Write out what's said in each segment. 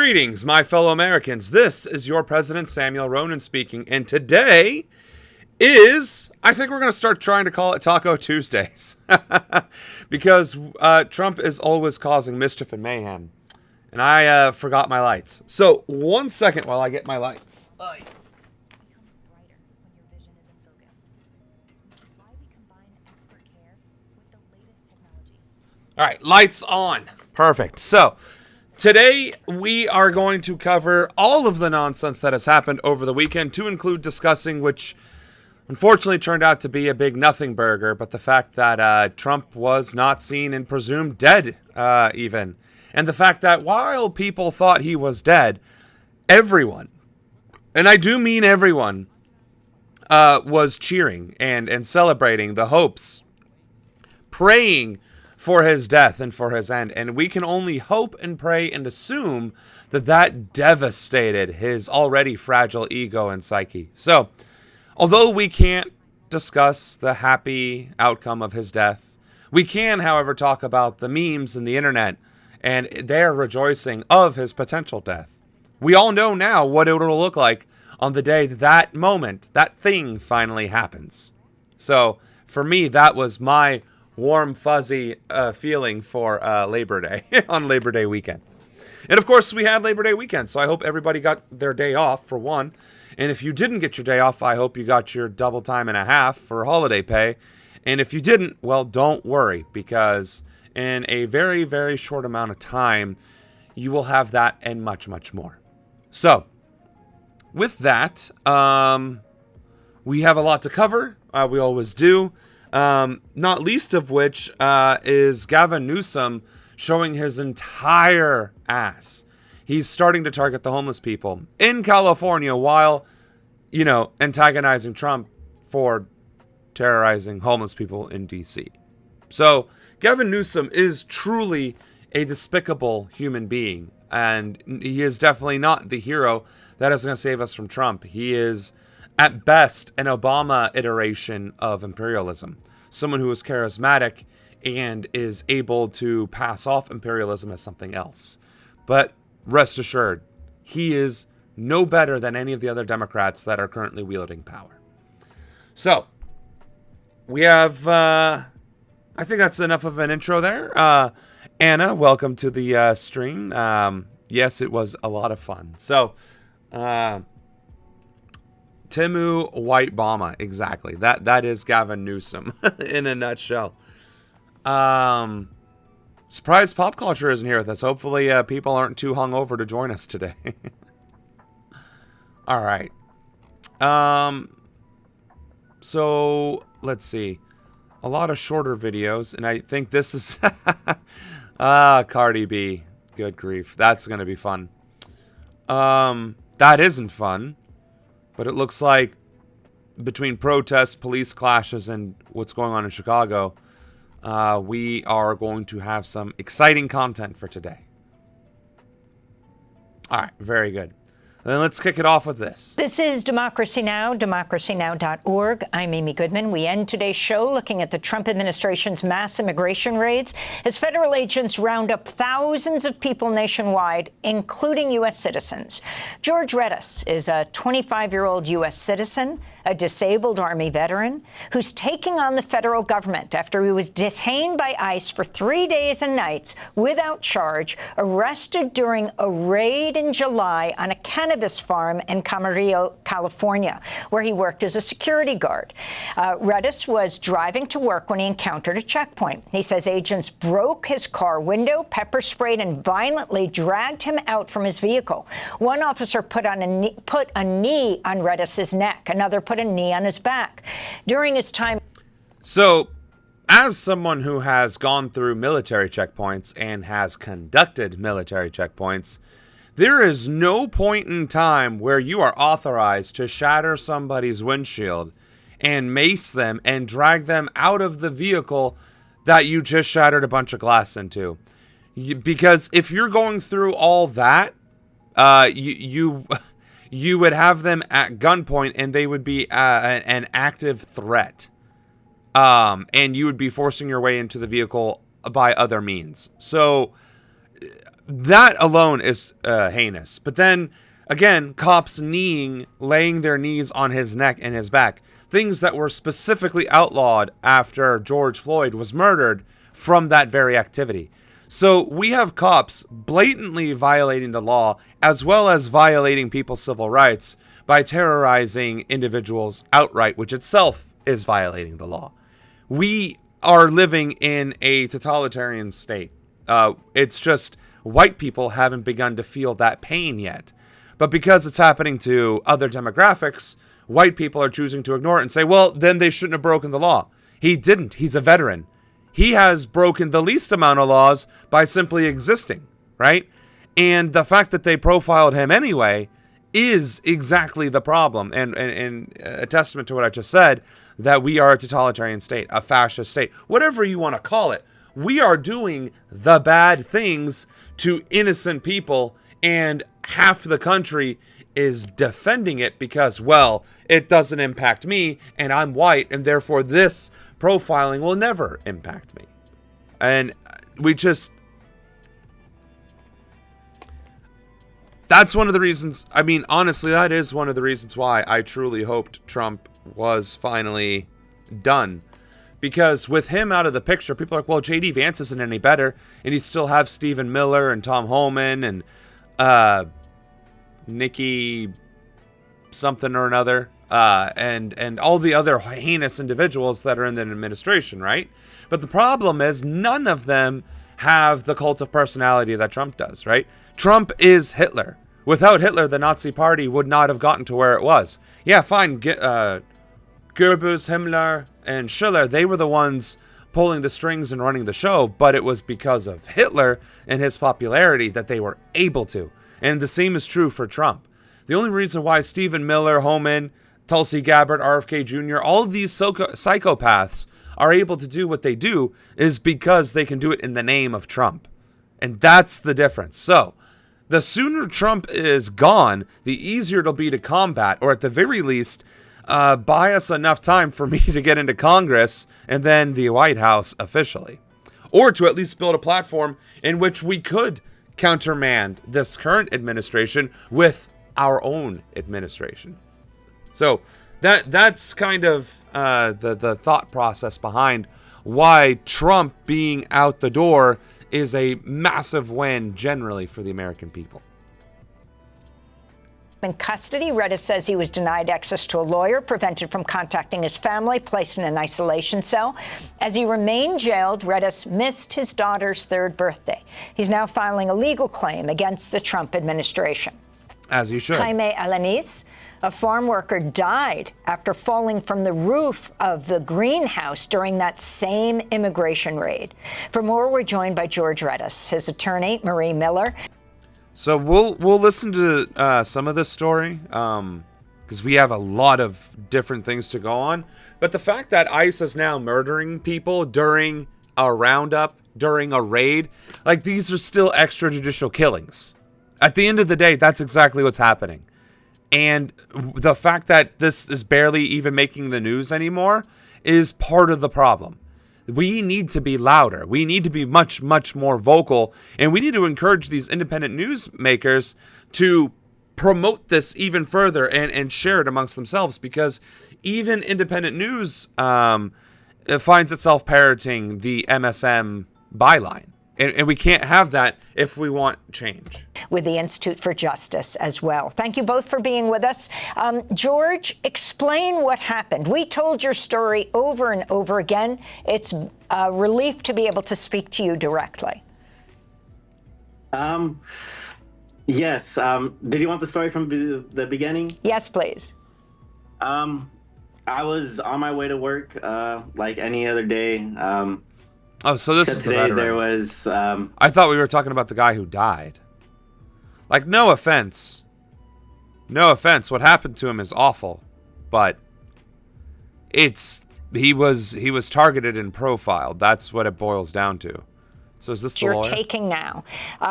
Greetings, my fellow Americans. This is your President Samuel Ronan speaking, and today is, I think we're going to start trying to call it Taco Tuesdays, because Trump is always causing mischief and mayhem, and I forgot my lights. So, 1 second while I get my lights. All right, lights on. Perfect. So, today we are going to cover all of the nonsense that has happened over the weekend, to include discussing, which unfortunately turned out to be a big nothing burger, but the fact that Trump was not seen and presumed dead even. And the fact that while people thought he was dead, everyone, and I do mean everyone, was cheering and celebrating the hopes, praying for his death and for his end. And we can only hope and pray and assume that that devastated his already fragile ego and psyche. So, although we can't discuss the happy outcome of his death, we can, however, talk about the memes and the internet and their rejoicing of his potential death. We all know now what it will look like on the day that moment, that thing finally happens. So, for me, that was my warm, fuzzy feeling for Labor Day, on Labor Day weekend. And of course, we had Labor Day weekend, so I hope everybody got their day off, for one. And if you didn't get your day off, I hope you got your double time and a half for holiday pay. And if you didn't, well, don't worry, because in a very, very short amount of time, you will have that and much, much more. So, with that, we have a lot to cover. We always do. Not least of which is Gavin Newsome showing his entire ass. He's starting to target the homeless people in California while, antagonizing Trump for terrorizing homeless people in D.C. So Gavin Newsome is truly a despicable human being, and he is definitely not the hero that is going to save us from Trump. He is, at best, an Obama iteration of imperialism. Someone who is charismatic and is able to pass off imperialism as something else. But rest assured, he is no better than any of the other Democrats that are currently wielding power. So, we have, I think that's enough of an intro there. Anna, welcome to the stream. Yes, it was a lot of fun. So, Timu White Bama, exactly. That is Gavin Newsome in a nutshell. Surprise pop culture isn't here with us. Hopefully people aren't too hungover to join us today. All right. So let's see. A lot of shorter videos, and I think this is Cardi B. Good grief. That's going to be fun. That isn't fun. But it looks like between protests, police clashes, and what's going on in Chicago, we are going to have some exciting content for today. All right, very good. Then let's kick it off with this. This is Democracy Now!, democracynow.org. I'm Amy Goodman. We end today's show looking at the Trump administration's mass immigration raids as federal agents round up thousands of people nationwide, including U.S. citizens. George Redis is a 25-year-old U.S. citizen, a disabled Army veteran, who's taking on the federal government after he was detained by ICE for 3 days and nights without charge, arrested during a raid in July on a cannabis farm in Camarillo, California, where he worked as a security guard. Redis was driving to work when he encountered a checkpoint. He says agents broke his car window, pepper sprayed, and violently dragged him out from his vehicle. One officer put a knee on Redis's neck. Another put a knee on his back. During his time... So, as someone who has gone through military checkpoints and has conducted military checkpoints, there is no point in time where you are authorized to shatter somebody's windshield and mace them and drag them out of the vehicle that you just shattered a bunch of glass into. Because if you're going through all that, you would have them at gunpoint and they would be an active threat. And you would be forcing your way into the vehicle by other means. So that alone is heinous. But then, again, cops laying their knees on his neck and his back, things that were specifically outlawed after George Floyd was murdered from that very activity. So we have cops blatantly violating the law as well as violating people's civil rights by terrorizing individuals outright, which itself is violating the law. We are living in a totalitarian state. It's just white people haven't begun to feel that pain yet. But because it's happening to other demographics, white people are choosing to ignore it and say, well, then they shouldn't have broken the law. He didn't. He's a veteran. He has broken the least amount of laws by simply existing, right? And the fact that they profiled him anyway is exactly the problem. And a testament to what I just said, that we are a totalitarian state, a fascist state, whatever you want to call it. We are doing the bad things to innocent people, and half the country is defending it because, well, it doesn't impact me, and I'm white, and therefore this profiling will never impact me. And that's one of the reasons, I mean, honestly, that is one of the reasons why I truly hoped Trump was finally done. Because with him out of the picture, people are like, well, J.D. Vance isn't any better, and you still have Stephen Miller and Tom Homan and Nikki something or another, and all the other heinous individuals that are in the administration, right? But the problem is none of them have the cult of personality that Trump does, right? Trump is Hitler. Without Hitler, the Nazi Party would not have gotten to where it was. Yeah, fine. Goebbels, Himmler, and Schiller, they were the ones pulling the strings and running the show, but it was because of Hitler and his popularity that they were able to. And the same is true for Trump. The only reason why Stephen Miller, Homan, Tulsi Gabbard, RFK Jr., all of these psychopaths are able to do what they do is because they can do it in the name of Trump. And that's the difference. So, the sooner Trump is gone, the easier it'll be to combat, or at the very least, buy us enough time for me to get into Congress and then the White House officially. Or to at least build a platform in which we could countermand this current administration with our own administration. So that's kind of the thought process behind why Trump being out the door is a massive win generally for the American people. In custody, Redis says he was denied access to a lawyer, prevented from contacting his family, placed in an isolation cell. As he remained jailed, Redis missed his daughter's 3rd birthday. He's now filing a legal claim against the Trump administration. As you should. Jaime Alanis, a farm worker, died after falling from the roof of the greenhouse during that same immigration raid. For more, we're joined by George Redis, his attorney, Marie Miller. So we'll listen to some of this story because we have a lot of different things to go on. But the fact that ICE is now murdering people during a roundup, during a raid, like these are still extrajudicial killings. At the end of the day, that's exactly what's happening. And the fact that this is barely even making the news anymore is part of the problem. We need to be louder. We need to be much, much more vocal. And we need to encourage these independent news makers to promote this even further and share it amongst themselves, because even independent news finds itself parroting the MSM byline. And we can't have that if we want change. With the Institute for Justice as well. Thank you both for being with us. George, explain what happened. We told your story over and over again. It's a relief to be able to speak to you directly. Yes. Did you want the story from the beginning? Yes, please. I was on my way to work like any other day. Oh, so this is the veteran. There was. I thought we were talking about the guy who died. Like, no offense. No offense. What happened to him is awful, but he was targeted and profiled. That's what it boils down to. So is this the lawyer? You're taking now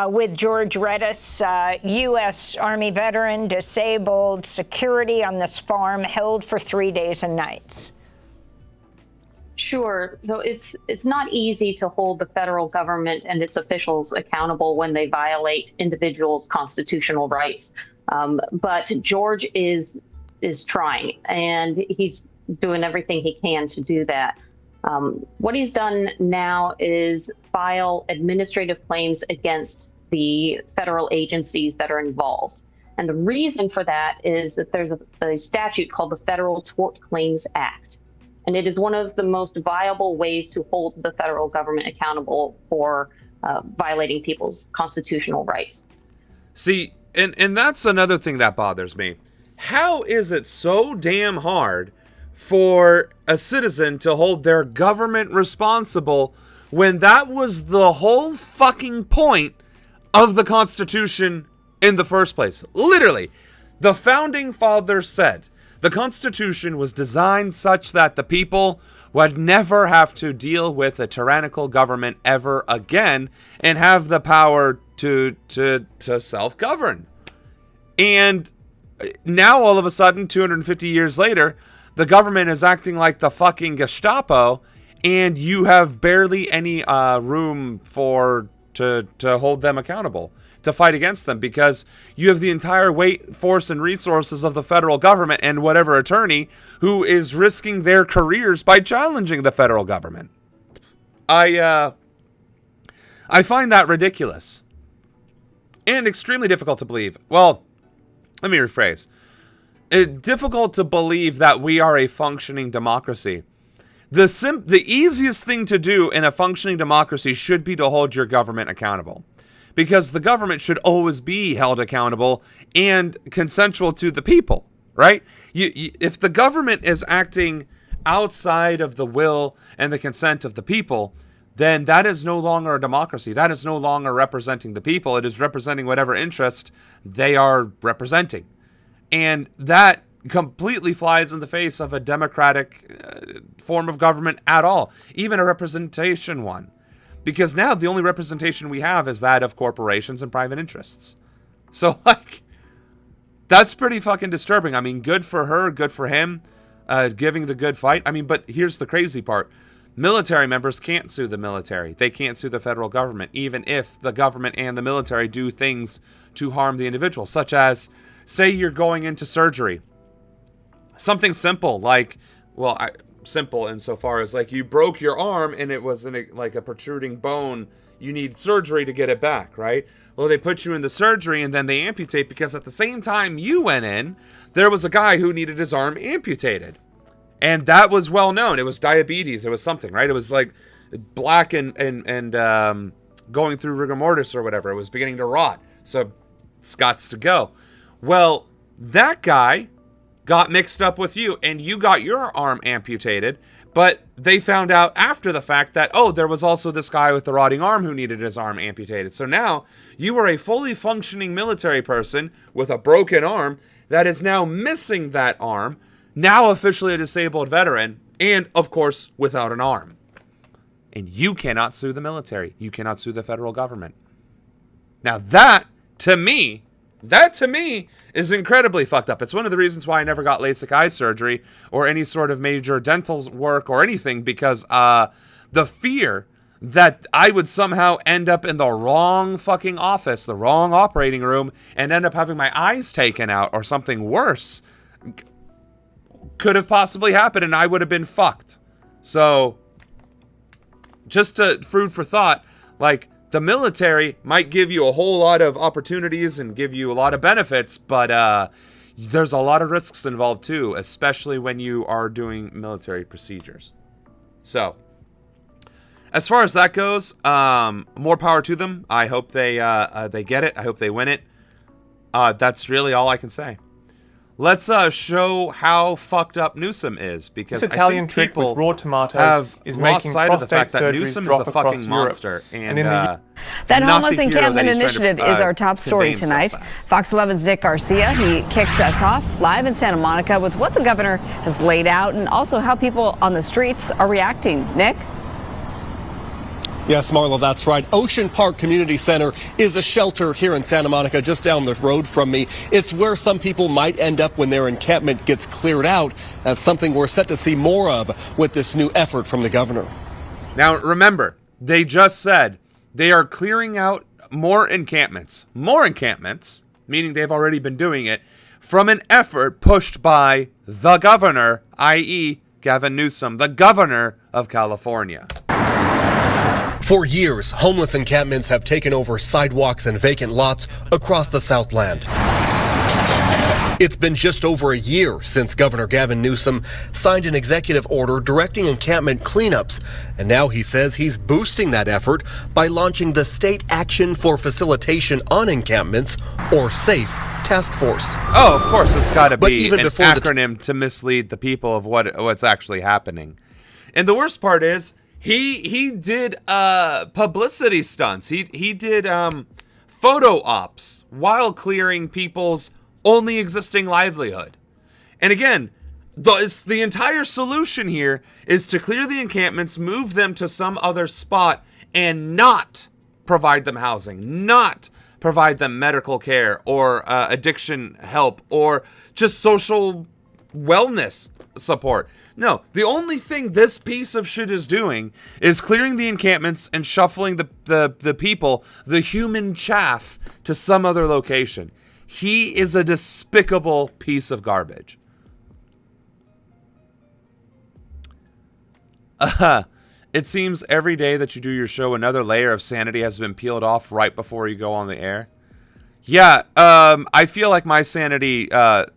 with George Redis, U.S. Army veteran, disabled, security on this farm held for 3 days and nights. Sure. So it's not easy to hold the federal government and its officials accountable when they violate individuals' constitutional rights. But George is trying, and he's doing everything he can to do that. What he's done now is file administrative claims against the federal agencies that are involved. And the reason for that is that there's a statute called the Federal Tort Claims Act. And it is one of the most viable ways to hold the federal government accountable for violating people's constitutional rights. See, and that's another thing that bothers me. How is it so damn hard for a citizen to hold their government responsible when that was the whole fucking point of the Constitution in the first place? Literally, the founding fathers said the Constitution was designed such that the people would never have to deal with a tyrannical government ever again and have the power to self-govern. And now all of a sudden, 250 years later, the government is acting like the fucking Gestapo, and you have barely any room to hold them accountable, to fight against them, because you have the entire weight, force, and resources of the federal government and whatever attorney who is risking their careers by challenging the federal government. I find that ridiculous and extremely difficult to believe. Well, let me rephrase. It's difficult to believe that we are a functioning democracy. The easiest thing to do in a functioning democracy should be to hold your government accountable, because the government should always be held accountable and consensual to the people, right? If the government is acting outside of the will and the consent of the people, then that is no longer a democracy. That is no longer representing the people. It is representing whatever interest they are representing. And that completely flies in the face of a democratic form of government at all, even a representation one. Because now the only representation we have is that of corporations and private interests. So, like, that's pretty fucking disturbing. I mean, good for her, good for him, giving the good fight. I mean, but here's the crazy part. Military members can't sue the military. They can't sue the federal government, even if the government and the military do things to harm the individual, such as, say you're going into surgery. Something simple like, simple insofar as like you broke your arm and it was like a protruding bone. You need surgery to get it back, right? Well, they put you in the surgery and then they amputate, because at the same time you went in, there was a guy who needed his arm amputated. And that was well known. It was diabetes. It was something, right? It was like black and going through rigor mortis or whatever. It was beginning to rot. So it's got to go. Well, that guy got mixed up with you and you got your arm amputated, but they found out after the fact that, oh, there was also this guy with the rotting arm who needed his arm amputated. So now you were a fully functioning military person with a broken arm that is now missing that arm, now officially a disabled veteran, and of course without an arm. And you cannot sue the military. You cannot sue the federal government. Now that to me is incredibly fucked up. It's one of the reasons why I never got LASIK eye surgery or any sort of major dental work or anything, because the fear that I would somehow end up in the wrong fucking office, the wrong operating room, and end up having my eyes taken out or something worse could have possibly happened, and I would have been fucked. So, just food for thought, like, the military might give you a whole lot of opportunities and give you a lot of benefits, but there's a lot of risks involved too, especially when you are doing military procedures. So, as far as that goes, more power to them. I hope they get it. I hope they win it. That's really all I can say. Let's show how fucked up Newsome is, because this Italian trick with raw tomato is making prostate surgeries drop across Europe. Monster, and that homeless encampment initiative is our top story tonight. Fox 11's Nick Garcia, he kicks us off live in Santa Monica with what the governor has laid out and also how people on the streets are reacting. Nick? Yes, Marlo, that's right. Ocean Park Community Center is a shelter here in Santa Monica, just down the road from me. It's where some people might end up when their encampment gets cleared out. That's something we're set to see more of with this new effort from the governor. Now, remember, they just said they are clearing out more encampments, meaning they've already been doing it, from an effort pushed by the governor, i.e. Gavin Newsome, the governor of California. For years, homeless encampments have taken over sidewalks and vacant lots across the Southland. It's been just over a year since Governor Gavin Newsome signed an executive order directing encampment cleanups, and now he says he's boosting that effort by launching the State Action for Facilitation on Encampments, or SAFE, task force. Oh, of course, it's got to be an acronym to mislead the people of what's actually happening. And the worst part is, he did publicity stunts. He did photo ops while clearing people's only existing livelihood. And again, the entire solution here is to clear the encampments, move them to some other spot, and not provide them housing, not provide them medical care or addiction help or just social wellness support. No, the only thing this piece of shit is doing is clearing the encampments and shuffling the people, the human chaff, to some other location. He is a despicable piece of garbage. It seems every day that you do your show, another layer of sanity has been peeled off right before you go on the air. Yeah, I feel like my sanity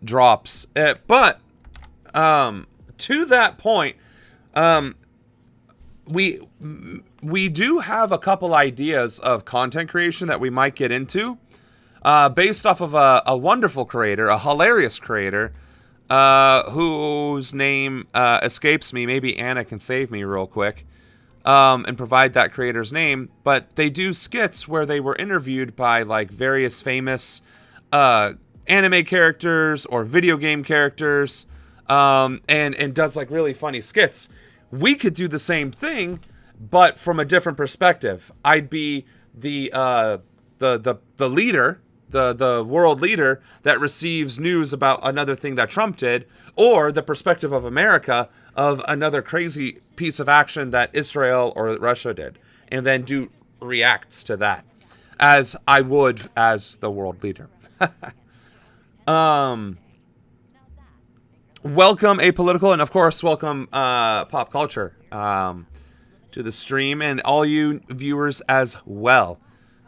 drops. But to that point, we do have a couple ideas of content creation that we might get into, based off of a wonderful creator, a hilarious creator, whose name escapes me. Maybe Anna can save me real quick and provide that creator's name. But they do skits where they were interviewed by like various famous anime characters or video game characters, and does like really funny skits. We could do the same thing, but from a different perspective. I'd be the leader, the world leader that receives news about another thing that Trump did, or the perspective of America of another crazy piece of action that Israel or Russia did, and then do reacts to that, as I would as the world leader. Welcome Apolitical, and of course welcome Pop Culture to the stream, and all you viewers as well.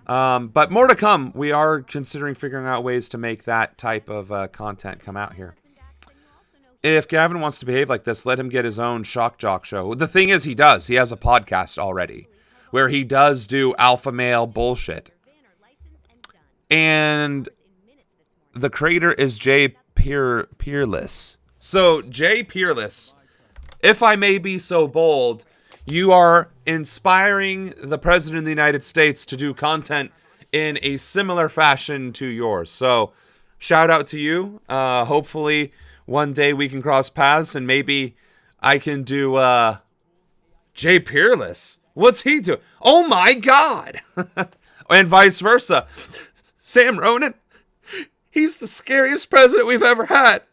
But more to come. We are considering figuring out ways to make that type of content come out here. If Gavin wants to behave like this, let him get his own shock jock show. The thing is, he does. He has a podcast already where he does do alpha male bullshit. And the creator is Jay Peerless. So, Jay Peerless, if I may be so bold, you are inspiring the President of the United States to do content in a similar fashion to yours. So, shout out to you. Hopefully, one day we can cross paths and maybe I can do Jay Peerless. What's he doing? Oh my God! And vice versa. Sam Ronan, he's the scariest president we've ever had.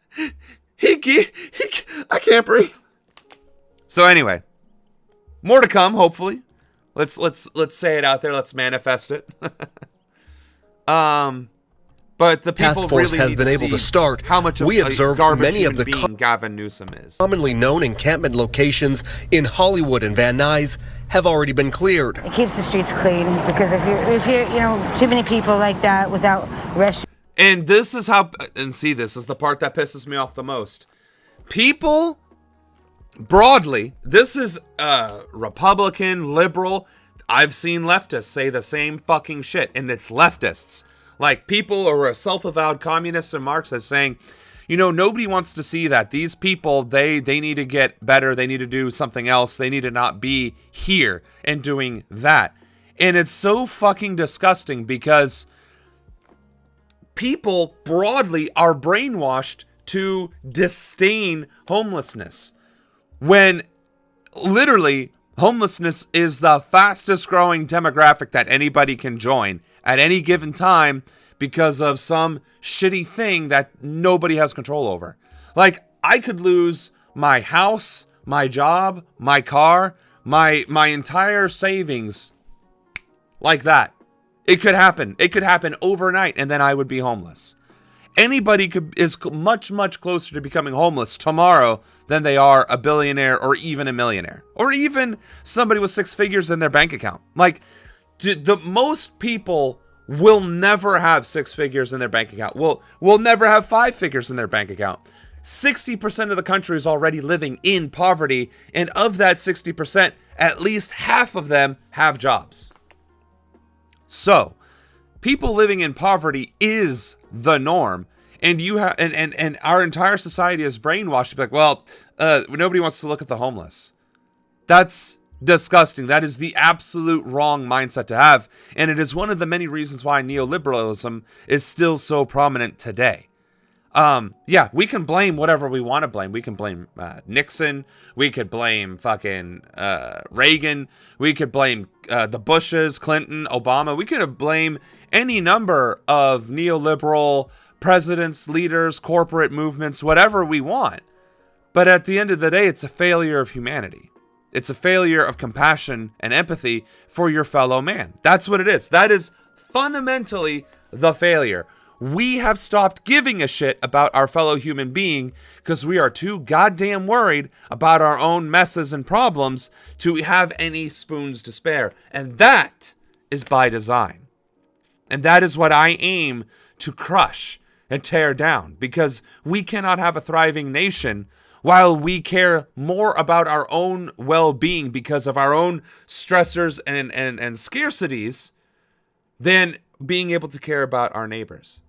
I can't breathe. So anyway, more to come. Hopefully, let's say it out there. Let's manifest it. But the people task force really has been able to start. How much of we observed many of the Gavin Newsome is. Commonly known encampment locations in Hollywood and Van Nuys have already been cleared. It keeps the streets clean because if you're too many people like that without rest. And this is how, and see, this is the part that pisses me off the most. People, broadly, this is Republican, liberal. I've seen leftists say the same fucking shit, and it's leftists. Like, people who are self-avowed communists and Marxists saying, nobody wants to see that. These people, they need to get better. They need to do something else. They need to not be here and doing that. And it's so fucking disgusting because people broadly are brainwashed to disdain homelessness when literally Homelessness is the fastest growing demographic that anybody can join at any given time because of some shitty thing that nobody has control over. Like, I could lose my house, my job, my car, my entire savings like that. It could happen. It could happen overnight, and then I would be homeless. Anybody is much, much closer to becoming homeless tomorrow than they are a billionaire or even a millionaire. Or even somebody with 6 figures in their bank account. Like, the most people will never have 6 figures in their bank account. Will never have 5 figures in their bank account. 60% of the country is already living in poverty, and of that 60%, at least half of them have jobs. So, people living in poverty is the norm, and you have and our entire society is brainwashed to be like, well, nobody wants to look at the homeless. That's disgusting. That is the absolute wrong mindset to have, and it is one of the many reasons why neoliberalism is still so prominent today. Yeah, we can blame whatever we want to blame. We can blame Nixon. We could blame fucking Reagan. We could blame the Bushes, Clinton, Obama. We could blame any number of neoliberal presidents, leaders, corporate movements, whatever we want. But at the end of the day, it's a failure of humanity. It's a failure of compassion and empathy for your fellow man. That's what it is. That is fundamentally the failure. We have stopped giving a shit about our fellow human being because we are too goddamn worried about our own messes and problems to have any spoons to spare. And that is by design. And that is what I aim to crush and tear down, because we cannot have a thriving nation while we care more about our own well-being because of our own stressors and scarcities than being able to care about our neighbors.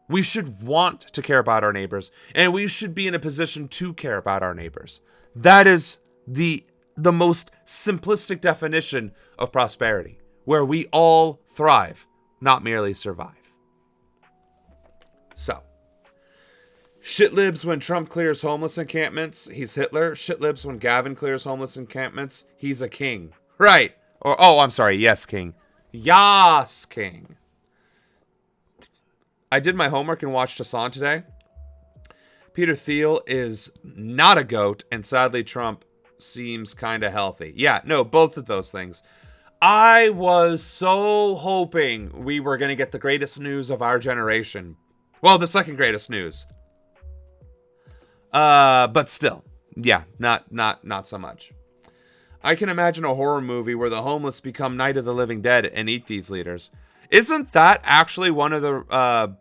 We should want to care about our neighbors, and we should be in a position to care about our neighbors. That is the most simplistic definition of prosperity, where we all thrive, not merely survive. So, shitlibs when Trump clears homeless encampments, he's Hitler. Shitlibs when Gavin clears homeless encampments, he's a king. Right. Or, I'm sorry, yes, king. Yas, king. I did my homework and watched Hassan today. Peter Thiel is not a goat, and sadly Trump seems kind of healthy. Yeah, no, both of those things. I was so hoping we were going to get the greatest news of our generation. Well, the second greatest news. But still, yeah, not so much. I can imagine a horror movie where the homeless become Night of the Living Dead and eat these leaders. Isn't that actually one of the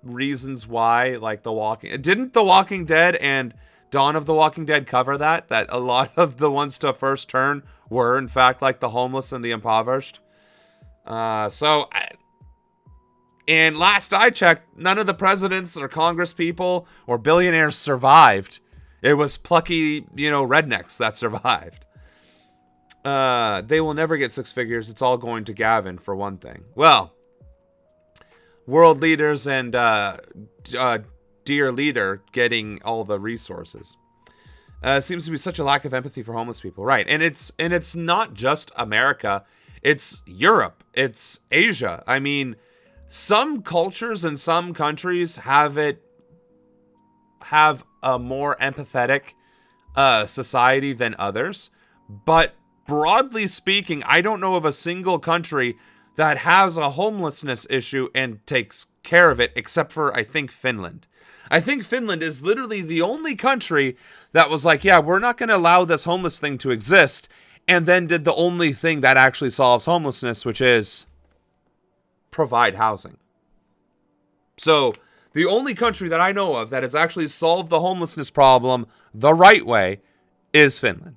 reasons why, like, didn't The Walking Dead and Dawn of the Walking Dead cover that a lot of the ones to first turn were, in fact, like the homeless and the impoverished? And last I checked, none of the presidents or Congress people or billionaires survived. It was plucky, rednecks that survived. They will never get 6 figures. It's all going to Gavin, for one thing. Well, world leaders and dear leader getting all the resources. Seems to be such a lack of empathy for homeless people, right? And it's not just America. It's Europe. It's Asia. I mean, some cultures and some countries have a more empathetic society than others, but broadly speaking, I don't know of a single country that has a homelessness issue and takes care of it, except for, I think, Finland. I think Finland is literally the only country that was like, yeah, we're not going to allow this homeless thing to exist, and then did the only thing that actually solves homelessness, which is provide housing. So, the only country that I know of that has actually solved the homelessness problem the right way is Finland.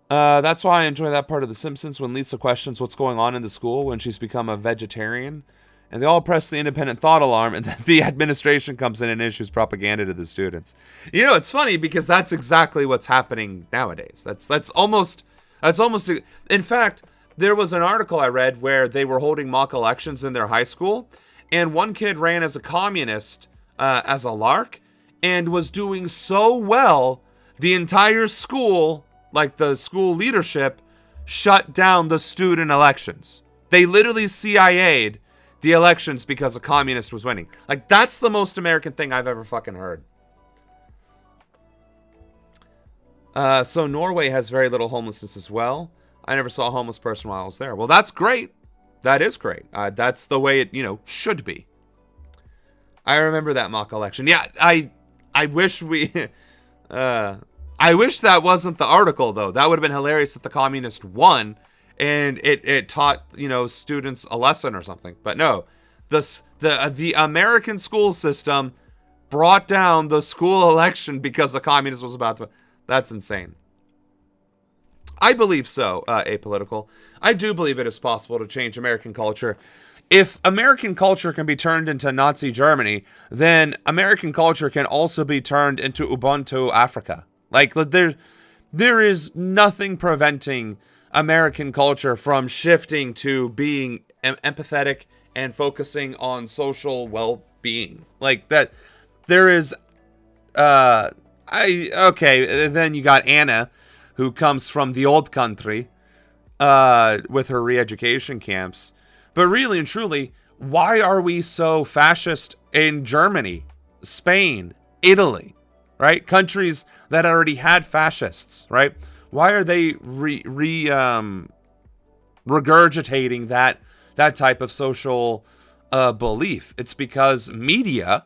That's why I enjoy that part of The Simpsons when Lisa questions what's going on in the school when she's become a vegetarian. And they all press the independent thought alarm, and then the administration comes in and issues propaganda to the students. It's funny because that's exactly what's happening nowadays. That's almost. In fact, there was an article I read where they were holding mock elections in their high school, and one kid ran as a communist, as a lark, and was doing so well, the entire school like the school leadership, shut down the student elections. They literally CIA'd the elections because a communist was winning. Like, that's the most American thing I've ever fucking heard. So Norway has very little homelessness as well. I never saw a homeless person while I was there. Well, that's great. That is great. That's the way it, should be. I remember that mock election. Yeah, I wish we... I wish that wasn't the article, though. That would have been hilarious if the communist won and it taught, students a lesson or something. But no, the American school system brought down the school election because the communist was about to... That's insane. I believe so, Apolitical. I do believe it is possible to change American culture. If American culture can be turned into Nazi Germany, then American culture can also be turned into Ubuntu Africa. Like, there is nothing preventing American culture from shifting to being empathetic and focusing on social well-being. Like, that, there is, okay, then you got Anna, who comes from the old country, with her re-education camps. But really and truly, why are we so fascist in Germany, Spain, Italy, right? Countries that already had fascists, right? Why are they regurgitating that type of social belief? It's because media,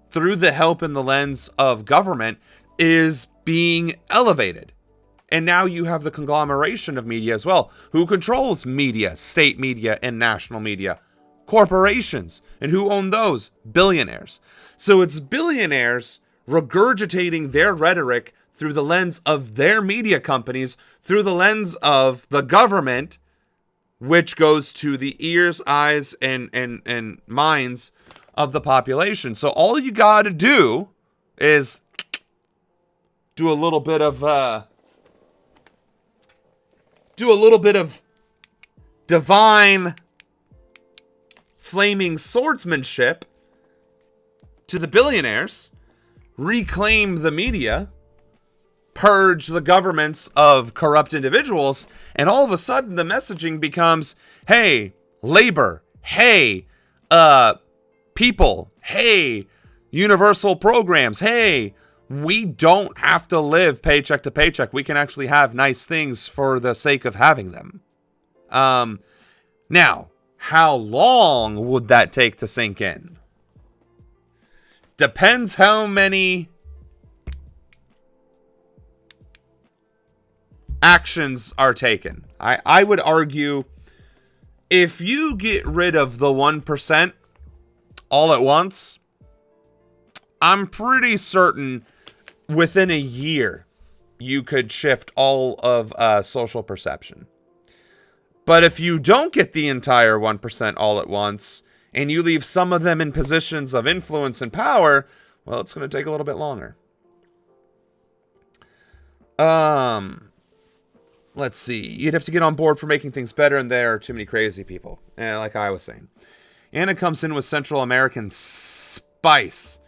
through the help and the lens of government, is being elevated. And now you have the conglomeration of media as well. Who controls media, state media, and national media? Corporations. And who own those? Billionaires. So it's billionaires regurgitating their rhetoric through the lens of their media companies, through the lens of the government, which goes to the ears, eyes, and minds of the population. So all you gotta do is do a little bit of divine flaming swordsmanship to the billionaires, reclaim the media, purge the governments of corrupt individuals, and all of a sudden the messaging becomes, hey, labor, hey, people, hey, universal programs, hey, we don't have to live paycheck to paycheck. We can actually have nice things for the sake of having them. Now, how long would that take to sink in? Depends how many actions are taken. I would argue if you get rid of the 1% all at once, I'm pretty certain within a year you could shift all of social perception. But if you don't get the entire 1% all at once, and you leave some of them in positions of influence and power, well, it's going to take a little bit longer. Let's see. You'd have to get on board for making things better, and there are too many crazy people. Like I was saying. Anna comes in with Central American spice.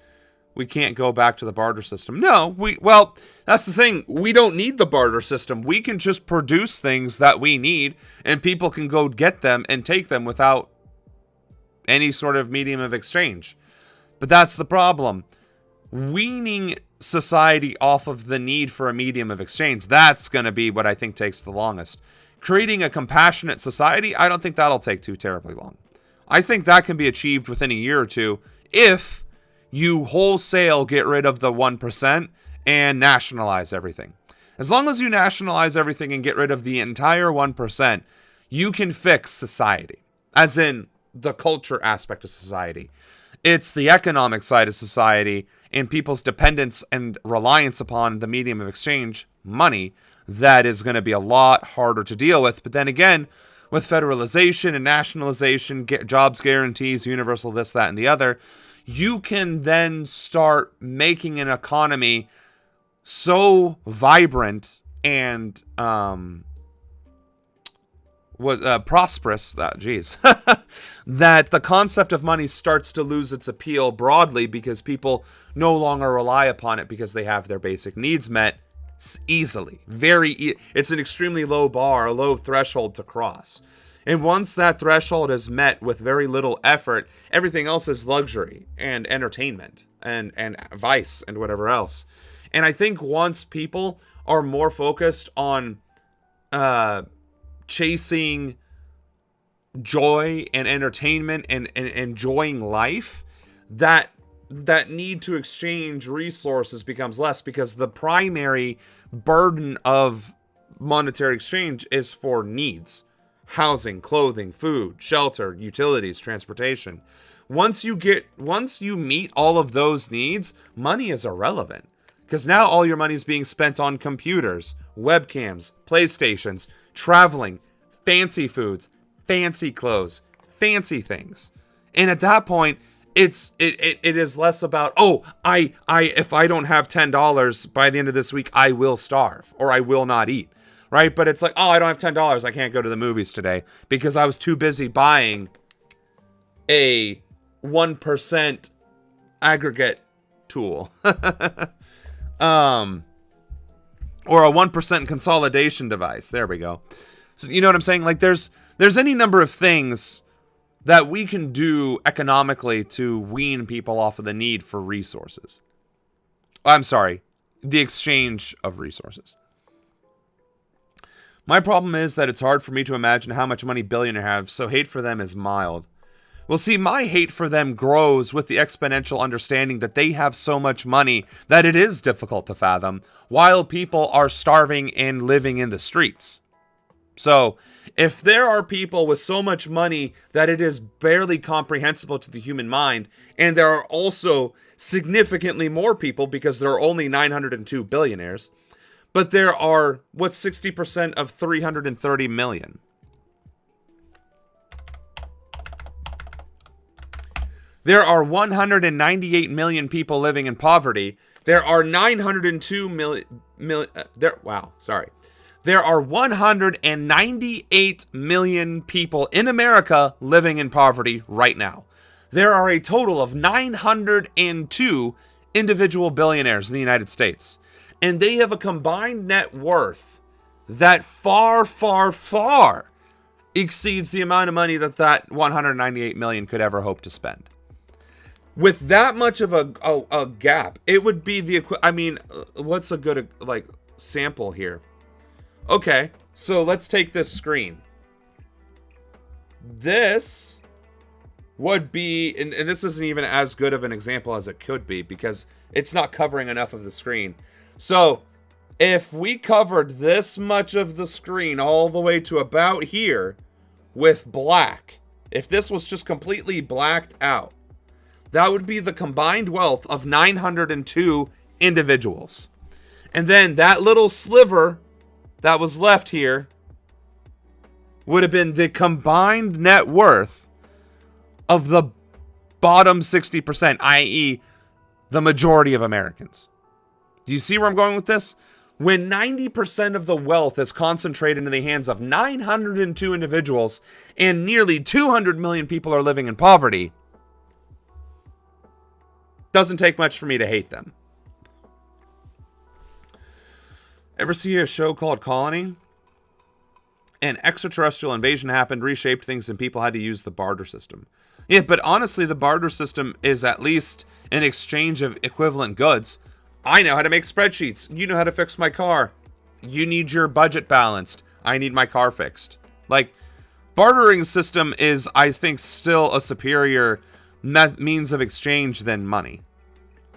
We can't go back to the barter system. No, well, that's the thing. We don't need the barter system. We can just produce things that we need, and people can go get them and take them without any sort of medium of exchange. But that's the problem. Weaning society off of the need for a medium of exchange, that's going to be what I think takes the longest. Creating a compassionate society, I don't think that'll take too terribly long. I think that can be achieved within a year or two if you wholesale get rid of the 1% and nationalize everything. As long as you nationalize everything and get rid of the entire 1%, you can fix society. As in the culture aspect of society. It's the economic side of society and people's dependence and reliance upon the medium of exchange, money, that is going to be a lot harder to deal with. But then again, with federalization and nationalization, jobs guarantees, universal this, that, and the other, you can then start making an economy so vibrant and prosperous that that the concept of money starts to lose its appeal broadly because people no longer rely upon it because they have their basic needs met Easily. It's an extremely low bar, a low threshold to cross. And once that threshold is met with very little effort, everything else is luxury and entertainment and vice and whatever else. And I think once people are more focused on chasing joy and entertainment and enjoying life, that need to exchange resources becomes less, because the primary burden of monetary exchange is for needs: housing, clothing, food, shelter, utilities, transportation. Once you meet all of those needs, money is irrelevant, because now all your money is being spent on computers, webcams, PlayStations, traveling, fancy foods, fancy clothes, fancy things. And at that point, it is less about, if I don't have $10 by the end of this week, I will starve or I will not eat, right? But it's like, I don't have $10, I can't go to the movies today because I was too busy buying a 1% aggregate tool. Or a 1% consolidation device. There we go. So, you know what I'm saying? Like, there's any number of things that we can do economically to wean people off of the need for resources. I'm sorry, the exchange of resources. My problem is that it's hard for me to imagine how much money billionaires have, so hate for them is mild. Well, see, my hate for them grows with the exponential understanding that they have so much money that it is difficult to fathom, while people are starving and living in the streets. So, if there are people with so much money that it is barely comprehensible to the human mind, and there are also significantly more people because there are only 902 billionaires, but there are, what's 60% of 330 million? There are 198 million people living in poverty. There are 902 million. There are 198 million people in America living in poverty right now. There are a total of 902 individual billionaires in the United States. And they have a combined net worth that far, far, far exceeds the amount of money that 198 million could ever hope to spend. With that much of a gap, it would be what's a good sample here? Okay, so let's take this screen. This would be, and this isn't even as good of an example as it could be because it's not covering enough of the screen. So, if we covered this much of the screen all the way to about here with black, if this was just completely blacked out, that would be the combined wealth of 902 individuals. And then that little sliver that was left here would have been the combined net worth of the bottom 60%, i.e. the majority of Americans. Do you see where I'm going with this? When 90% of the wealth is concentrated in the hands of 902 individuals and nearly 200 million people are living in poverty, doesn't take much for me to hate them. Ever see a show called Colony? An extraterrestrial invasion happened, reshaped things, and people had to use the barter system. Yeah, but honestly, the barter system is at least an exchange of equivalent goods. I know how to make spreadsheets. You know how to fix my car. You need your budget balanced. I need my car fixed. Like, bartering system is, I think, still a superior means of exchange than money.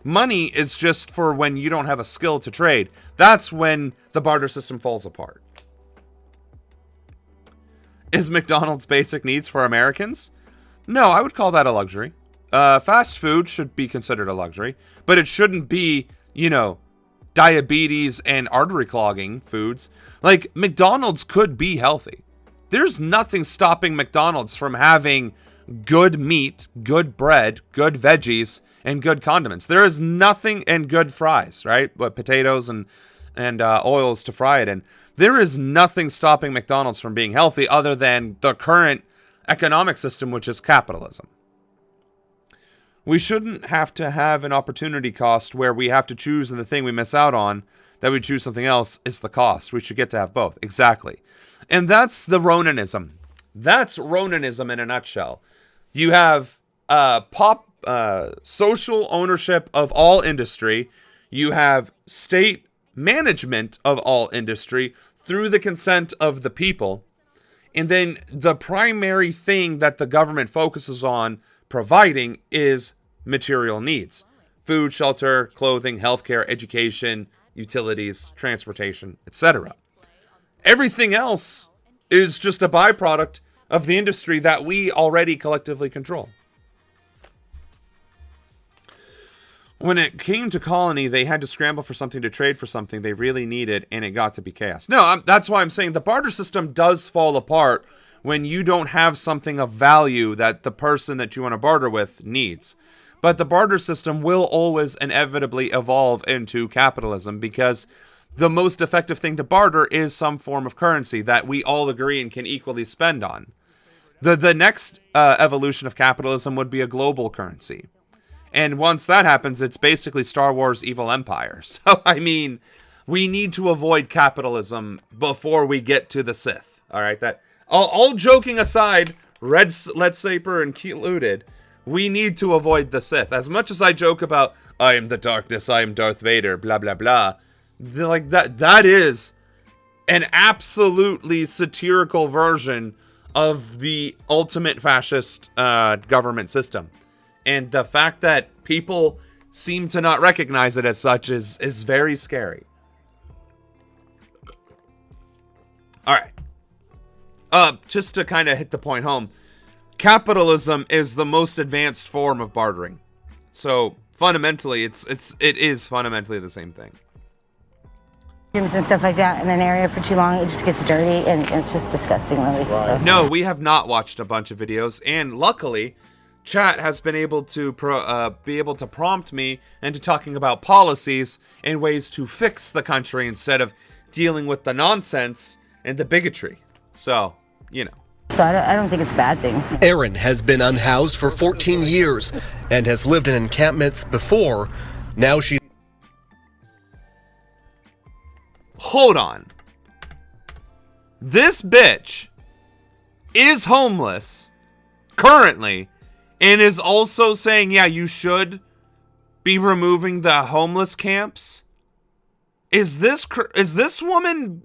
Money is just for when you don't have a skill to trade. That's when the barter system falls apart. Is McDonald's basic needs for Americans? No, I would call that a luxury. Fast food should be considered a luxury, but it shouldn't be, diabetes and artery clogging foods. Like, McDonald's could be healthy. There's nothing stopping McDonald's from having good meat, good bread, good veggies, and good condiments. There is nothing, and good fries, right? But potatoes and oils to fry it in. There is nothing stopping McDonald's from being healthy other than the current economic system, which is capitalism. We shouldn't have to have an opportunity cost where we have to choose and the thing we miss out on, that we choose something else, is the cost. We should get to have both. Exactly. And that's the Ronanism. That's Ronanism in a nutshell. You have social ownership of all industry. You have state management of all industry through the consent of the people. And then the primary thing that the government focuses on providing is material needs. Food, shelter, clothing, healthcare, education, utilities, transportation, etc. Everything else is just a byproduct of the industry that we already collectively control. When it came to colony, they had to scramble for something to trade for something they really needed, and it got to be chaos. No, that's why I'm saying the barter system does fall apart when you don't have something of value that the person that you want to barter with needs. But the barter system will always inevitably evolve into capitalism, because the most effective thing to barter is some form of currency that we all agree and can equally spend on. The next evolution of capitalism would be a global currency. And once that happens, it's basically Star Wars Evil Empire. So, I mean, we need to avoid capitalism before we get to the Sith. All right, that all joking aside, Lightsaber included, we need to avoid the Sith. As much as I joke about, I am the darkness, I am Darth Vader, blah, blah, blah. Like that is an absolutely satirical version of the ultimate fascist government system. And the fact that people seem to not recognize it as such is very scary. All right. Just to kind of hit the point home, capitalism is the most advanced form of bartering. So fundamentally, it is fundamentally the same thing. And stuff like that in an area for too long, it just gets dirty, and it's just disgusting, really. So. No, we have not watched a bunch of videos, and luckily, chat has been able to prompt me into talking about policies and ways to fix the country instead of dealing with the nonsense and the bigotry. So, you know. So I don't think it's a bad thing. Erin has been unhoused for 14 years and has lived in encampments before. Now she's... Hold on. This bitch is homeless currently and is also saying, yeah, you should be removing the homeless camps. Is this woman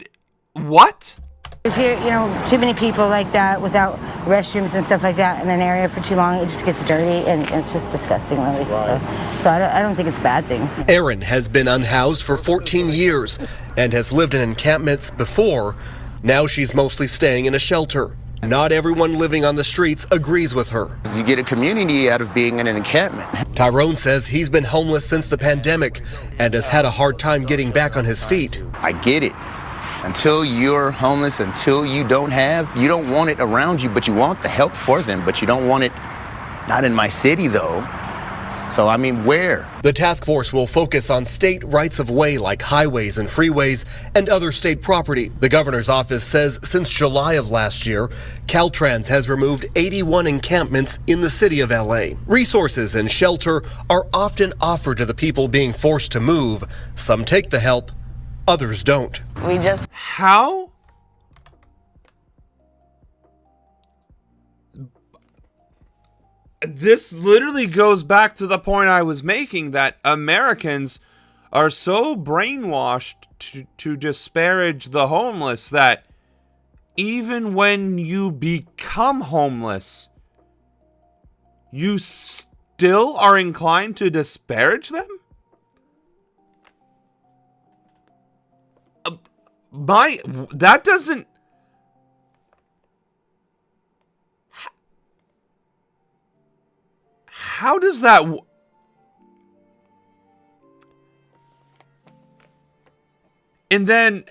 what? If you're, too many people like that without restrooms and stuff like that in an area for too long, it just gets dirty, and it's just disgusting, really. Right. So I don't think it's a bad thing. Erin has been unhoused for 14 years and has lived in encampments before. Now she's mostly staying in a shelter. Not everyone living on the streets agrees with her. You get a community out of being in an encampment. Tyrone says he's been homeless since the pandemic and has had a hard time getting back on his feet. I get it. Until you're homeless, until you don't want it around you, but you want the help for them, but you don't want it, not in my city though. So, I mean, where? The task force will focus on state rights of way like highways and freeways and other state property. The governor's office says since July of last year, Caltrans has removed 81 encampments in the city of LA. Resources and shelter are often offered to the people being forced to move. Some take the help, others don't. How? This literally goes back to the point I was making, that Americans are so brainwashed to disparage the homeless that even when you become homeless, you still are inclined to disparage them? That doesn't... How does that... And then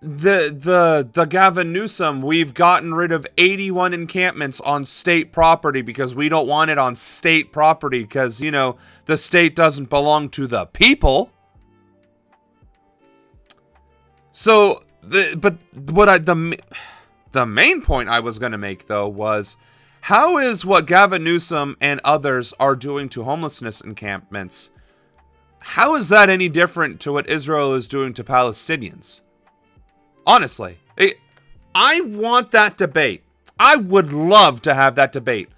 the Gavin Newsome, we've gotten rid of 81 encampments on state property because we don't want it on state property because, the state doesn't belong to the people. So, the main point I was going to make, though, was How is what Gavin Newsome and others are doing to homelessness encampments, how is that any different to what Israel is doing to Palestinians? Honestly, I want that debate. I would love to have that debate.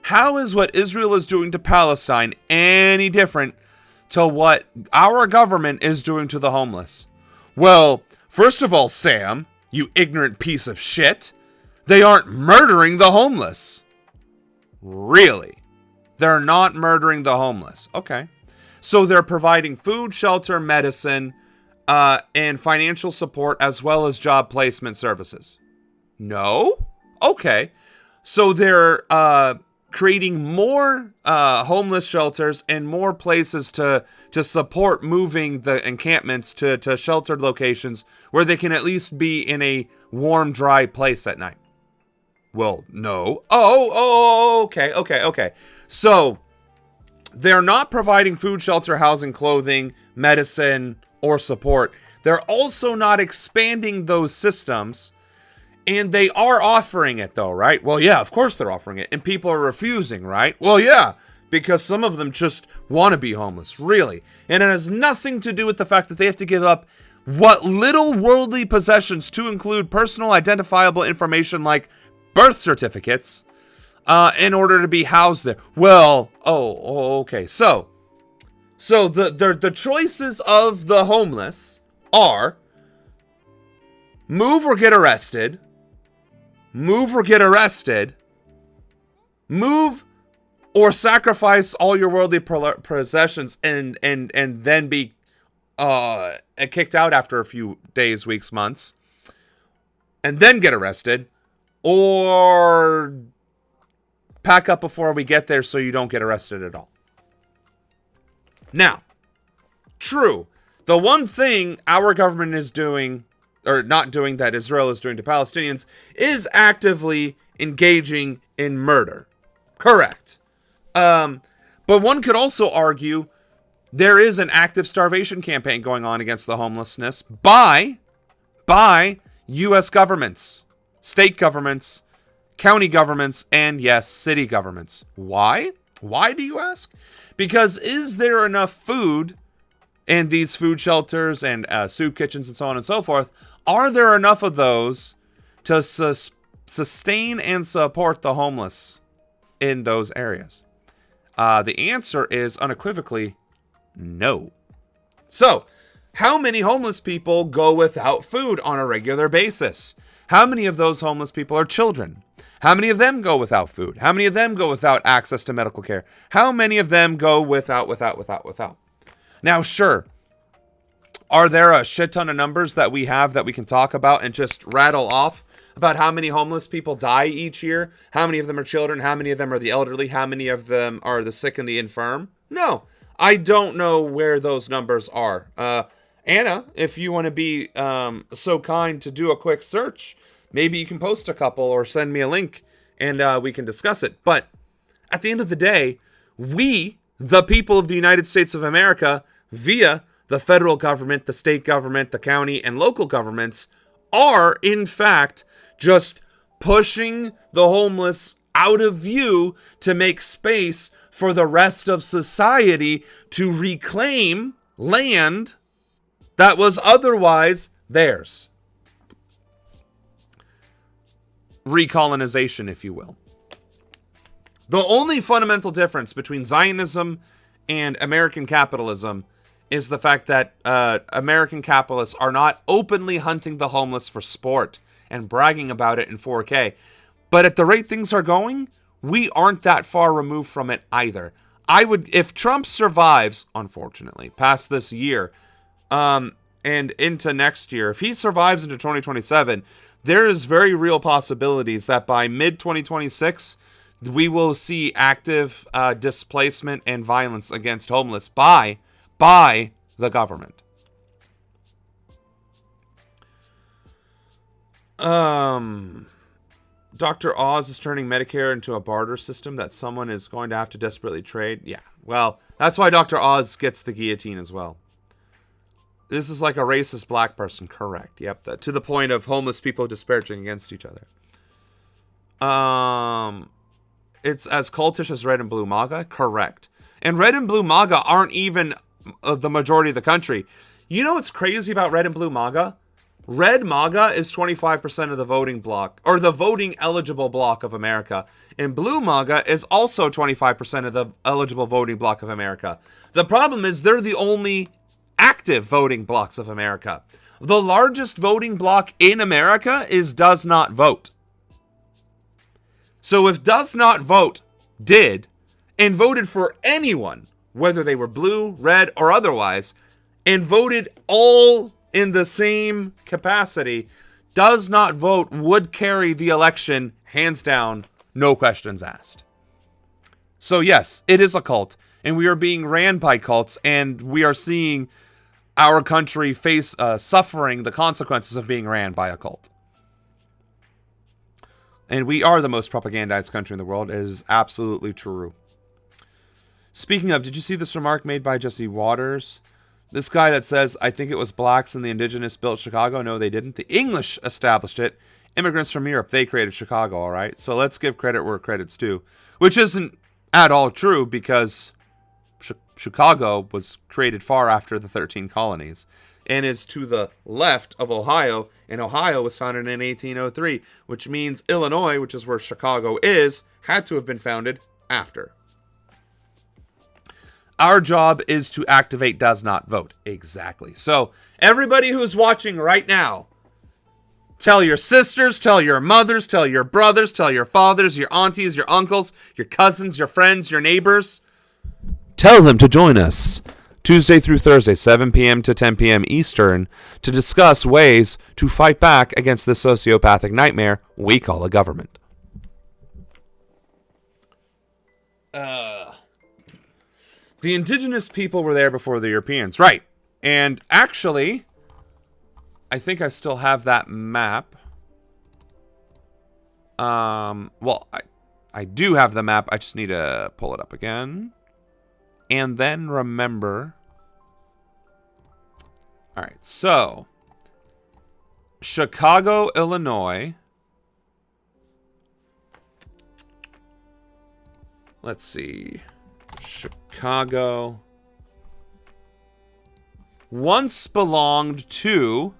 How is what Israel is doing to Palestine any different to what our government is doing to the homeless? Well, first of all, Sam, you ignorant piece of shit, they aren't murdering the homeless. Really? They're not murdering the homeless. Okay. So they're providing food, shelter, medicine, and financial support, as well as job placement services. No? Okay. So they're creating more homeless shelters and more places to support moving the encampments to sheltered locations where they can at least be in a warm, dry place at night. Well, no. Okay. So, they're not providing food, shelter, housing, clothing, medicine, or support. They're also not expanding those systems, and they are offering it, though, right? Well, yeah, of course they're offering it, and people are refusing, right? Well, yeah, because some of them just want to be homeless, really. And it has nothing to do with the fact that they have to give up what little worldly possessions, to include personal identifiable information like birth certificates, in order to be housed there. Well, okay. So the choices of the homeless are move or get arrested, move or sacrifice all your worldly possessions and then be kicked out after a few days, weeks, months, and then get arrested. Or pack up before we get there so you don't get arrested at all. Now, true, the one thing our government is doing, or not doing, that Israel is doing to Palestinians, is actively engaging in murder. Correct. But one could also argue there is an active starvation campaign going on against the homelessness by U.S. governments, state governments, county governments, and yes, city governments. Why? Why, do you ask? Because is there enough food in these food shelters and soup kitchens and so on and so forth? Are there enough of those to sustain and support the homeless in those areas? The answer is unequivocally no. So, how many homeless people go without food on a regular basis? How many of those homeless people are children? How many of them go without food? How many of them go without access to medical care? How many of them go without? Now, sure, are there a shit ton of numbers that we have that we can talk about and just rattle off about how many homeless people die each year? How many of them are children? How many of them are the elderly? How many of them are the sick and the infirm? No, I don't know where those numbers are. Anna, if you want to be so kind to do a quick search, maybe you can post a couple or send me a link and we can discuss it. But at the end of the day, we, the people of the United States of America, via the federal government, the state government, the county, and local governments, are, in fact, just pushing the homeless out of view to make space for the rest of society to reclaim land that was otherwise theirs. Recolonization, if you will. The only fundamental difference between Zionism and American capitalism is the fact that American capitalists are not openly hunting the homeless for sport and bragging about it in 4K. But at the rate things are going, we aren't that far removed from it either. If Trump survives, unfortunately, past this year, and into next year, if he survives into 2027, there is very real possibilities that by mid-2026, we will see active displacement and violence against homeless by the government. Dr. Oz is turning Medicare into a barter system that someone is going to have to desperately trade. Yeah, well, that's why Dr. Oz gets the guillotine as well. This is like a racist black person, correct? Yep, to the point of homeless people disparaging against each other. it's as cultish as Red and Blue MAGA? Correct. And Red and Blue MAGA aren't even the majority of the country. You know what's crazy about Red and Blue MAGA? Red MAGA is 25% of the voting bloc, or the voting eligible bloc of America. And Blue MAGA is also 25% of the eligible voting bloc of America. The problem is they're the only active voting blocs of America. The largest voting bloc in America is does not vote. So if does not vote did and voted for anyone, whether they were blue, red, or otherwise, and voted all in the same capacity, does not vote would carry the election hands down, no questions asked. So yes, it is a cult, and we are being ran by cults, and we are seeing our country face suffering the consequences of being ran by a cult. And we are the most propagandized country in the world. It is absolutely true. Speaking of, did you see this remark made by Jesse Waters? This guy that says, I think it was blacks and the indigenous built Chicago. No, they didn't. The English established it. Immigrants from Europe, they created Chicago, all right? So let's give credit where credit's due. Which isn't at all true, because Chicago was created far after the 13 colonies and is to the left of Ohio, and Ohio was founded in 1803, which means Illinois, which is where Chicago is, had to have been founded after. Our job is to activate does not vote. Exactly. So everybody who's watching right now, tell your sisters, tell your mothers, tell your brothers, tell your fathers, your aunties, your uncles, your cousins, your friends, your neighbors. Tell them to join us Tuesday through Thursday, 7 p.m. to 10 p.m. Eastern, to discuss ways to fight back against the sociopathic nightmare we call a government. The indigenous people were there before the Europeans. Right. And actually, I think I still have that map. Well, I do have the map. I just need to pull it up again. And then remember. All right. So, Chicago, Illinois. Let's see. Chicago once belonged to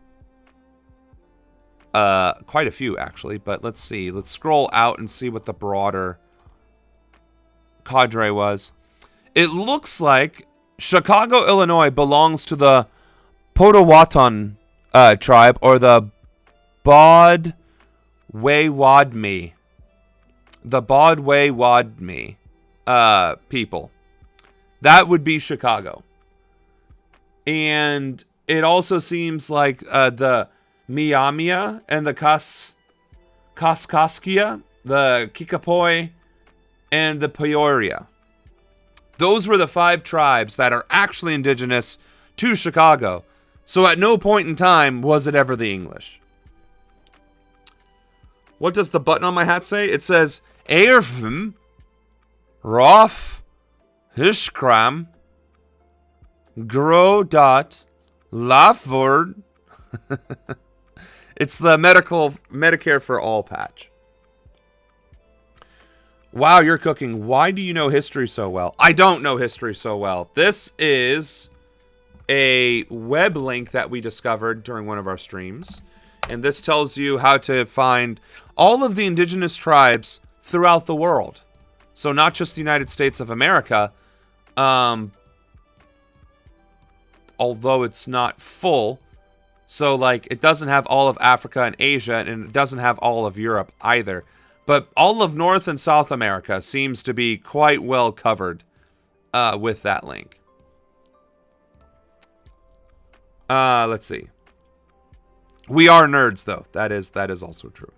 quite a few, actually, but let's see. Let's scroll out and see what the broader cadre was. It looks like Chicago, Illinois belongs to the Potawatomi tribe, or the Bodway-Wadmi. The Bodway-Wadmi people. That would be Chicago. And it also seems like the Miamia and the Kaskaskia, the Kickapoo, and the Peoria. Those were the 5 tribes that are actually indigenous to Chicago. So at no point in time was it ever the English. What does the button on my hat say? It says, Eirfm, Roth, Hishkram, Grodot, Laford. It's the Medicare for All patch. Wow, you're cooking. Why do you know history so well? I don't know history so well. This is a web link that we discovered during one of our streams. And this tells you how to find all of the indigenous tribes throughout the world. So not just the United States of America, although it's not full. So, like, it doesn't have all of Africa and Asia, and it doesn't have all of Europe either. But all of North and South America seems to be quite well covered with that link. Let's see. We are nerds, though. That is also true.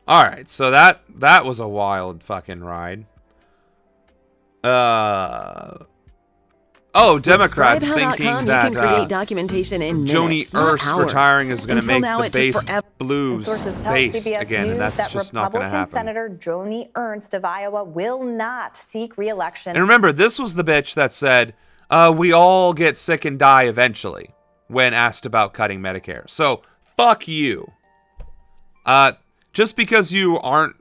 All right, so that was a wild fucking ride. Democrats thinking that documentation in Joni Ernst retiring is going to make the base blues sources tell based CBS again, News and that's that just not going to Republican happen. Senator Joni Ernst of Iowa will not seek re-election. And remember, this was the bitch that said, we all get sick and die eventually when asked about cutting Medicare. So, fuck you. Just because you aren't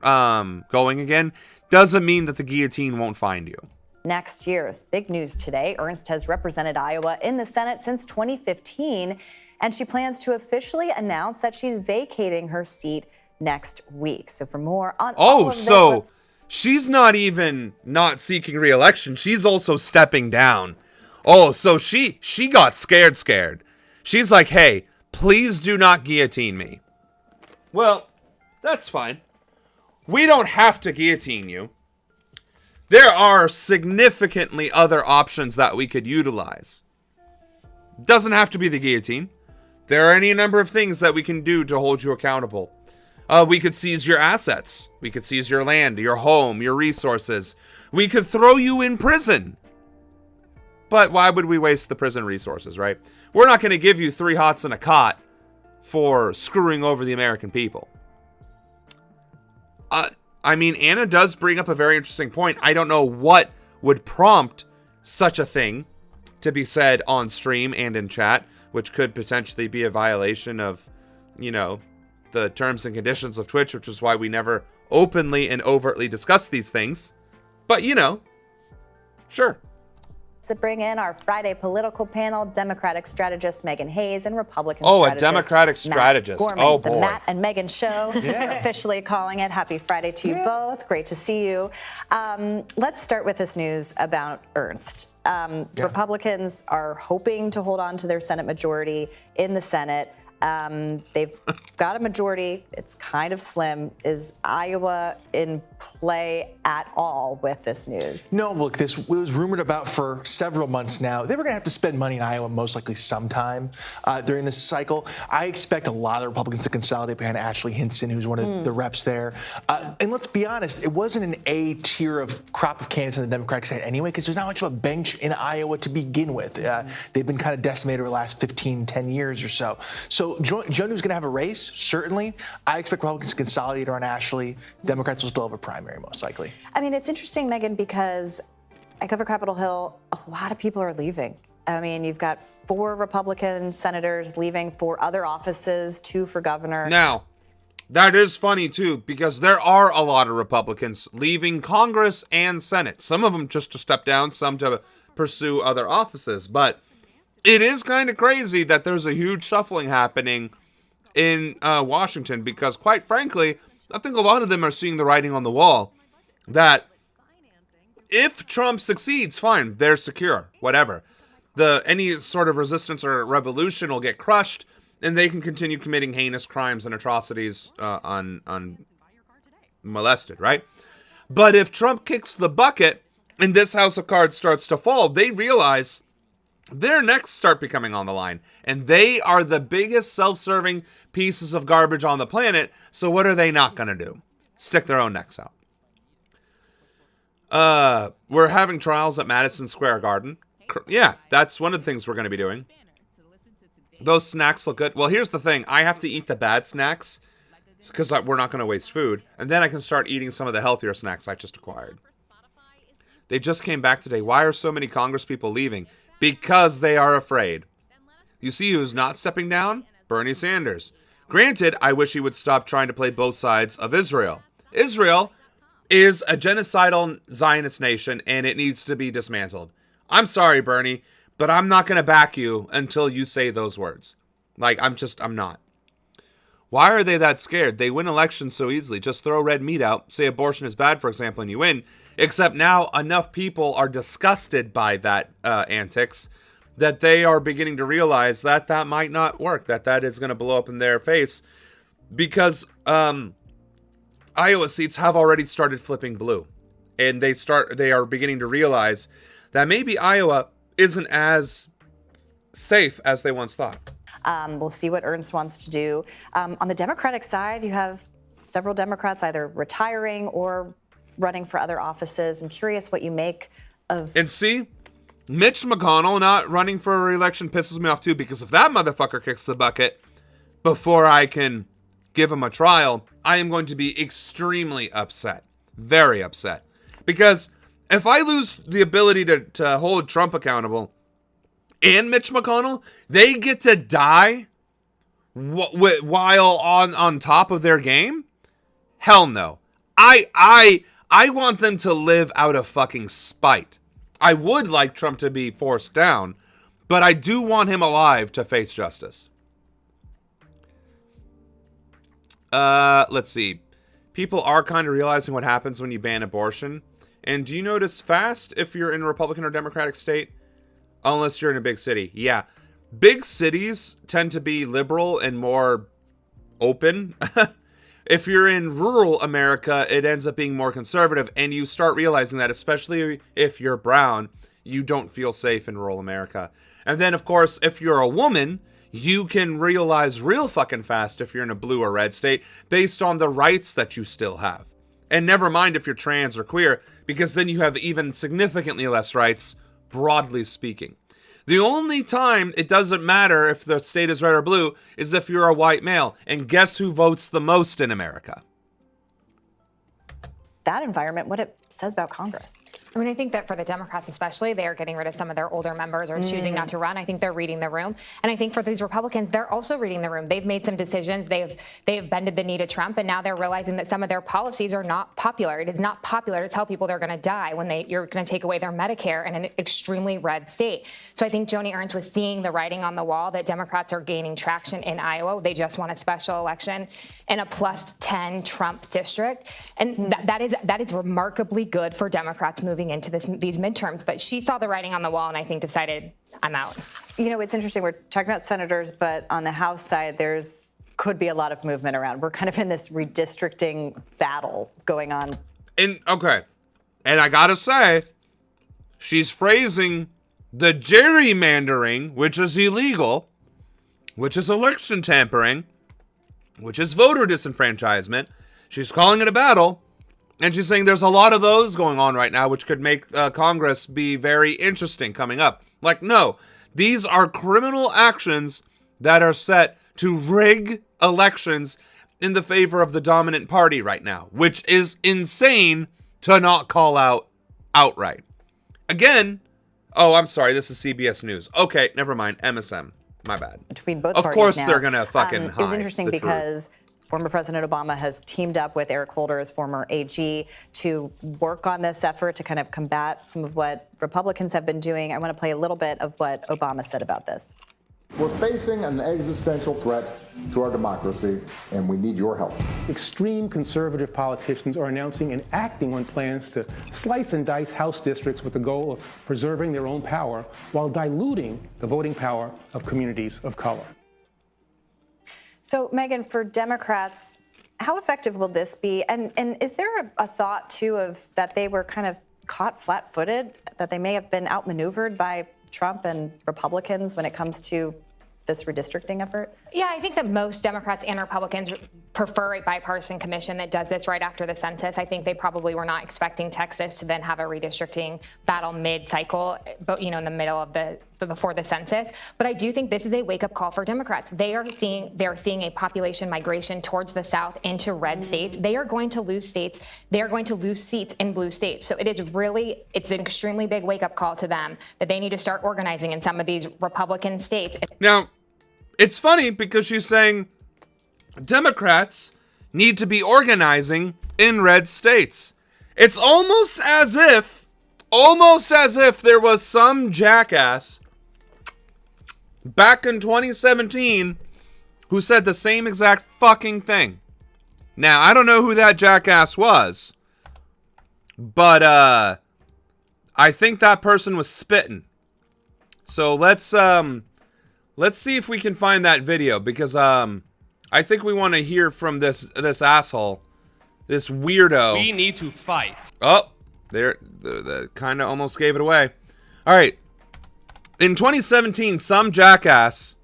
going again doesn't mean that the guillotine won't find you. Next year's big news today. Ernst has represented Iowa in the Senate since 2015, and she plans to officially announce that she's vacating her seat next week. So for more on all of this, she's not even not seeking re-election. She's also stepping down. Oh, so she got scared. She's like, hey, please do not guillotine me. Well, that's fine. We don't have to guillotine you. There are significantly other options that we could utilize. Doesn't have to be the guillotine. There are any number of things that we can do to hold you accountable. We could seize your assets. We could seize your land, your home, your resources. We could throw you in prison. But why would we waste the prison resources, right? We're not going to give you 3 hots and a cot for screwing over the American people. I mean, Anna does bring up a very interesting point. I don't know what would prompt such a thing to be said on stream and in chat, which could potentially be a violation of, the terms and conditions of Twitch, which is why we never openly and overtly discuss these things. But, sure. To bring in our Friday political panel, Democratic strategist Megan Hayes and Republican strategist a Democratic strategist. Gorman. Oh, boy. The Matt and Megan show. Officially calling it. Happy Friday to you both. Great to see you. Let's start with this news about Ernst. Republicans are hoping to hold on to their Senate majority in the Senate. They've got a majority. It's kind of slim. Is Iowa in play at all with this news? No, look, this was rumored about for several months now. They were going to have to spend money in Iowa most likely sometime during this cycle. I expect a lot of the Republicans to consolidate behind Ashley Hinson, who's one of the reps there. And let's be honest, it wasn't an A tier of crop of candidates on the Democratic side anyway, because there's not much of a bench in Iowa to begin with. They've been kind of decimated over the last 10 years or so. So Joe Newsom's going to have a race, certainly. I expect Republicans to consolidate around Ashley. Democrats will still have a primary, most likely. I mean, it's interesting, Megan, because I cover Capitol Hill. A lot of people are leaving. I mean, you've got 4 Republican senators leaving for other offices, 2 for governor. Now, that is funny, too, because there are a lot of Republicans leaving Congress and Senate. Some of them just to step down, some to pursue other offices. But it is kind of crazy that there's a huge shuffling happening in Washington because, quite frankly, I think a lot of them are seeing the writing on the wall that if Trump succeeds, fine, they're secure, whatever. Any sort of resistance or revolution will get crushed, and they can continue committing heinous crimes and atrocities unmolested, right? But if Trump kicks the bucket and this house of cards starts to fall, they realize their necks start becoming on the line, and they are the biggest self-serving pieces of garbage on the planet, so what are they not going to do? Stick their own necks out. We're having trials at Madison Square Garden. Yeah, that's one of the things we're going to be doing. Those snacks look good. Well, here's the thing. I have to eat the bad snacks because we're not going to waste food, and then I can start eating some of the healthier snacks I just acquired. They just came back today. Why are so many Congress people leaving? Because they are afraid. You see who's not stepping down? Bernie Sanders. Granted, I wish he would stop trying to play both sides of Israel. Israel is a genocidal Zionist nation, and it needs to be dismantled. I'm sorry, Bernie, but I'm not going to back you until you say those words. I'm not. Why are they that scared? They win elections so easily. Just throw red meat out, say abortion is bad, for example, and you win. Except now enough people are disgusted by that antics that they are beginning to realize that might not work, that is going to blow up in their face because Iowa seats have already started flipping blue. And they are beginning to realize that maybe Iowa isn't as safe as they once thought. We'll see what Ernst wants to do. On the Democratic side, you have several Democrats either retiring or running for other offices. I'm curious what you make of... And see, Mitch McConnell not running for a re-election pisses me off too, because if that motherfucker kicks the bucket before I can give him a trial, I am going to be extremely upset. Very upset. Because if I lose the ability to hold Trump accountable and Mitch McConnell, they get to die while on top of their game? Hell no. I want them to live out of fucking spite. I would like Trump to be forced down, but I do want him alive to face justice. Let's see. People are kind of realizing what happens when you ban abortion. And do you notice fast if you're in a Republican or Democratic state? Unless you're in a big city. Yeah. Big cities tend to be liberal and more open. If you're in rural America, it ends up being more conservative. And you start realizing that, especially if you're brown, you don't feel safe in rural America. And then, of course, if you're a woman, you can realize real fucking fast if you're in a blue or red state based on the rights that you still have. And never mind if you're trans or queer, because then you have even significantly less rights, broadly speaking. The only time it doesn't matter if the state is red or blue is if you're a white male. And guess who votes the most in America? That environment, what it says about Congress. I mean, I think that for the Democrats especially, they are getting rid of some of their older members or choosing not to run. I think they're reading the room. And I think for these Republicans, they're also reading the room. They've made some decisions. They've bended the knee to Trump, and now they're realizing that some of their policies are not popular. It is not popular to tell people they're going to die when you're going to take away their Medicare in an extremely red state. So I think Joni Ernst was seeing the writing on the wall that Democrats are gaining traction in Iowa. They just won a special election in a +10 Trump district. And that is remarkably good for Democrats moving into these midterms. But she saw the writing on the wall and I think decided, I'm out. You know, it's interesting. We're talking about senators, but on the House side, could be a lot of movement around. We're kind of in this redistricting battle going on. And I gotta say, she's phrasing the gerrymandering, which is illegal, which is election tampering, which is voter disenfranchisement. She's calling it a battle. And she's saying there's a lot of those going on right now, which could make Congress be very interesting coming up. Like, no, these are criminal actions that are set to rig elections in the favor of the dominant party right now, which is insane to not call out outright. Again, oh, I'm sorry, this is CBS News. Okay, never mind, MSM. My bad. Between both of parties course now. They're going to fucking hide. It was interesting because truth. Former President Obama has teamed up with Eric Holder, his former AG, to work on this effort to kind of combat some of what Republicans have been doing. I want to play a little bit of what Obama said about this. We're facing an existential threat to our democracy, and we need your help. Extreme conservative politicians are announcing and acting on plans to slice and dice House districts with the goal of preserving their own power while diluting the voting power of communities of color. So, Megan, for Democrats, how effective will this be? And is there a thought, too, of that they were kind of caught flat-footed, that they may have been outmaneuvered by Trump and Republicans when it comes to this redistricting effort? Yeah, I think that most Democrats and Republicans prefer a bipartisan commission that does this right after the census. I think they probably were not expecting Texas to then have a redistricting battle mid-cycle, but in the middle of before the census. But I do think this is a wake-up call for Democrats. They're seeing a population migration towards the South into red states. They are going to lose states. They are going to lose seats in blue states. So it's an extremely big wake-up call to them that they need to start organizing in some of these Republican states. Now, it's funny because she's saying Democrats need to be organizing in red states. It's almost as if there was some jackass back in 2017 who said the same exact fucking thing. Now, I don't know who that jackass was, but I think that person was spitting. So let's see if we can find that video, because I think we want to hear from this asshole, this weirdo. We need to fight. Oh, there, the kind of almost gave it away. All right. In 2017, some jackass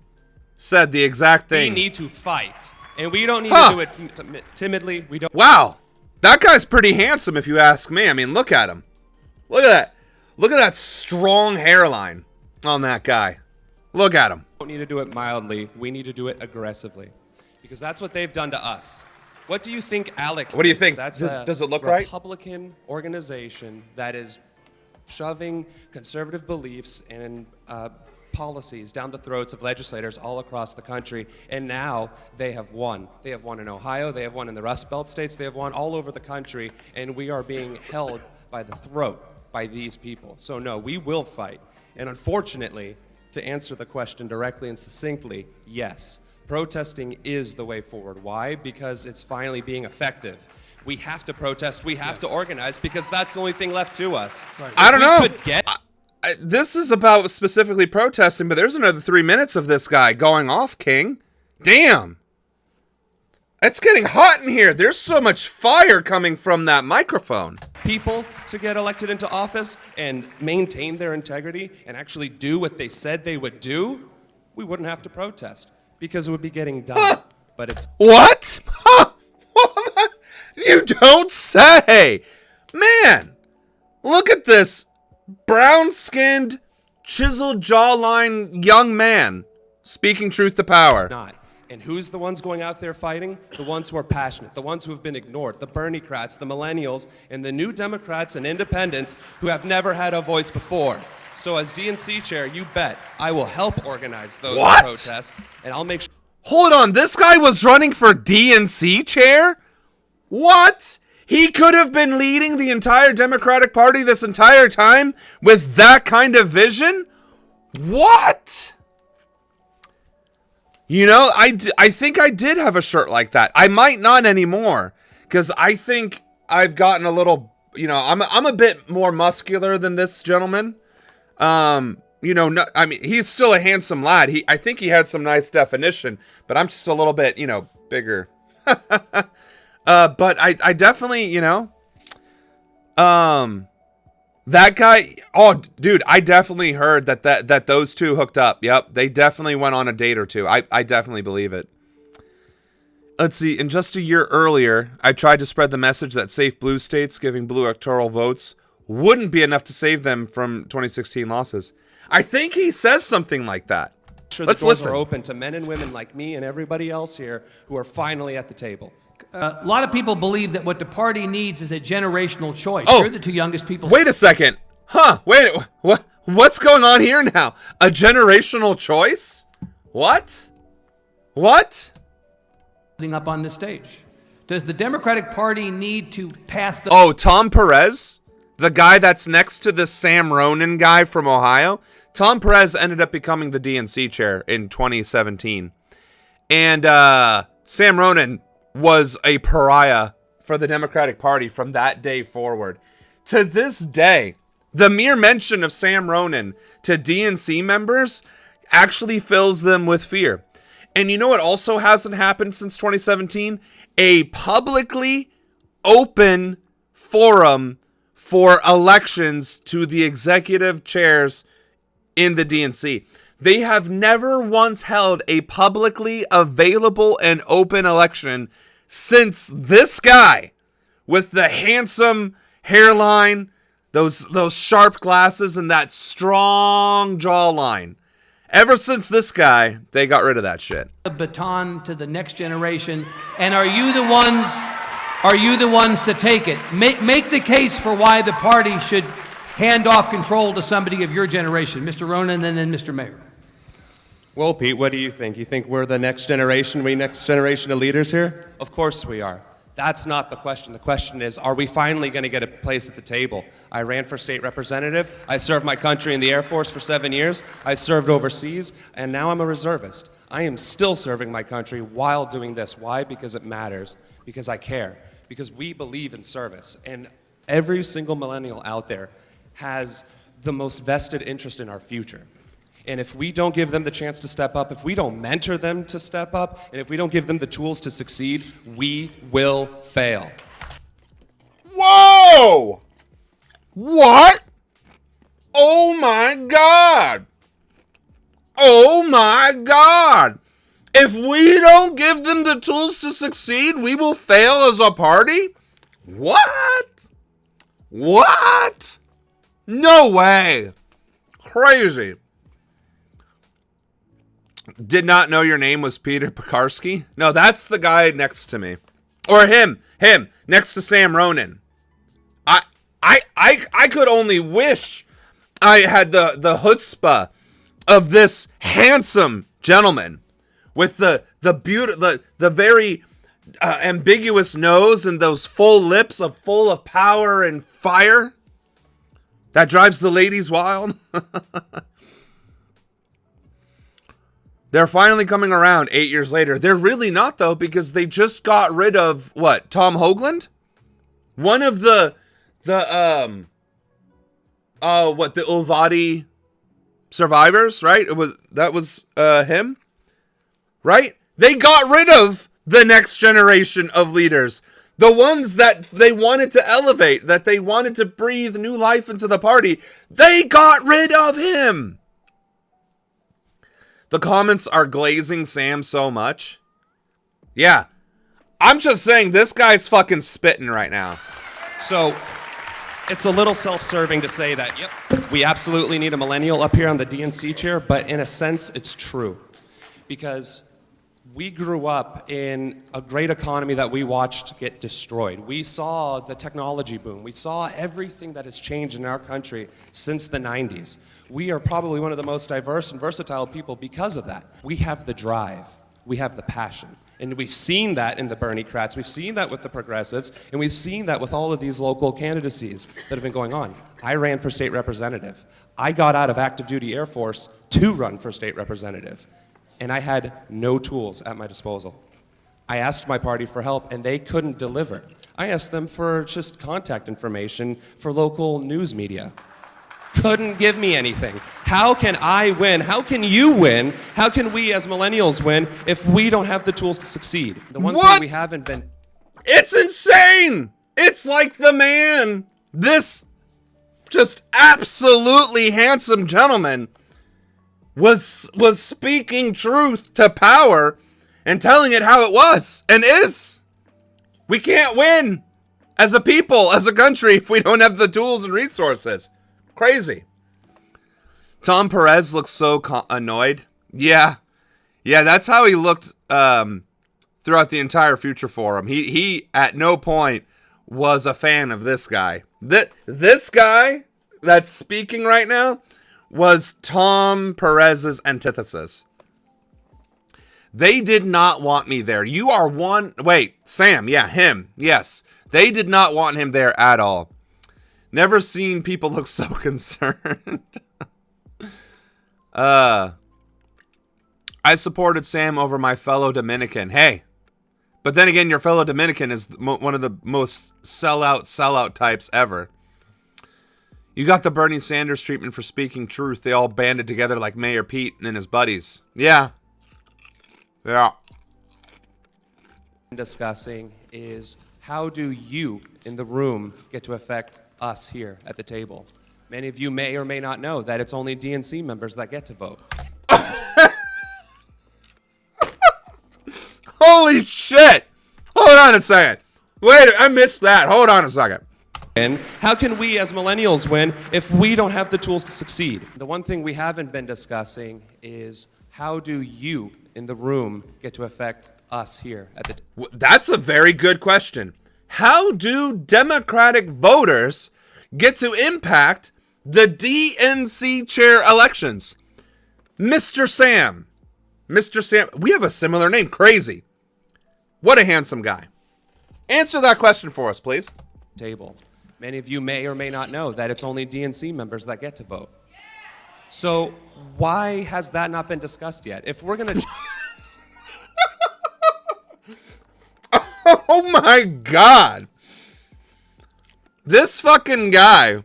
said the exact thing. We need to fight, and we don't need to do it timidly. We don't. Wow, that guy's pretty handsome, if you ask me. I mean, look at him. Look at that. Look at that strong hairline on that guy. Look at him. We don't need to do it mildly. We need to do it aggressively, because that's what they've done to us. What do you think, Alec? What do you think? That's does it look right? Republican organization that is shoving conservative beliefs and policies down the throats of legislators all across the country, and now they have won. They have won in Ohio, they have won in the Rust Belt states, they have won all over the country, and we are being held by the throat by these people. So no, we will fight. And unfortunately, to answer the question directly and succinctly, yes, protesting is the way forward. Why? Because it's finally being effective. We have to protest, we have to organize, because that's the only thing left to us. Right. I don't know. This is about specifically protesting, but there's another 3 minutes of this guy going off, King. Damn. It's getting hot in here. There's so much fire coming from that microphone. People to get elected into office and maintain their integrity and actually do what they said they would do, we wouldn't have to protest because it would be getting done. Huh. But it's... What? Huh. You don't say. Man, look at this brown-skinned, chiseled jawline young man speaking truth to power. Not. And who's the ones going out there fighting? The ones who are passionate, the ones who have been ignored, the Bernie-crats, the millennials, and the new Democrats and independents who have never had a voice before. So as DNC chair, you bet I will help organize those protests, and I'll make sure... Hold on, this guy was running for DNC chair? What? He could have been leading the entire Democratic Party this entire time with that kind of vision? What? You know, I think I did have a shirt like that. I might not anymore, because I think I've gotten a little, you know, I'm a bit more muscular than this gentleman. You know, no, I mean, he's still a handsome lad. I think he had some nice definition, but I'm just a little bit, you know, bigger. But I definitely, you know, that guy, oh, dude, I definitely heard that those two hooked up. Yep, they definitely went on a date or two. I definitely believe it. Let's see, in just a year earlier, I tried to spread the message that safe blue states giving blue electoral votes wouldn't be enough to save them from 2016 losses. I think he says something like that. Sure, let's listen. Are open to men and women like me and everybody else here who are finally at the table. A lot of people believe that what the party needs is a generational choice. Oh, you're the two youngest people. Wait a second. Huh, wait, what's going on here now? A generational choice? What? What? Up on the stage. Does the Democratic Party need to pass the... Oh, Tom Perez? The guy that's next to the Sam Ronan guy from Ohio? Tom Perez ended up becoming the DNC chair in 2017. And Sam Ronan was a pariah for the Democratic Party from that day forward. To this day, the mere mention of Sam Ronan to DNC members actually fills them with fear. And you know what also hasn't happened since 2017? A publicly open forum for elections to the executive chairs in the DNC. They have never once held a publicly available and open election since this guy with the handsome hairline, those sharp glasses, and that strong jawline. Ever since this guy, they got rid of that shit. The baton to the next generation, and are you the ones to take it? Make the case for why the party should hand off control to somebody of your generation, Mr. Ronan, and then Mr. Mayor. Well, Pete, what do you think? You think we're the next generation of leaders here? Of course we are. That's not the question. The question is, are we finally going to get a place at the table? I ran for state representative. I served my country in the Air Force for 7 years. I served overseas, and now I'm a reservist. I am still serving my country while doing this. Why? Because it matters. Because I care. Because we believe in service. And every single millennial out there has the most vested interest in our future. And if we don't give them the chance to step up, if we don't mentor them to step up, and if we don't give them the tools to succeed, we will fail. Whoa! What? Oh my God! Oh my God! If we don't give them the tools to succeed, we will fail as a party? What? What? No way. Crazy. Did not know your name was Peter Pekarsky. No, that's the guy next to me. Or him, next to Sam Ronan. I could only wish I had the chutzpah of this handsome gentleman with the very ambiguous nose and those full lips full of power and fire that drives the ladies wild. They're finally coming around 8 years later. They're really not, though, because they just got rid of what? Tom Hoagland? One of the Ulvadi survivors, right? That was him, right? They got rid of the next generation of leaders, the ones that they wanted to elevate, that they wanted to breathe new life into the party. They got rid of him. The comments are glazing Sam so much. Yeah, I'm just saying this guy's fucking spitting right now. So it's a little self-serving to say that, yep, we absolutely need a millennial up here on the DNC chair, but in a sense, it's true. Because we grew up in a great economy that we watched get destroyed. We saw the technology boom. We saw everything that has changed in our country since the 90s. We are probably one of the most diverse and versatile people because of that. We have the drive. We have the passion. And we've seen that in the Bernie-crats. We've seen that with the progressives. And we've seen that with all of these local candidacies that have been going on. I ran for state representative. I got out of active duty Air Force to run for state representative. And I had no tools at my disposal. I asked my party for help, and they couldn't deliver. I asked them for just contact information for local news media. Couldn't give me anything. How can I win? How can you win? How can we as millennials win if we don't have the tools to succeed? The one thing we haven't been... It's insane! It's like the man, this just absolutely handsome gentleman, was speaking truth to power and telling it how it was and is. We can't win as a people, as a country, if we don't have the tools and resources. Crazy. Tom Perez looks so annoyed. Yeah, that's how he looked throughout the entire Future Forum. He at no point was a fan of this guy. This guy that's speaking right now was Tom Perez's antithesis. They did not want me there. You are one... Wait, Sam. Yeah, him. Yes. They did not want him there at all. Never seen people look so concerned. I supported Sam over my fellow Dominican. Hey. But then again, your fellow Dominican is one of the most sellout types ever. You got the Bernie Sanders treatment for speaking truth. They all banded together like Mayor Pete and his buddies. Yeah. Discussing is how do you in the room get to affect us here at the table? Many of you may or may not know that it's only DNC members that get to vote. Holy shit! Hold on a second. Wait, I missed that. Hold on a second. And how can we as millennials win if we don't have the tools to succeed? The one thing we haven't been discussing is how do you in the room get to affect us here at the... That's a very good question. How do Democratic voters get to impact the DNC chair elections? Mr. Sam. We have a similar name. Crazy. What a handsome guy. Answer that question for us, please. Table. Many of you may or may not know that it's only DNC members that get to vote. So why has that not been discussed yet? If we're going to... Oh my God. This fucking guy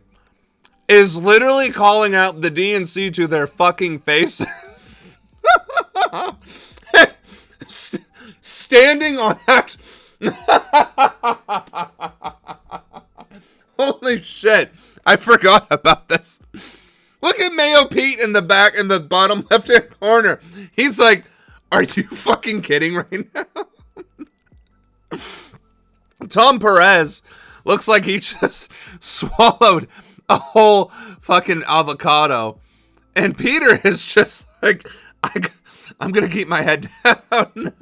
is literally calling out the DNC to their fucking faces. Standing on that. Holy shit. I forgot about this. Look at Mayo Pete in the back, in the bottom left-hand corner. He's like, are you fucking kidding right now? Tom Perez looks like he just swallowed a whole fucking avocado. And Peter is just like, I'm going to keep my head down.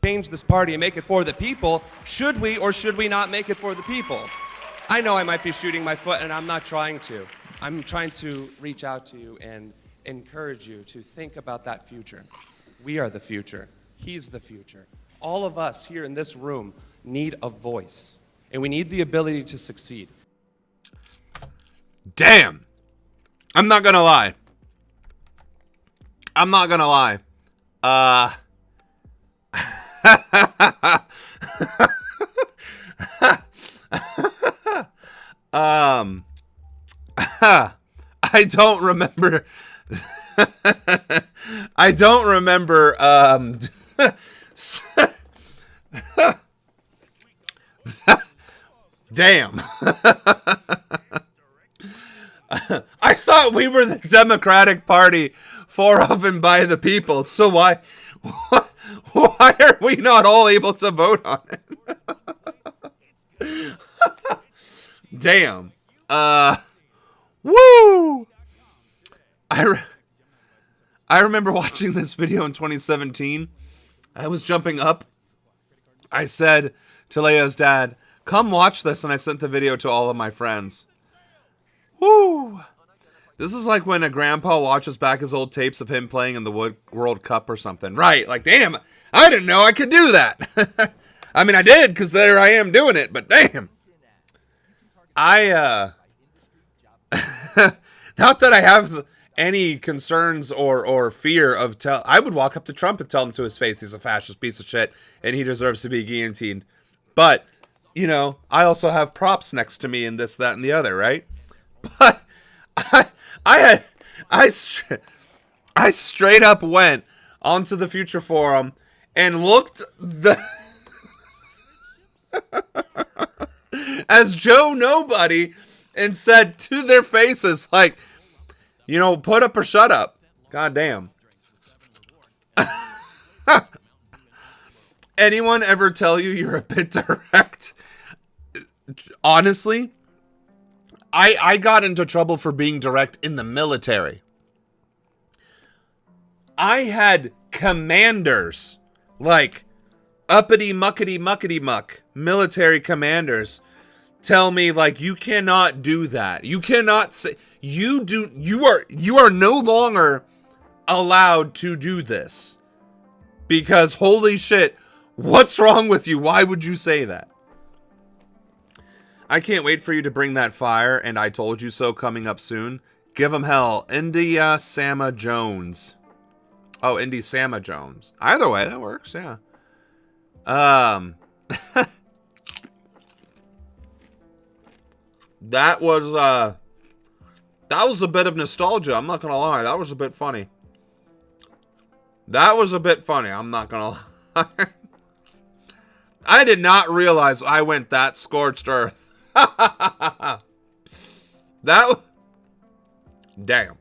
Change this party and make it for the people. Should we or should we not make it for the people? I know I might be shooting my foot and I'm not trying to. I'm trying to reach out to you and encourage you to think about that future. We are the future. He's the future. All of us here in this room need a voice, and we need the ability to succeed. Damn. I'm not gonna lie. I don't remember. I don't remember. Damn. I thought we were the Democratic Party for of and by the people, so why are we not all able to vote on it? Damn. Woo! I remember watching this video in 2017. I was jumping up. I said to Leia's dad, "Come watch this," and I sent the video to all of my friends. Woo! This is like when a grandpa watches back his old tapes of him playing in the World Cup or something. Right, like, damn, I didn't know I could do that. I mean, I did, because there I am doing it, but damn. Not that I have any concerns or fear of I would walk up to Trump and tell him to his face he's a fascist piece of shit and he deserves to be guillotined. But, you know, I also have props next to me and this, that, and the other, right? But I straight up went onto the Future Forum and looked as Joe Nobody and said to their faces, like, you know, put up or shut up. God damn. Anyone ever tell you you're a bit direct? Honestly, I got into trouble for being direct in the military. I had commanders, like uppity muckety muckety muck military commanders, tell me, like, you cannot do that. You cannot say you are no longer allowed to do this. Because holy shit, what's wrong with you? Why would you say that? I can't wait for you to bring that fire, and I told you so coming up soon. Give 'em hell. India Sama Jones. Oh, Indy Sama Jones. Either way, that works, yeah. That was a bit of nostalgia, I'm not gonna lie. That was a bit funny. I'm not gonna lie. I did not realize I went that scorched earth. Damn.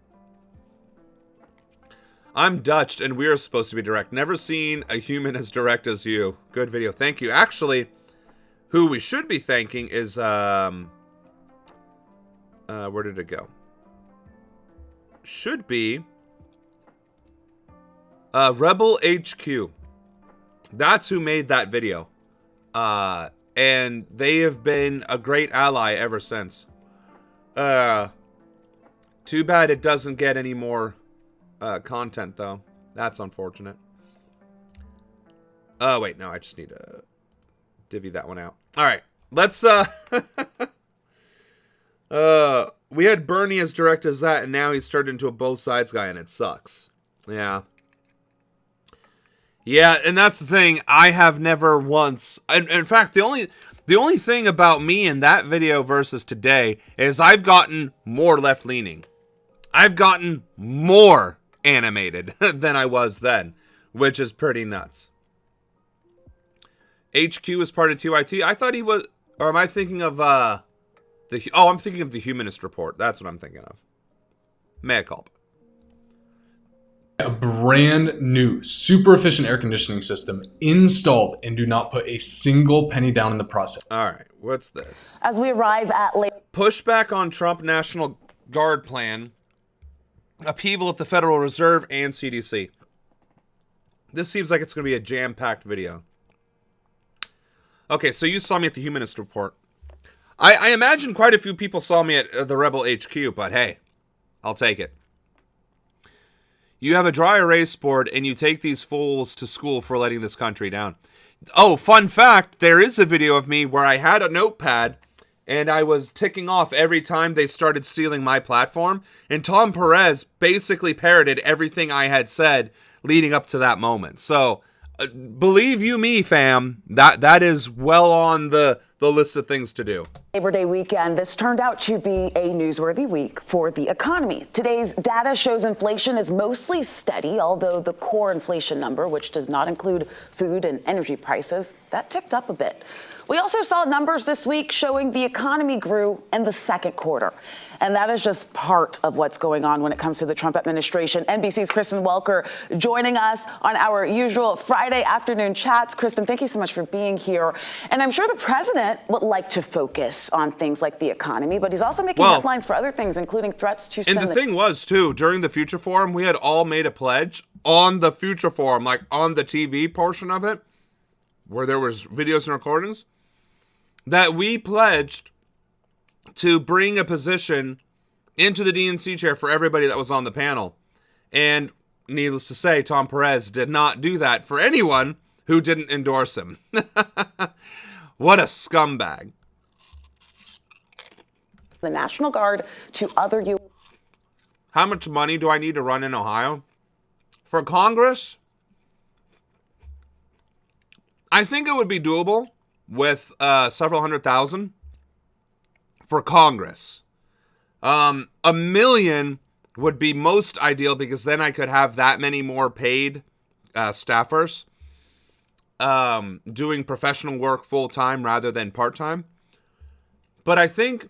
I'm Dutch and we're supposed to be direct. Never seen a human as direct as you. Good video. Thank you. Actually, who we should be thanking is where did it go? Should be Rebel HQ. That's who made that video. And they have been a great ally ever since. Too bad it doesn't get any more content, though. That's unfortunate. Oh, wait, no, I just need to divvy that one out. All right, let's, we had Bernie as direct as that, and now he's turned into a both sides guy, and it sucks. Yeah. Yeah, and that's the thing. I have never once... In fact, the only thing about me in that video versus today is I've gotten more left-leaning. I've gotten more animated than I was then, which is pretty nuts. HQ is part of TYT. I thought he was... Or am I thinking of... I'm thinking of the Humanist Report. That's what I'm thinking of. Mea culpa. A brand new, super efficient air conditioning system installed and do not put a single penny down in the process. All right, what's this? As we arrive at pushback on Trump National Guard plan, upheaval at the Federal Reserve and CDC. This seems like it's going to be a jam-packed video. Okay, so you saw me at the Humanist Report. I imagine quite a few people saw me at the Rebel HQ, but hey, I'll take it. You have a dry erase board and you take these fools to school for letting this country down. Oh, fun fact, there is a video of me where I had a notepad and I was ticking off every time they started stealing my platform, and Tom Perez basically parroted everything I had said leading up to that moment. So, believe you me, fam, that is well on the list of things to do. Labor Day weekend, this turned out to be a newsworthy week for the economy. Today's data shows inflation is mostly steady, although the core inflation number, which does not include food and energy prices, that ticked up a bit. We also saw numbers this week showing the economy grew in the second quarter. And that is just part of what's going on when it comes to the Trump administration. NBC's Kristen Welker joining us on our usual Friday afternoon chats. Kristen, thank you so much for being here. And I'm sure the president would like to focus on things like the economy, but he's also making headlines for other things, including threats to send. And the thing was, too, during the Future Forum, we had all made a pledge on the Future Forum, like on the TV portion of it, where there was videos and recordings, that we pledged to bring a position into the DNC chair for everybody that was on the panel. And needless to say, Tom Perez did not do that for anyone who didn't endorse him. What a scumbag. The National Guard to other U.S. How much money do I need to run in Ohio? For Congress, I think it would be doable with several $100,000 for Congress. $1 million would be most ideal because then I could have that many more paid staffers doing professional work full-time rather than part-time. But I think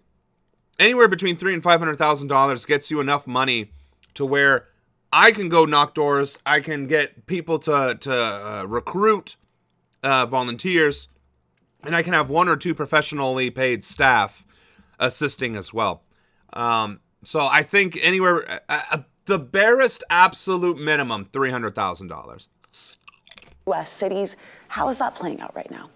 anywhere between $300,000 and $500,000 gets you enough money to where I can go knock doors, I can get people to recruit volunteers, and I can have 1 or 2 professionally paid staff assisting as well. So I think anywhere, the barest absolute minimum, $300,000. U.S. cities, how is that playing out right now?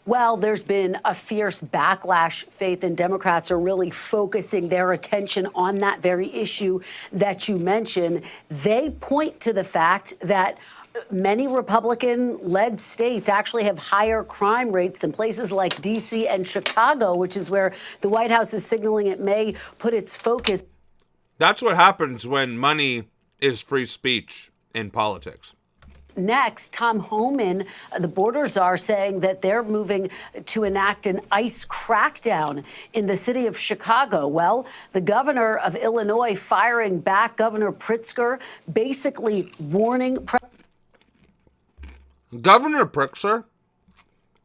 Well, there's been a fierce backlash. Faith and Democrats are really focusing their attention on that very issue that you mentioned. They point to the fact that many Republican-led states actually have higher crime rates than places like D.C. and Chicago, which is where the White House is signaling it may put its focus. That's what happens when money is free speech in politics. Next, Tom Homan, the border czar, saying that they're moving to enact an ICE crackdown in the city of Chicago. Well, the governor of Illinois firing back Governor Pritzker, basically warning. Governor Pritzker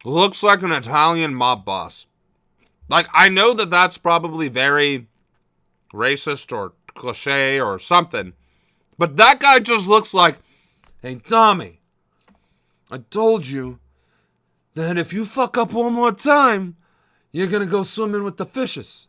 looks like an Italian mob boss. Like, I know that that's probably very racist or cliche or something, but that guy just looks like, hey, Tommy, I told you that if you fuck up one more time, you're going to go swimming with the fishes.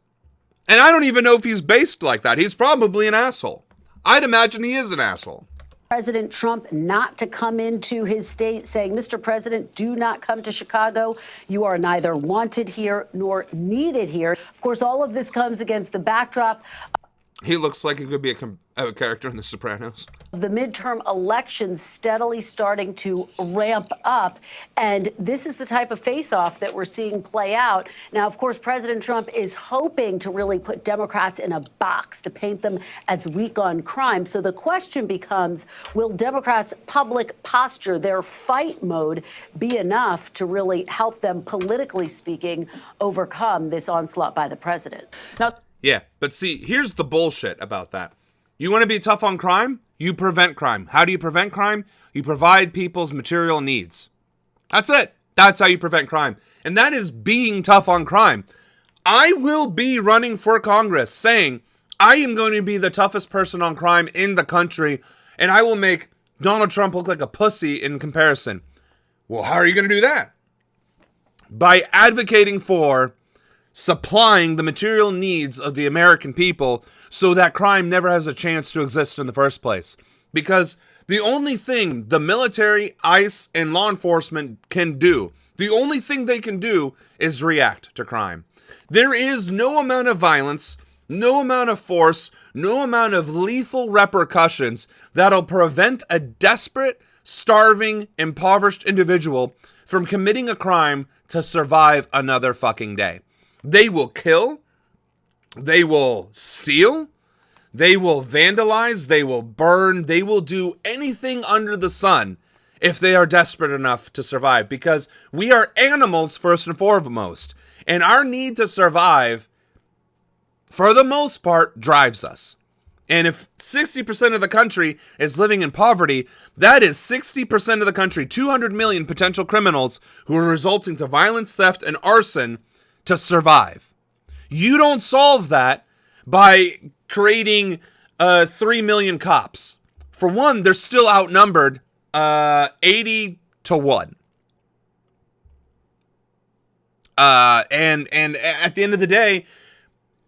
And I don't even know if he's based like that. He's probably an asshole. I'd imagine he is an asshole. President Trump not to come into his state, saying, Mr. President, do not come to Chicago. You are neither wanted here nor needed here. Of course, all of this comes against the backdrop. He looks like he could be a character in The Sopranos. The midterm elections steadily starting to ramp up, and this is the type of face-off that we're seeing play out. Now, of course, President Trump is hoping to really put Democrats in a box to paint them as weak on crime. So the question becomes, will Democrats' public posture, their fight mode, be enough to really help them, politically speaking, overcome this onslaught by the president? Now, yeah, but see, here's the bullshit about that. You want to be tough on crime? You prevent crime. How do you prevent crime? You provide people's material needs. That's it. That's how you prevent crime. And that is being tough on crime. I will be running for Congress saying I am going to be the toughest person on crime in the country, and I will make Donald Trump look like a pussy in comparison. Well, how are you going to do that? By advocating for supplying the material needs of the American people so that crime never has a chance to exist in the first place. Because the only thing the military, ICE, and law enforcement can do, the only thing they can do is react to crime. There is no amount of violence, no amount of force, no amount of lethal repercussions that'll prevent a desperate, starving, impoverished individual from committing a crime to survive another fucking day. They will kill, they will steal, they will vandalize, they will burn, they will do anything under the sun if they are desperate enough to survive, because we are animals first and foremost, and our need to survive, for the most part, drives us. And if 60% of the country is living in poverty, that is 60% of the country, 200 million potential criminals who are resulting to violence, theft, and arson to survive. You don't solve that by creating 3 million cops. For one, they're still outnumbered 80 to 1. And at the end of the day,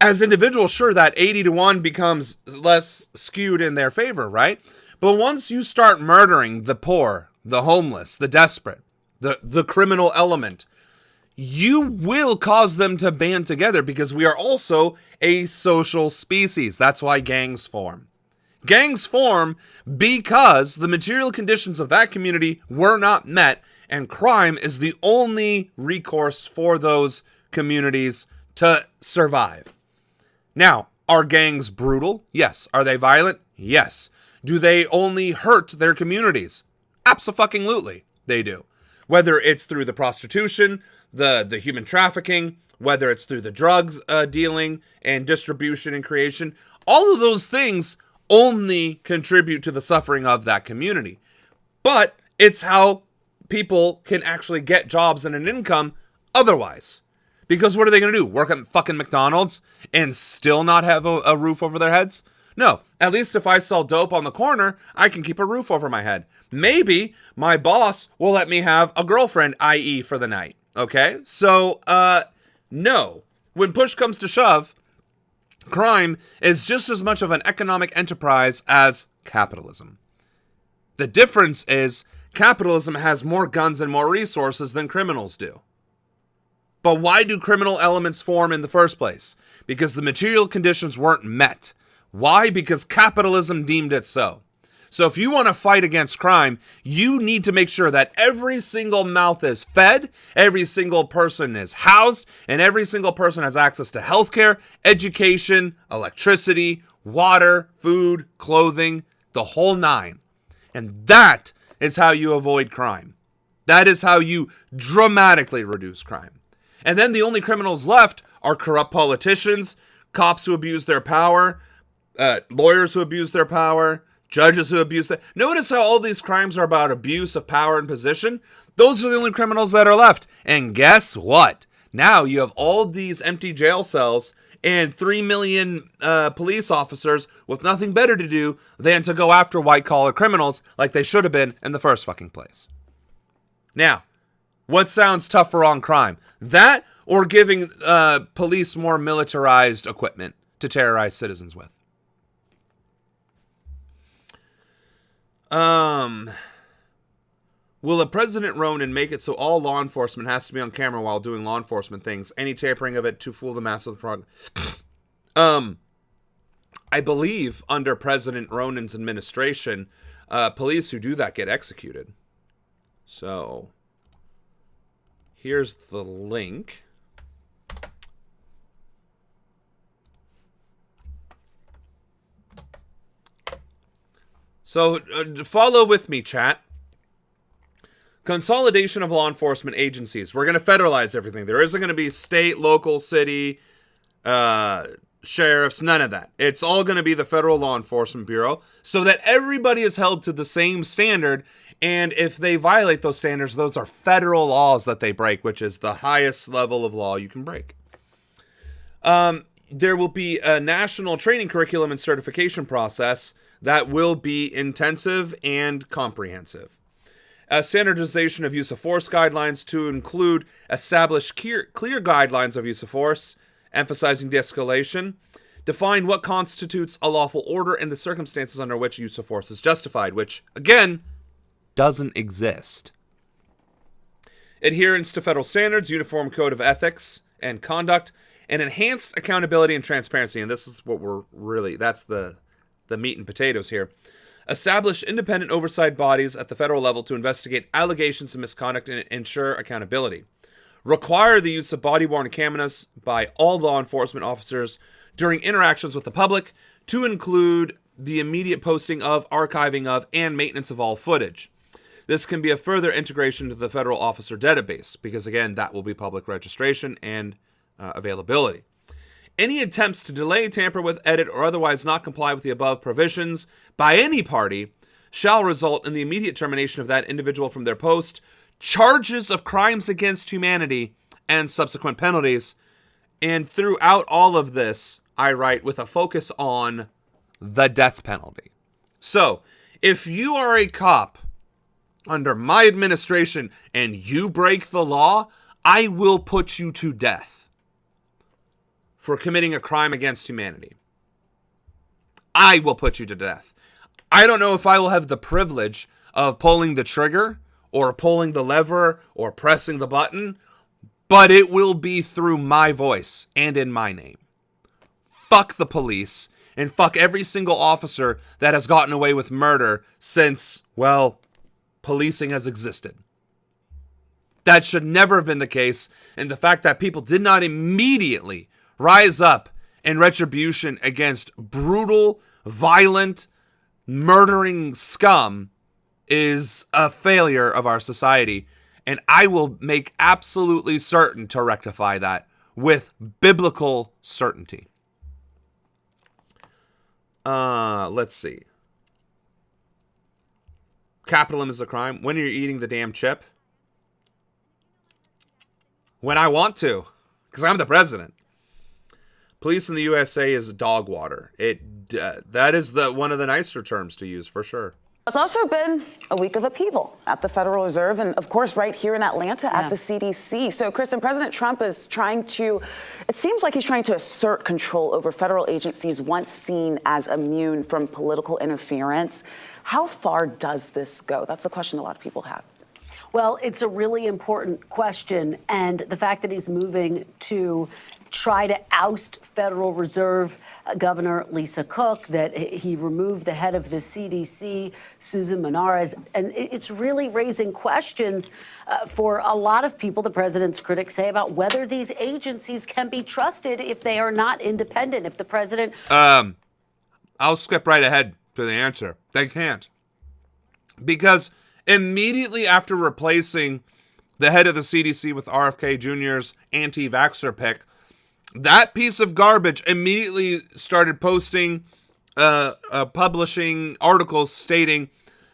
as individuals, sure, that 80 to 1 becomes less skewed in their favor, right? But once you start murdering the poor, the homeless, the desperate, the criminal element, you will cause them to band together, because we are also a social species. That's why gangs form. Gangs form because the material conditions of that community were not met, and crime is the only recourse for those communities to survive. Now, are gangs brutal? Yes. Are they violent? Yes. Do they only hurt their communities? Abso-fucking-lutely, they do. Whether it's through the prostitution, the human trafficking, whether it's through the drugs dealing and distribution and creation, all of those things only contribute to the suffering of that community. But it's how people can actually get jobs and an income otherwise. Because what are they going to do? Work at fucking McDonald's and still not have a roof over their heads? No. At least if I sell dope on the corner, I can keep a roof over my head. Maybe my boss will let me have a girlfriend, i.e. for the night. Okay? So, no. When push comes to shove, crime is just as much of an economic enterprise as capitalism. The difference is capitalism has more guns and more resources than criminals do. But why do criminal elements form in the first place? Because the material conditions weren't met. Why? Because capitalism deemed it so. So if you want to fight against crime, you need to make sure that every single mouth is fed, every single person is housed, and every single person has access to healthcare, education, electricity, water, food, clothing, the whole nine. And that is how you avoid crime. That is how you dramatically reduce crime. And then the only criminals left are corrupt politicians, cops who abuse their power, lawyers who abuse their power, judges who abuse their... Notice how all these crimes are about abuse of power and position? Those are the only criminals that are left. And guess what? Now you have all these empty jail cells and 3 million police officers with nothing better to do than to go after white-collar criminals like they should have been in the first fucking place. Now, what sounds tougher on crime? That or giving police more militarized equipment to terrorize citizens with? Will a President Ronan make it so all law enforcement has to be on camera while doing law enforcement things? Any tampering of it to fool the mass of the progress? I believe under President Ronan's administration, police who do that get executed. So, here's the link. So, follow with me, chat. Consolidation of law enforcement agencies. We're going to federalize everything. There isn't going to be state, local, city, sheriffs, none of that. It's all going to be the Federal Law Enforcement Bureau so that everybody is held to the same standard. And if they violate those standards, those are federal laws that they break, which is the highest level of law you can break. There will be a national training curriculum and certification process that will be intensive and comprehensive. A standardization of use of force guidelines to include established clear guidelines of use of force, emphasizing de-escalation, define what constitutes a lawful order and the circumstances under which use of force is justified, which, again, doesn't exist. Adherence to federal standards, uniform code of ethics and conduct, and enhanced accountability and transparency, and this is what that's the meat and potatoes here. Establish independent oversight bodies at the federal level to investigate allegations of misconduct and ensure accountability. Require the use of body-worn cameras by all law enforcement officers during interactions with the public to include the immediate posting of, archiving of, and maintenance of all footage. This can be a further integration to the federal officer database, because again, that will be public registration and availability. Any attempts to delay, tamper with, edit, or otherwise not comply with the above provisions by any party shall result in the immediate termination of that individual from their post, charges of crimes against humanity, and subsequent penalties. And throughout all of this, I write with a focus on the death penalty. So, if you are a cop under my administration and you break the law, I will put you to death for committing a crime against humanity. I will put you to death. I don't know if I will have the privilege of pulling the trigger or pulling the lever or pressing the button, but it will be through my voice and in my name. Fuck the police and fuck every single officer that has gotten away with murder since, well, policing has existed. That should never have been the case, and the fact that people did not immediately rise up in retribution against brutal, violent, murdering scum is a failure of our society, and I will make absolutely certain to rectify that with biblical certainty. Let's see. Capitalism is a crime. When you're eating the damn chip? When I want to, because I'm the president. Police in the USA is dog water. That is one of the nicer terms to use for sure. It's also been a week of upheaval at the Federal Reserve and, of course, right here in Atlanta at the CDC. So, Kristen, President Trump is it seems like he's trying to assert control over federal agencies once seen as immune from political interference. How far does this go? That's the question a lot of people have. Well, it's a really important question, and the fact that he's moving to try to oust Federal Reserve Governor Lisa Cook, that he removed the head of the CDC, Susan Menares, and it's really raising questions for a lot of people, the president's critics say, about whether these agencies can be trusted if they are not independent, if the president... I'll skip right ahead to the answer. They can't. Because immediately after replacing the head of the CDC with RFK Jr.'s anti-vaxxer pick, that piece of garbage immediately started posting, publishing articles stating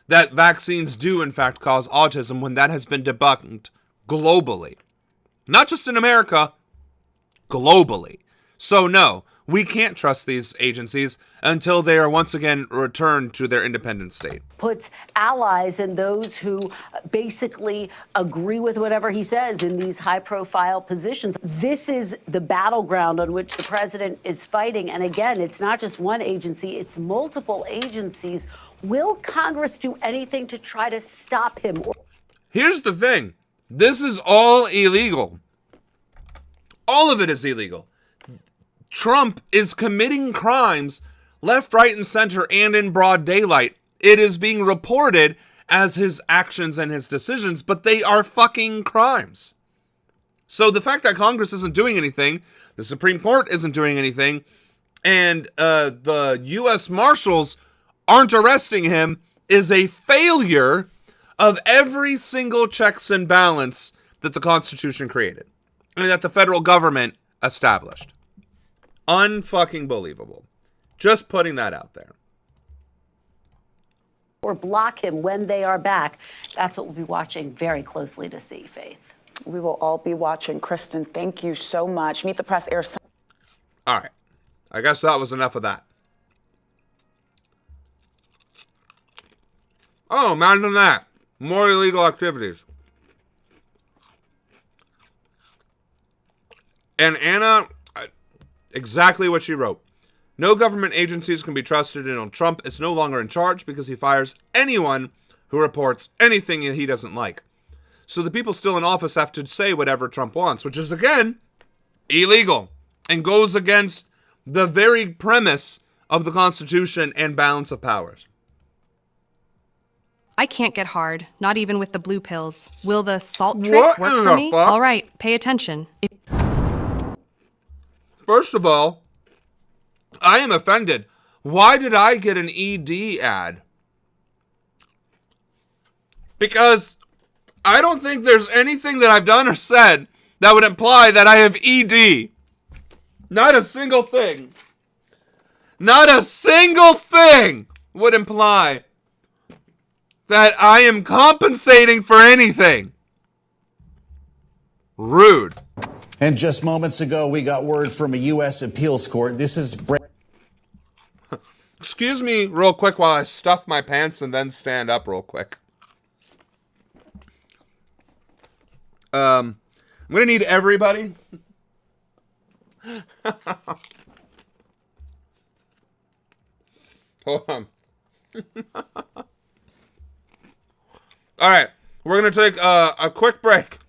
that vaccines do in fact cause autism when that has been debunked globally. Not just in America, globally. So no, we can't trust these agencies until they are once again returned to their independent state. Puts allies and those who basically agree with whatever he says in these high-profile positions. This is the battleground on which the president is fighting. And again, it's not just one agency, it's multiple agencies. Will Congress do anything to try to stop him? Here's the thing. This is all illegal. All of it is illegal. Trump is committing crimes left, right, and center, and in broad daylight. It is being reported as his actions and his decisions, but they are fucking crimes. So the fact that Congress isn't doing anything, the Supreme Court isn't doing anything, and the U.S. Marshals aren't arresting him is a failure of every single checks and balance that the Constitution created and that the federal government established. Unfucking believable. Just putting that out there. Or block him when they are back. That's what we'll be watching very closely to see, Faith. We will all be watching. Kristen, thank you so much. Meet the Press airs. All right. I guess that was enough of that. Oh, imagine that. More illegal activities. And Anna, exactly what she wrote. No government agencies can be trusted until Trump is no longer in charge because he fires anyone who reports anything he doesn't like. So the people still in office have to say whatever Trump wants, which is, again, illegal. and goes against the very premise of the Constitution and balance of powers. I can't get hard, not even with the blue pills. Will the salt trick work for me? All right, pay attention. First of all, I am offended. Why did I get an ED ad? Because I don't think there's anything that I've done or said that would imply that I have ED. Not a single thing. Not a single thing would imply that I am compensating for anything. Rude. And just moments ago, we got word from a U.S. appeals court. This is... Excuse me real quick while I stuff my pants and then stand up real quick. I'm going to need everybody. Hold on. All right, we're going to take a quick break.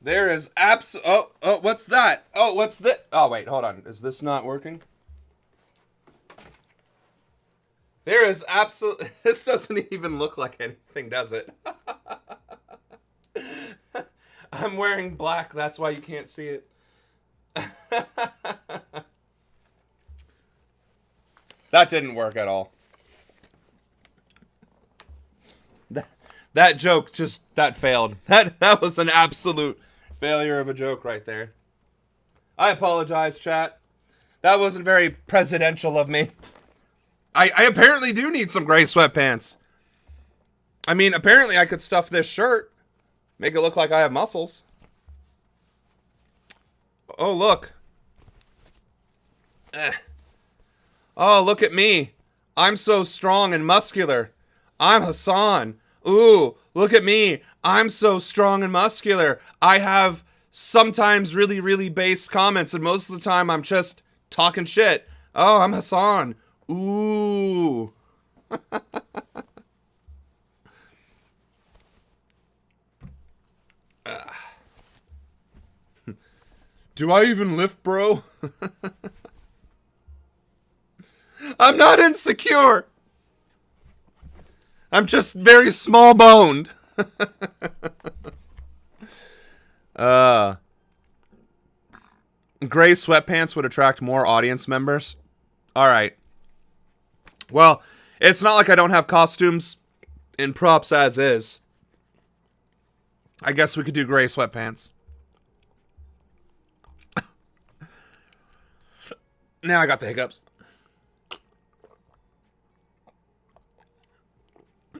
There is oh, what's that? Oh, what's that? Oh, wait, hold on. Is this not working? There is this doesn't even look like anything, does it? I'm wearing black, that's why you can't see it. That didn't work at all. That joke that failed. That was an absolute failure of a joke right there. I apologize, chat. That wasn't very presidential of me. I apparently do need some gray sweatpants. I mean, apparently I could stuff this shirt. Make it look like I have muscles. Oh, look. Oh, look at me. I'm so strong and muscular. I'm Hassan. Ooh, look at me. I'm so strong and muscular. I have sometimes really, really based comments, and most of the time I'm just talking shit. Oh, I'm Hassan. Ooh. Do I even lift, bro? I'm not insecure. I'm just very small-boned. Gray sweatpants would attract more audience members. All right. Well, it's not like I don't have costumes and props as is. I guess we could do gray sweatpants. Now I got the hiccups.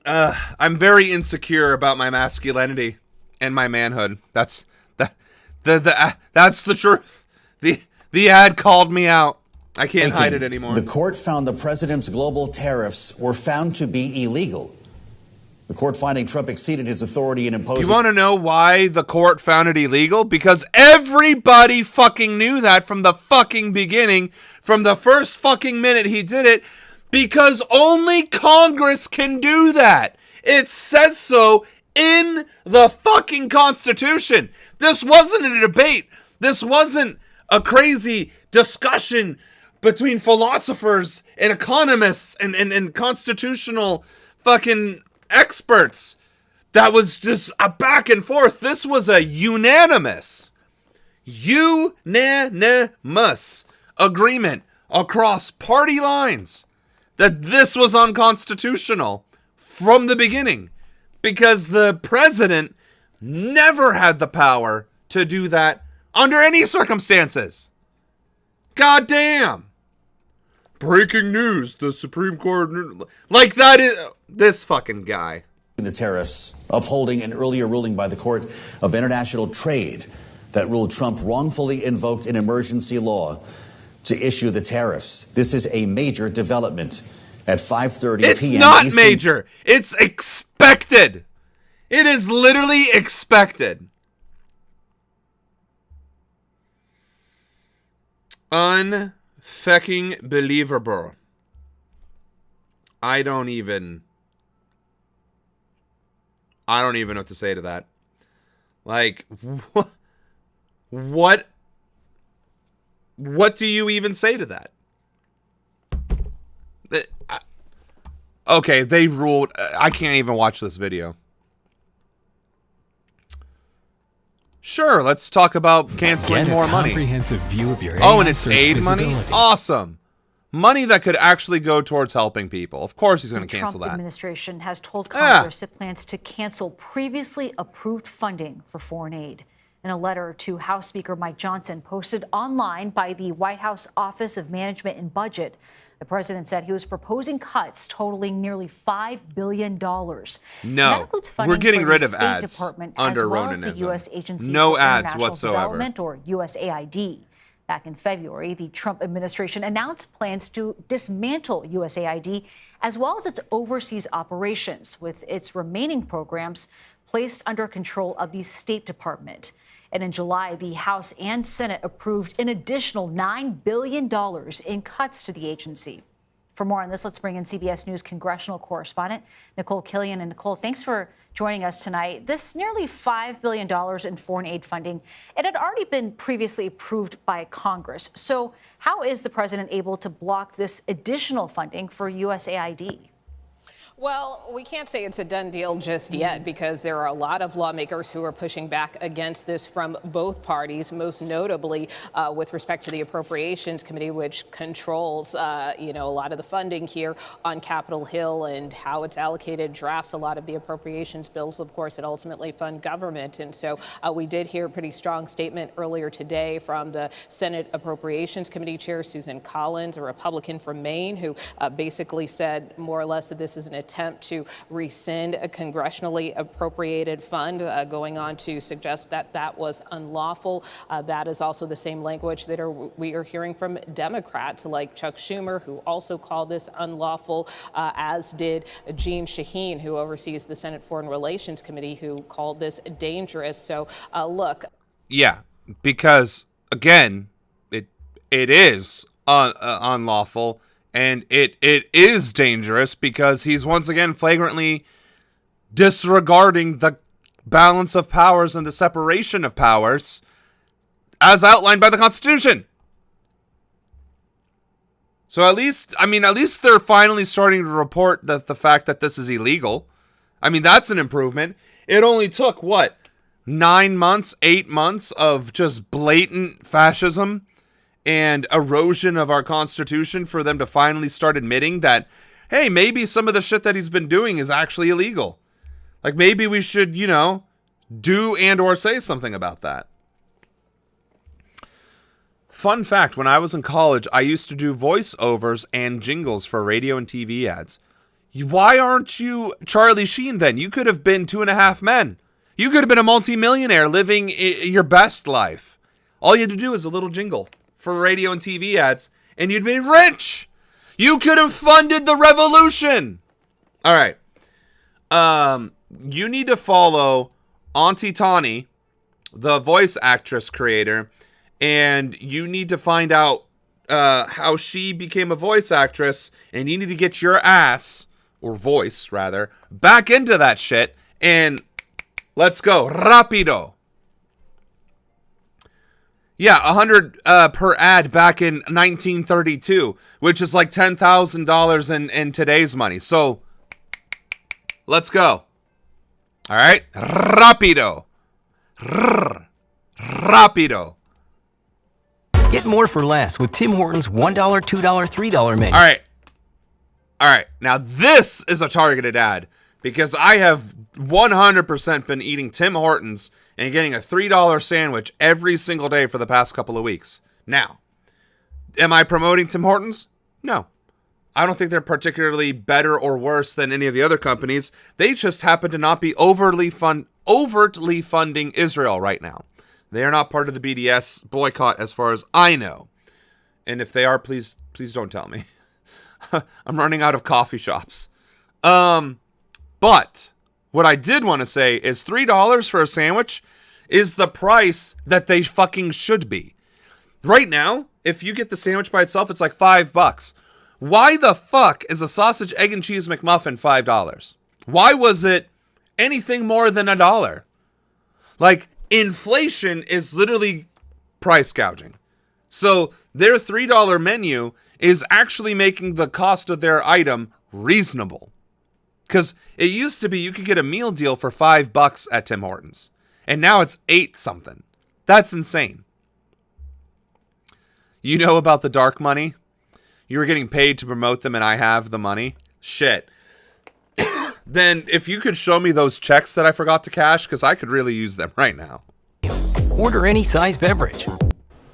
I'm very insecure about my masculinity and my manhood. That's the truth. The ad called me out. I can't hide it anymore. The court found the president's global tariffs were found to be illegal. The court finding Trump exceeded his authority in imposing... You want to know why the court found it illegal? Because everybody fucking knew that from the fucking beginning, from the first fucking minute he did it, because only Congress can do that. It says so in the fucking Constitution. This wasn't a debate. This wasn't a crazy discussion between philosophers and economists and constitutional fucking experts. That was just a back and forth. This was a unanimous agreement across party lines that this was unconstitutional from the beginning, because the president never had the power to do that under any circumstances. God damn. Breaking news, the Supreme Court, like that is, this fucking guy. The tariffs, upholding an earlier ruling by the Court of International Trade that ruled Trump wrongfully invoked an emergency law to issue the tariffs. This is a major development at 5:30 p.m. It's not major. It's expected. It is literally expected. Unfucking believable. I don't even know what to say to that. Like, what do you even say to that? Okay, they ruled. I can't even watch this video. Sure, let's talk about canceling more money. Comprehensive view of your and it's aid money? Awesome. Money that could actually go towards helping people. Of course he's going to cancel that. The Trump administration has told Congress it plans to cancel previously approved funding for foreign aid. In a letter to House Speaker Mike Johnson posted online by the White House Office of Management and Budget, the president said he was proposing cuts totaling nearly $5 billion. No, we're getting rid of ads Department, under as well Ronanism. as the U.S. Agency no for ads International whatsoever. Development, or USAID. Back in February, the Trump administration announced plans to dismantle USAID as well as its overseas operations, with its remaining programs placed under control of the State Department. And in July, the House and Senate approved an additional $9 billion in cuts to the agency. For more on this, let's bring in CBS News congressional correspondent Nicole Killian. And Nicole, thanks for joining us tonight. This nearly $5 billion in foreign aid funding, it had already been previously approved by Congress. So how is the president able to block this additional funding for USAID? Well, we can't say it's a done deal just yet because there are a lot of lawmakers who are pushing back against this from both parties, most notably with respect to the Appropriations Committee, which controls, a lot of the funding here on Capitol Hill and how it's allocated, drafts a lot of the appropriations bills, of course, that ultimately fund government. And so we did hear a pretty strong statement earlier today from the Senate Appropriations Committee Chair, Susan Collins, a Republican from Maine, who basically said more or less that this is an attempt to rescind a congressionally appropriated fund, going on to suggest that that was unlawful. That is also the same language that we are hearing from Democrats like Chuck Schumer, who also called this unlawful, as did Jeanne Shaheen, who oversees the Senate Foreign Relations Committee, who called this dangerous. So, look. Yeah, because, again, it is unlawful. And it is dangerous because he's once again flagrantly disregarding the balance of powers and the separation of powers as outlined by the Constitution. So at least they're finally starting to report that the fact that this is illegal. I mean, that's an improvement. It only took, 9 months, 8 months of just blatant fascism and erosion of our Constitution for them to finally start admitting that, hey, maybe some of the shit that he's been doing is actually illegal. Like, maybe we should, do and or say something about that. Fun fact, when I was in college, I used to do voiceovers and jingles for radio and TV ads. Why aren't you Charlie Sheen then? You could have been 2.5 Men. You could have been a multimillionaire living your best life. All you had to do is a little jingle for radio and TV ads, and you'd be rich. You could have funded the revolution. All right. You need to follow Auntie Tawny, the voice actress creator, and you need to find out how she became a voice actress, and you need to get your ass, or voice rather, back into that shit, and let's go. Rapido. Yeah, 100 per ad back in 1932, which is like $10,000 in today's money. So, let's go. All right? Rapido. Rapido. Get more for less with Tim Hortons $1, $2, $3 menu. All right. Now, this is a targeted ad because I have 100% been eating Tim Hortons and getting a $3 sandwich every single day for the past couple of weeks. Now, am I promoting Tim Hortons? No. I don't think they're particularly better or worse than any of the other companies. They just happen to not be overtly funding Israel right now. They are not part of the BDS boycott as far as I know. And if they are, please don't tell me. I'm running out of coffee shops. But what I did want to say is $3 for a sandwich is the price that they fucking should be. Right now, if you get the sandwich by itself, it's like $5. Why the fuck is a sausage, egg, and cheese McMuffin $5? Why was it anything more than $1? Like, inflation is literally price gouging. So their $3 menu is actually making the cost of their item reasonable. Because it used to be you could get a meal deal for $5 at Tim Hortons. And now it's 8 something. That's insane. You know about the dark money? You were getting paid to promote them and I have the money? Shit. Then if you could show me those checks that I forgot to cash, because I could really use them right now. Order any size beverage.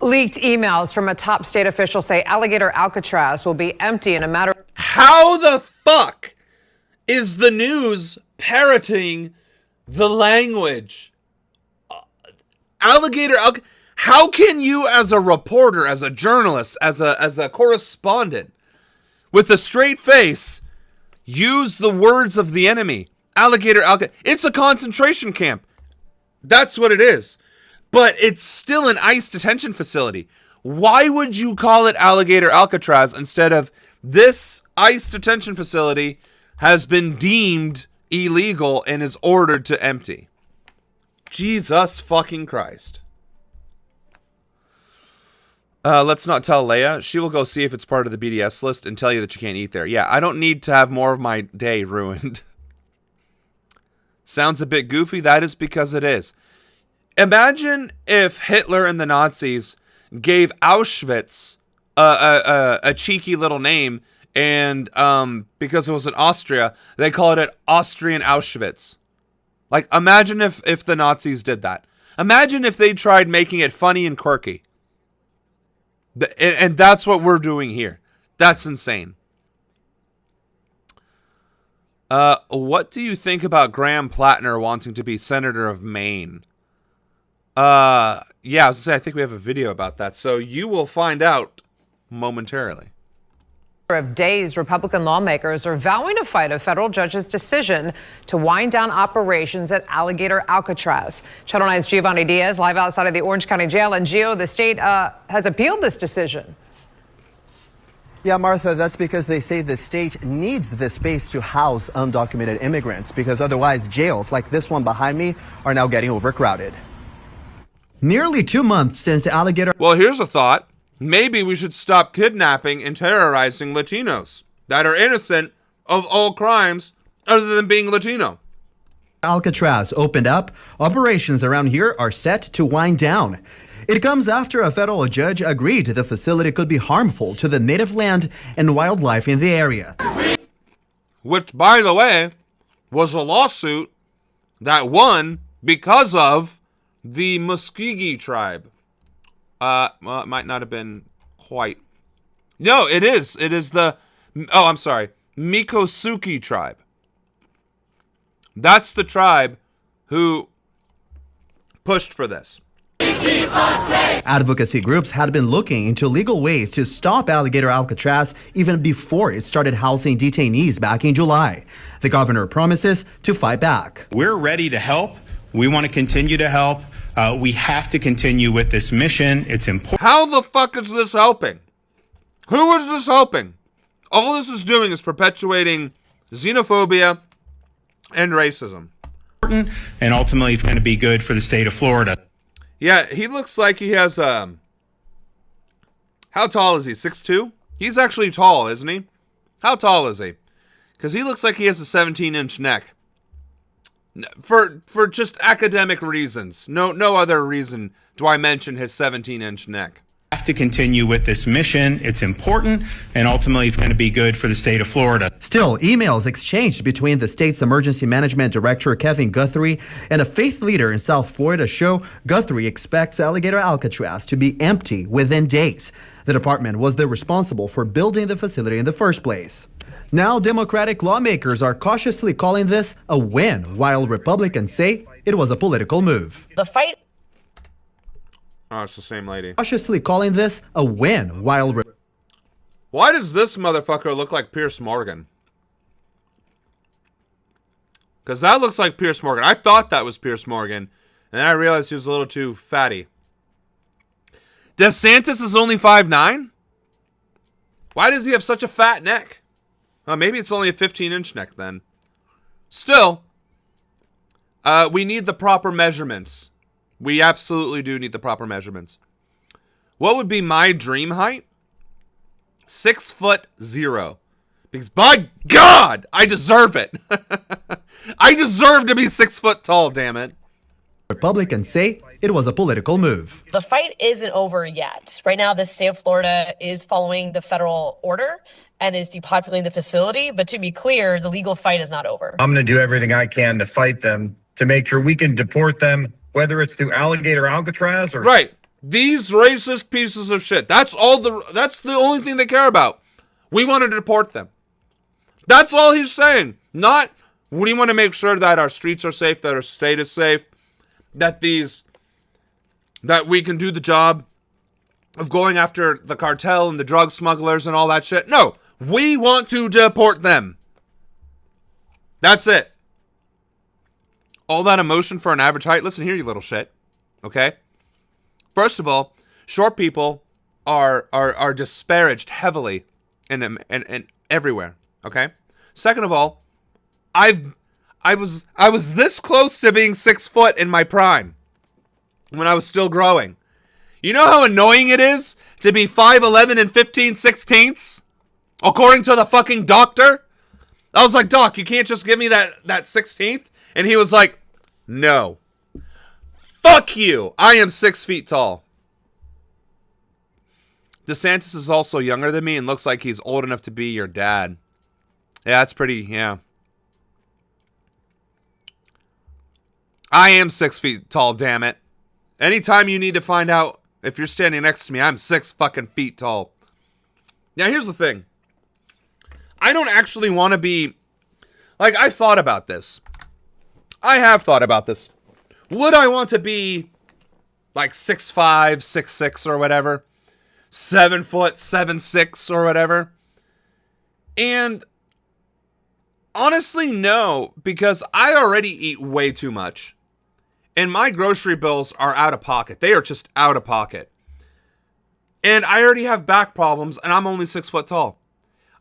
Leaked emails from a top state official say Alligator Alcatraz will be empty in a matter of... How the fuck is the news parroting the language? How can you, as a reporter, as a journalist, as a correspondent, with a straight face, use the words of the enemy? It's a concentration camp. That's what it is. But it's still an ICE detention facility. Why would you call it Alligator Alcatraz instead of this ICE detention facility has been deemed illegal and is ordered to empty? Jesus fucking Christ. Let's not tell Leia. She will go see if it's part of the BDS list and tell you that you can't eat there. Yeah, I don't need to have more of my day ruined. Sounds a bit goofy. That is because it is. Imagine if Hitler and the Nazis gave Auschwitz a cheeky little name, and because it was in Austria, they called it Austrian Auschwitz. Like, imagine if the Nazis did that. Imagine if they tried making it funny and quirky. And that's what we're doing here. That's insane. What do you think about Graham Plattner wanting to be Senator of Maine? Yeah, I was gonna say, I think we have a video about that, so you will find out momentarily. Of days, Republican lawmakers are vowing to fight a federal judge's decision to wind down operations at Alligator Alcatraz. Channel 9's Giovanni Diaz live outside of the Orange County Jail. And Gio, the state has appealed this decision. Yeah, Martha, that's because they say the state needs this space to house undocumented immigrants, because otherwise jails like this one behind me are now getting overcrowded. Nearly 2 months since Alligator... Well, here's a thought. Maybe we should stop kidnapping and terrorizing Latinos that are innocent of all crimes other than being Latino. Alcatraz opened up. Operations around here are set to wind down. It comes after a federal judge agreed the facility could be harmful to the native land and wildlife in the area. Which, by the way, was a lawsuit that won because of the Muskogee tribe. Well, it might not have been quite. No, it is. It is the... Oh, I'm sorry. Miccosukee tribe. That's the tribe who pushed for this. Advocacy groups had been looking into legal ways to stop Alligator Alcatraz even before it started housing detainees back in July. The governor promises to fight back. We're ready to help. We want to continue to help. We have to continue with this mission. It's important. How the fuck is this helping? Who is this helping? All this is doing is perpetuating xenophobia and racism. And ultimately, it's going to be good for the state of Florida. Yeah, he looks like he has how tall is he? 6'2"? He's actually tall, isn't he? How tall is he? Because he looks like he has a 17-inch neck. For just academic reasons. No other reason do I mention his 17-inch neck. We have to continue with this mission. It's important, and ultimately it's going to be good for the state of Florida. Still, emails exchanged between the state's emergency management director, Kevin Guthrie, and a faith leader in South Florida show Guthrie expects Alligator Alcatraz to be empty within days. The department was the responsible for building the facility in the first place. Now, Democratic lawmakers are cautiously calling this a win, while Republicans say it was a political move. The fight. Oh, it's the same lady. Cautiously calling this a win, while... Why does this motherfucker look like Pierce Morgan? Because that looks like Pierce Morgan. I thought that was Pierce Morgan, and then I realized he was a little too fatty. DeSantis is only 5'9"? Why does he have such a fat neck? Well, maybe it's only a 15-inch neck then. Still, we need the proper measurements. We absolutely do need the proper measurements. What would be my dream height? 6'0". Because by God, I deserve it. I deserve to be 6 foot tall, damn it. Republicans say it was a political move. The fight isn't over yet. Right now, the state of Florida is following the federal order and is depopulating the facility. But to be clear, the legal fight is not over. I'm going to do everything I can to fight them, to make sure we can deport them, whether it's through alligator Alcatraz or... Right. These racist pieces of shit. That's the only thing they care about. We want to deport them. That's all he's saying. Not, we want to make sure that our streets are safe, that our state is safe, that we can do the job of going after the cartel and the drug smugglers and all that shit. No, we want to deport them. That's it. All that emotion for an average height. Listen here, you little shit. Okay? First of all, short people are disparaged heavily in everywhere. Okay? Second of all, I was this close to being 6 foot in my prime when I was still growing. You know how annoying it is to be 5'11" and 15/16? According to the fucking doctor? I was like, Doc, you can't just give me that 16th? And he was like, no. Fuck you. I am 6 feet tall. DeSantis is also younger than me and looks like he's old enough to be your dad. Yeah, that's pretty, yeah. I am 6 feet tall, damn it. Anytime you need to find out if you're standing next to me, I'm 6 fucking feet tall. Now, here's the thing. I don't actually want to be... Like, I thought about this. I have thought about this. Would I want to be like 6'5", 6'6", or whatever? 7 foot, 7'6", or whatever? And honestly, no, because I already eat way too much. And my grocery bills are out of pocket. They are just out of pocket. And I already have back problems, and I'm only 6 foot tall.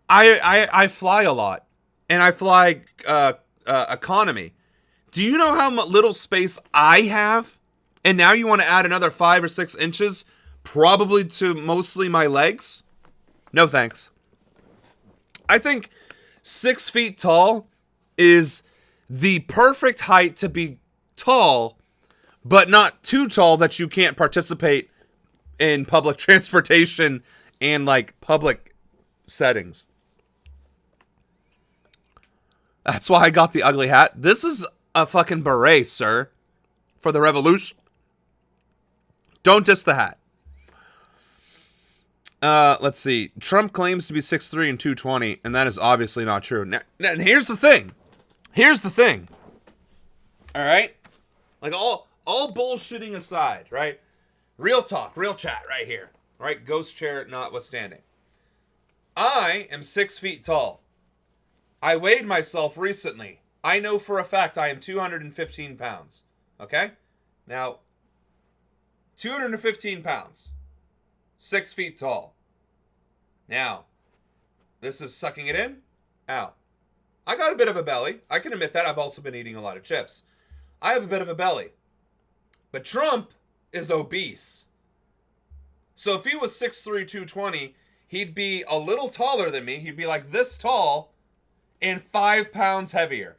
I fly a lot, and I fly economy. Do you know how little space I have? And now you want to add another 5 or 6 inches, probably to mostly my legs? No thanks. I think 6 feet tall is the perfect height to be tall, but not too tall that you can't participate in public transportation and like public settings. That's why I got the ugly hat. This is a fucking beret, sir, for the revolution. Don't diss the hat. Let's see. Trump claims to be 6'3" and 220, and that is obviously not true. Now, and here's the thing. Here's the thing. All right? Like, all bullshitting aside, right? Real talk, real chat right here. All right? Ghost chair notwithstanding. I am 6 feet tall. I weighed myself recently. I know for a fact I am 215 pounds. Okay? Now, 215 pounds. 6 feet tall. Now, this is sucking it in, out. I got a bit of a belly. I can admit that. I've also been eating a lot of chips. I have a bit of a belly. But Trump is obese. So if he was 6'3", 220, he'd be a little taller than me. He'd be like this tall and 5 pounds heavier.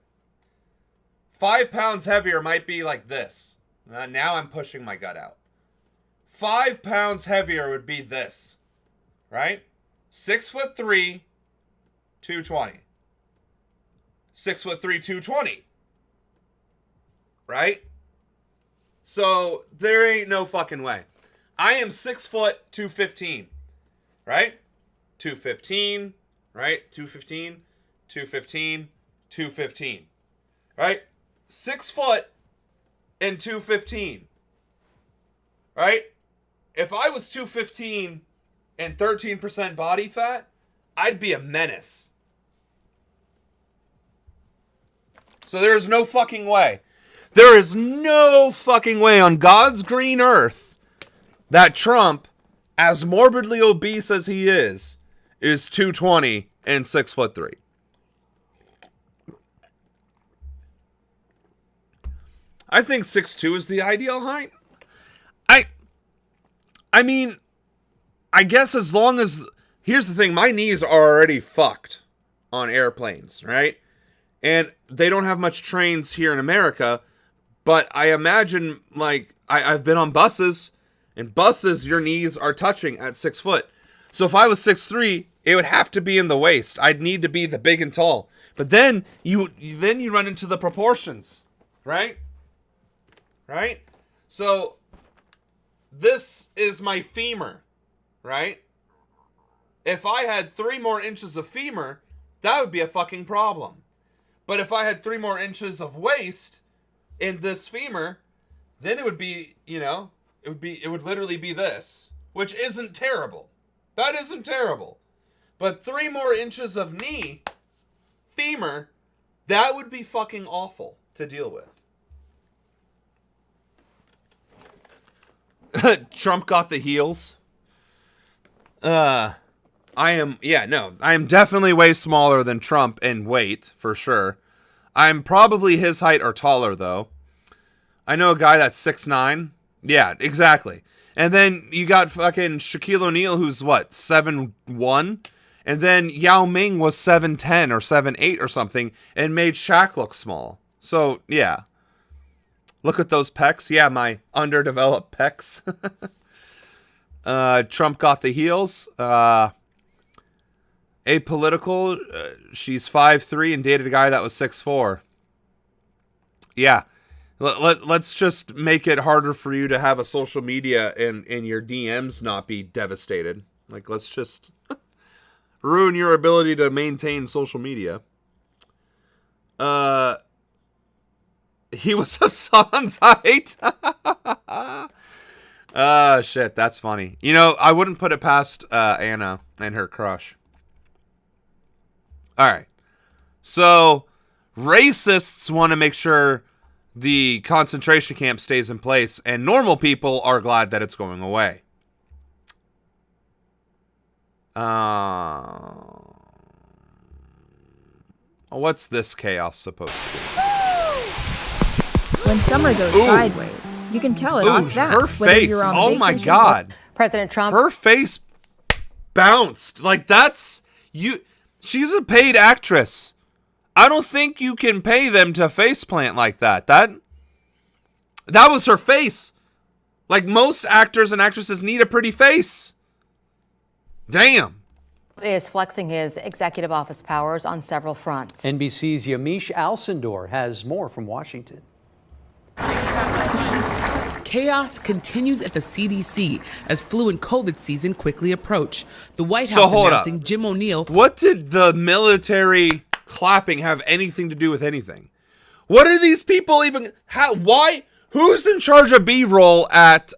5 pounds heavier might be like this. Now I'm pushing my gut out. 5 pounds heavier would be this, right? 6'3", 220. 6'3", 220. Right? So there ain't no fucking way. I am 6 foot 215. Right? 215. Right? 215. 215. 215. Right? 6 foot and 215. Right? If I was 215 and 13% body fat, I'd be a menace. So there is no fucking way. There is no fucking way on God's green earth that Trump as morbidly obese as he is 220 and 6'3". I think 6'2" is the ideal height. I mean, I guess as long as... Here's the thing, my knees are already fucked on airplanes, right? And they don't have much trains here in America, but I imagine, like, I've been on buses, and buses, your knees are touching at 6 foot. So if I was 6'3", it would have to be in the waist. I'd need to be the big and tall. But then you run into the proportions, right? Right? So this is my femur, right? If I had 3 more inches of femur, that would be a fucking problem. But if I had 3 more inches of waist in this femur, then it would be, you know, it would literally be this, which isn't terrible. That isn't terrible. But 3 more inches of femur, that would be fucking awful to deal with. Trump got the heels. I am definitely way smaller than Trump in weight, for sure. I'm probably his height or taller, though. I know a guy that's 6'9". Yeah, exactly. And then you got fucking Shaquille O'Neal, who's what, 7'1"? And then Yao Ming was 7'10" or 7'8" or something, and made Shaq look small. So, yeah. Look at those pecs. Yeah, my underdeveloped pecs. Trump got the heels. Apolitical, she's 5'3" and dated a guy that was 6'4". Yeah. Let's just make it harder for you to have a social media and your DMs not be devastated. Like, let's just ruin your ability to maintain social media. He was Hassan's height. Shit, that's funny. You know, I wouldn't put it past Anna and her crush. All right. So, racists want to make sure the concentration camp stays in place, and normal people are glad that it's going away. What's this chaos supposed to be? When summer goes sideways, you can tell it off that. Her face. Oh my God. President Trump. Her face bounced. Like, that's... She's a paid actress. I don't think you can pay them to face plant like that. That was her face. Like, most actors and actresses need a pretty face. Damn. Is flexing his executive office powers on several fronts. NBC's Yamiche Alcindor has more from Washington. Chaos continues at the CDC as flu and COVID season quickly approach. The White House announcing Jim O'Neill. What did the military clapping have anything to do with anything? What are these people even... Why? Who's in charge of B-roll at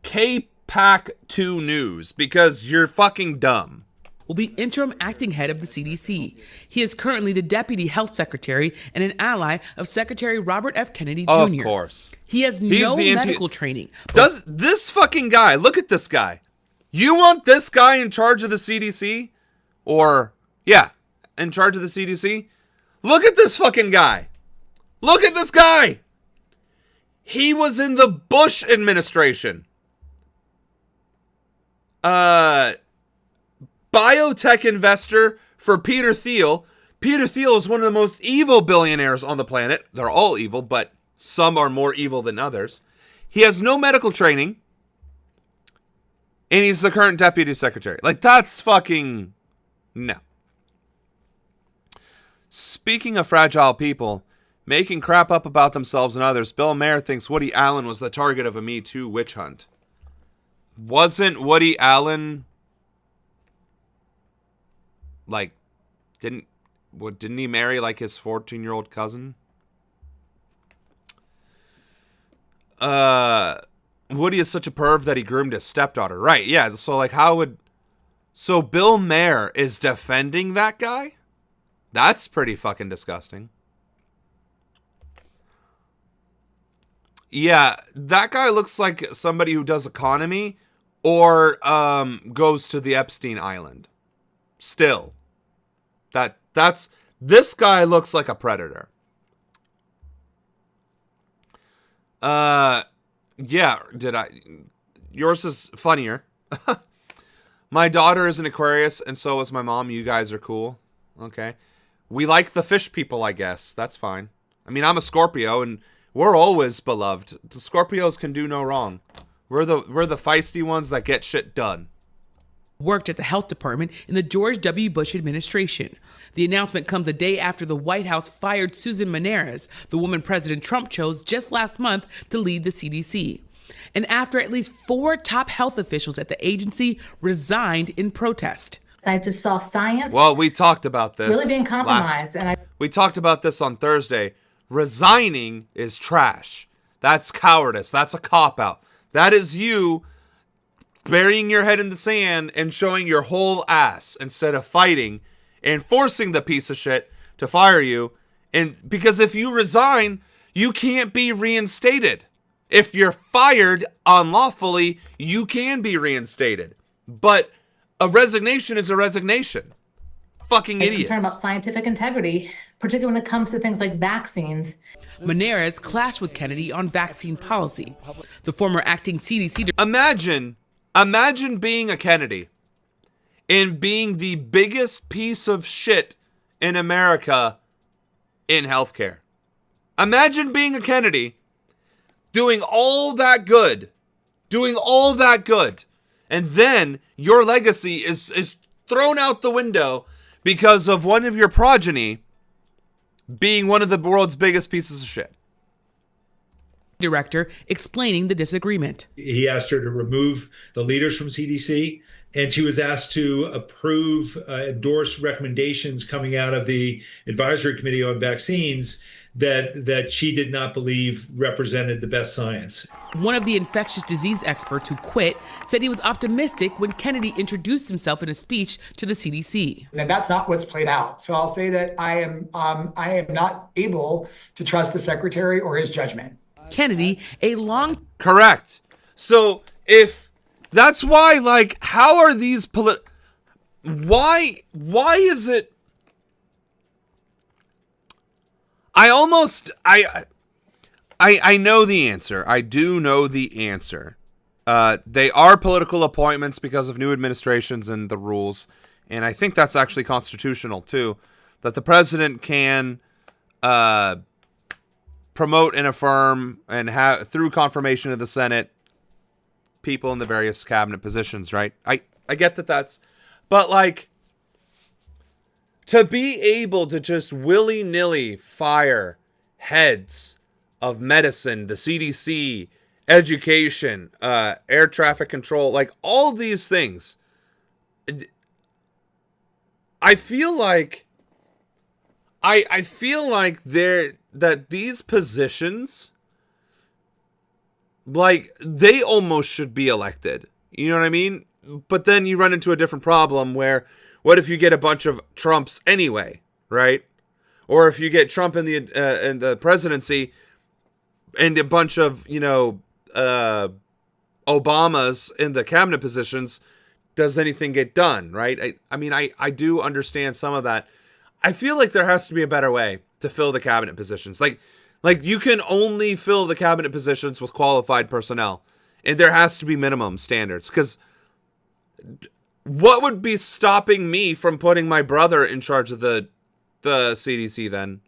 KPAC 2 News? Because you're fucking dumb. Will be interim acting head of the CDC. He is currently the deputy health secretary and an ally of Secretary Robert F. Kennedy Jr. Of course. He has no medical training. Does this fucking guy, look at this guy. You want this guy in charge of the CDC? Or, yeah, in charge of the CDC? Look at this fucking guy. Look at this guy. He was in the Bush administration. Biotech investor for Peter Thiel. Peter Thiel is one of the most evil billionaires on the planet. They're all evil, but some are more evil than others. He has no medical training. And he's the current deputy secretary. Like, that's fucking... No. Speaking of fragile people, making crap up about themselves and others, Bill Maher thinks Woody Allen was the target of a Me Too witch hunt. Wasn't Woody Allen... Like, didn't he marry, like, his 14-year-old cousin? Woody is such a perv that he groomed his stepdaughter. Right, yeah, so, like, So Bill Maher is defending that guy? That's pretty fucking disgusting. Yeah, that guy looks like somebody who does economy or goes to the Epstein Island. Still. This guy looks like a predator. Yeah, yours is funnier. My daughter is an Aquarius, and so is my mom. You guys are cool. Okay. We like the fish people, I guess. That's fine. I mean, I'm a Scorpio, and we're always beloved. The Scorpios can do no wrong. We're the feisty ones that get shit done. Worked at the health department in the George W. Bush administration. The announcement comes a day after the White House fired Susan Menares, the woman President Trump chose just last month to lead the CDC. And after at least 4 top health officials at the agency resigned in protest. I just saw science. Well, we talked about this. Really being compromised. We talked about this on Thursday. Resigning is trash. That's cowardice. That's a cop-out. That is you burying your head in the sand and showing your whole ass instead of fighting and forcing the piece of shit to fire you. And because if you resign, you can't be reinstated. If you're fired unlawfully, you can be reinstated. But a resignation is a resignation. Fucking idiots. Concerned about scientific integrity, particularly when it comes to things like vaccines. Menares clashed with Kennedy on vaccine policy. The former acting CDC... Imagine being a Kennedy and being the biggest piece of shit in America in healthcare. Imagine being a Kennedy doing all that good, and then your legacy is thrown out the window because of one of your progeny being one of the world's biggest pieces of shit. Director explaining the disagreement. He asked her to remove the leaders from CDC, and she was asked to approve, endorse recommendations coming out of the Advisory Committee on Vaccines that she did not believe represented the best science. One of the infectious disease experts who quit said he was optimistic when Kennedy introduced himself in a speech to the CDC. And that's not what's played out. So I'll say that I am not able to trust the secretary or his judgment. Kennedy, Correct. So if that's why, like, how are these why is it? I know the answer. I do know the answer. They are political appointments because of new administrations and the rules. And I think that's actually constitutional too, that the president can promote and affirm and have through confirmation of the Senate people in the various cabinet positions, right? I get that's, but like to be able to just willy-nilly fire heads of medicine, the CDC, education, air traffic control, like all these things, I feel like that these positions, like, they almost should be elected. You know what I mean? But then you run into a different problem where, what if you get a bunch of Trumps anyway, right? Or if you get Trump in the presidency and a bunch of, Obamas in the cabinet positions, does anything get done, right? I do understand some of that. I feel like there has to be a better way to fill the cabinet positions. Like you can only fill the cabinet positions with qualified personnel, and there has to be minimum standards. Because what would be stopping me from putting my brother in charge of the CDC then?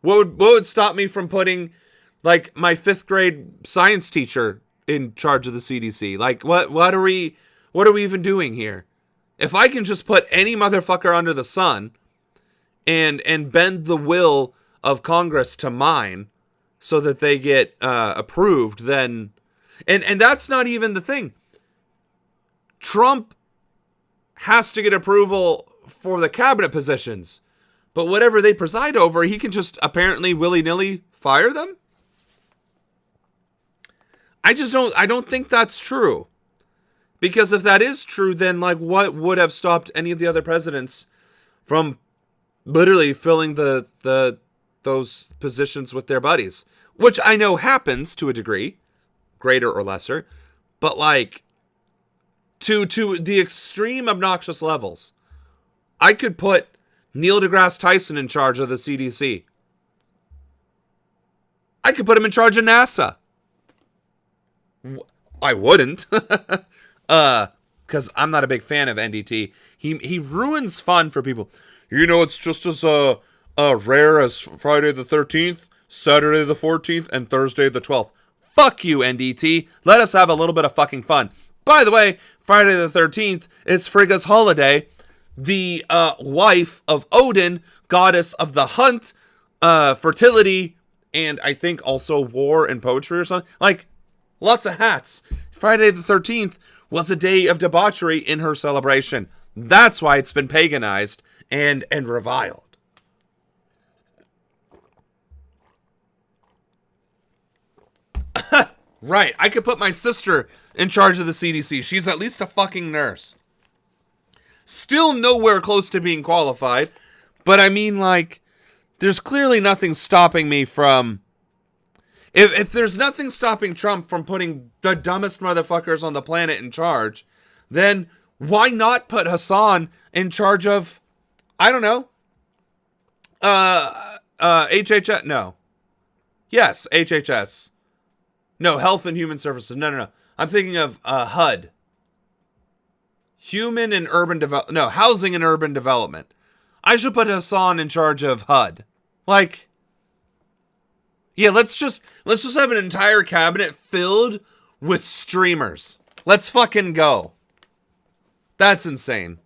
What would stop me from putting, like, my 5th grade science teacher in charge of the CDC? Like, what are we even doing here? If I can just put any motherfucker under the sun and bend the will of Congress to mine so that they get approved, then... And that's not even the thing. Trump has to get approval for the cabinet positions, but whatever they preside over, he can just apparently willy-nilly fire them? I don't think that's true. Because if that is true, then, like, what would have stopped any of the other presidents from literally filling those positions with their buddies? which I know happens to a degree, greater or lesser, but like to the extreme obnoxious levels. I could put Neil deGrasse Tyson in charge of the CDC. I could put him in charge of NASA. I wouldn't, because I'm not a big fan of NDT. He ruins fun for people. You know, it's just as rare as Friday the 13th, Saturday the 14th, and Thursday the 12th. Fuck you, NDT. Let us have a little bit of fucking fun. By the way, Friday the 13th is Frigga's holiday, the wife of Odin, goddess of the hunt, fertility, and I think also war and poetry or something. Like, lots of hats. Friday the 13th was a day of debauchery in her celebration. That's why it's been paganized and reviled. Right, I could put my sister in charge of the CDC. She's at least a fucking nurse. Still nowhere close to being qualified, but I mean, like, there's clearly nothing stopping me from... If there's nothing stopping Trump from putting the dumbest motherfuckers on the planet in charge, then why not put Hassan in charge of, I don't know, HHS? No. Yes, HHS. No, Health and Human Services. No. I'm thinking of HUD. Human and Urban Development. No, Housing and Urban Development. I should put Hassan in charge of HUD. Like, yeah, let's just have an entire cabinet filled with streamers. Let's fucking go. That's insane.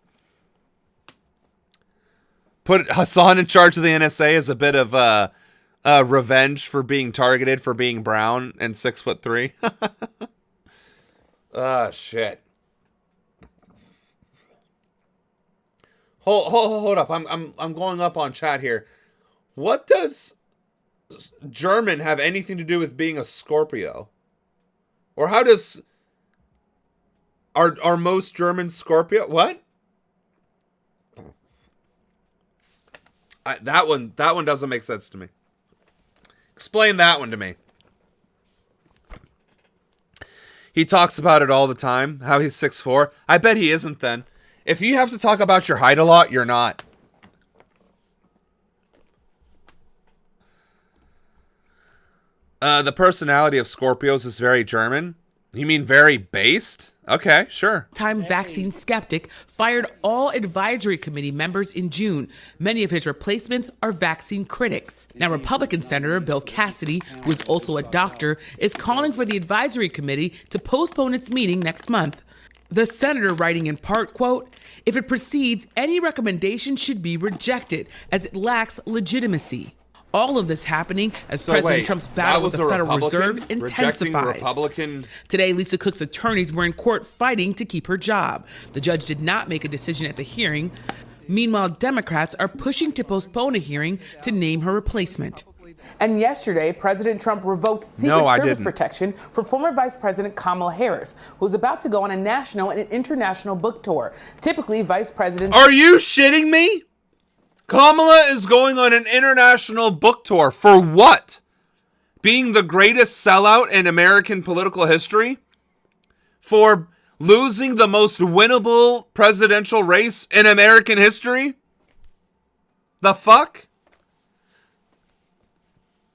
Put Hassan in charge of the NSA as a bit of revenge for being targeted for being brown and 6'3". Ah, shit. Hold up. I'm going up on chat here. What does German have anything to do with being a Scorpio? Or how does are most Germans Scorpio? What? That one doesn't make sense to me. Explain that one to me. He talks about it all the time, how he's 6'4". I bet he isn't then. If you have to talk about your height a lot, you're not. The personality of Scorpios is very German. You mean very based? Okay, sure. Time vaccine skeptic fired all advisory committee members in June. Many of his replacements are vaccine critics. Now, Republican Senator Bill Cassidy, who is also a doctor, is calling for the advisory committee to postpone its meeting next month. The senator writing in part, quote, "If it proceeds, any recommendation should be rejected as it lacks legitimacy." All of this happening as President Trump's battle with the Federal Reserve intensifies. Today, Lisa Cook's attorneys were in court fighting to keep her job. The judge did not make a decision at the hearing. Meanwhile, Democrats are pushing to postpone a hearing to name her replacement. And yesterday, President Trump revoked Secret Service protection for former Vice President Kamala Harris, who's about to go on a national and international book tour. Typically, Vice President... Are you shitting me? Kamala is going on an international book tour. For what? Being the greatest sellout in American political history? For losing the most winnable presidential race in American history? The fuck?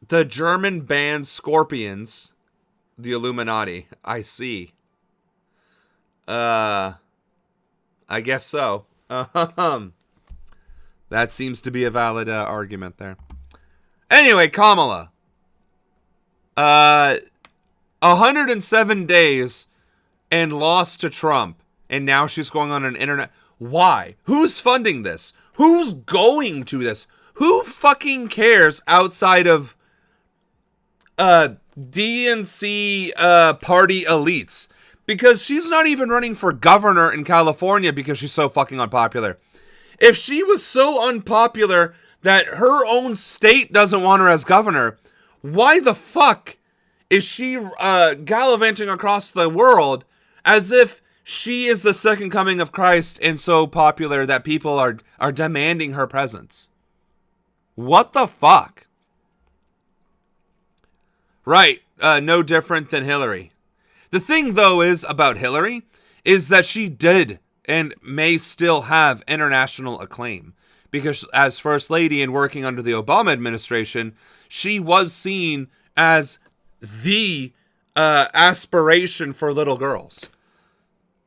The German band Scorpions. The Illuminati. I see. I guess so. That seems to be a valid argument there. Anyway, Kamala. 107 days and lost to Trump. And now she's going on an internet. Why? Who's funding this? Who's going to this? Who fucking cares outside of DNC party elites? Because she's not even running for governor in California because she's so fucking unpopular. If she was so unpopular that her own state doesn't want her as governor, why the fuck is she gallivanting across the world as if she is the second coming of Christ and so popular that people are demanding her presence? What the fuck? Right. No different than Hillary. The thing, though, is about Hillary is that she did and may still have international acclaim. Because as First Lady and working under the Obama administration, she was seen as the aspiration for little girls.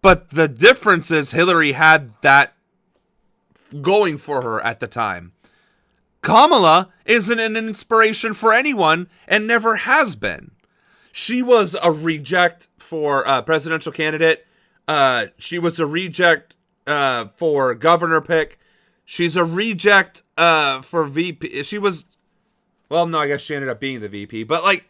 But the difference is Hillary had that going for her at the time. Kamala isn't an inspiration for anyone and never has been. She was a reject for presidential candidate. She was a reject for governor pick. She's a reject for VP. She was, well, no, I guess she ended up being the VP. But, like,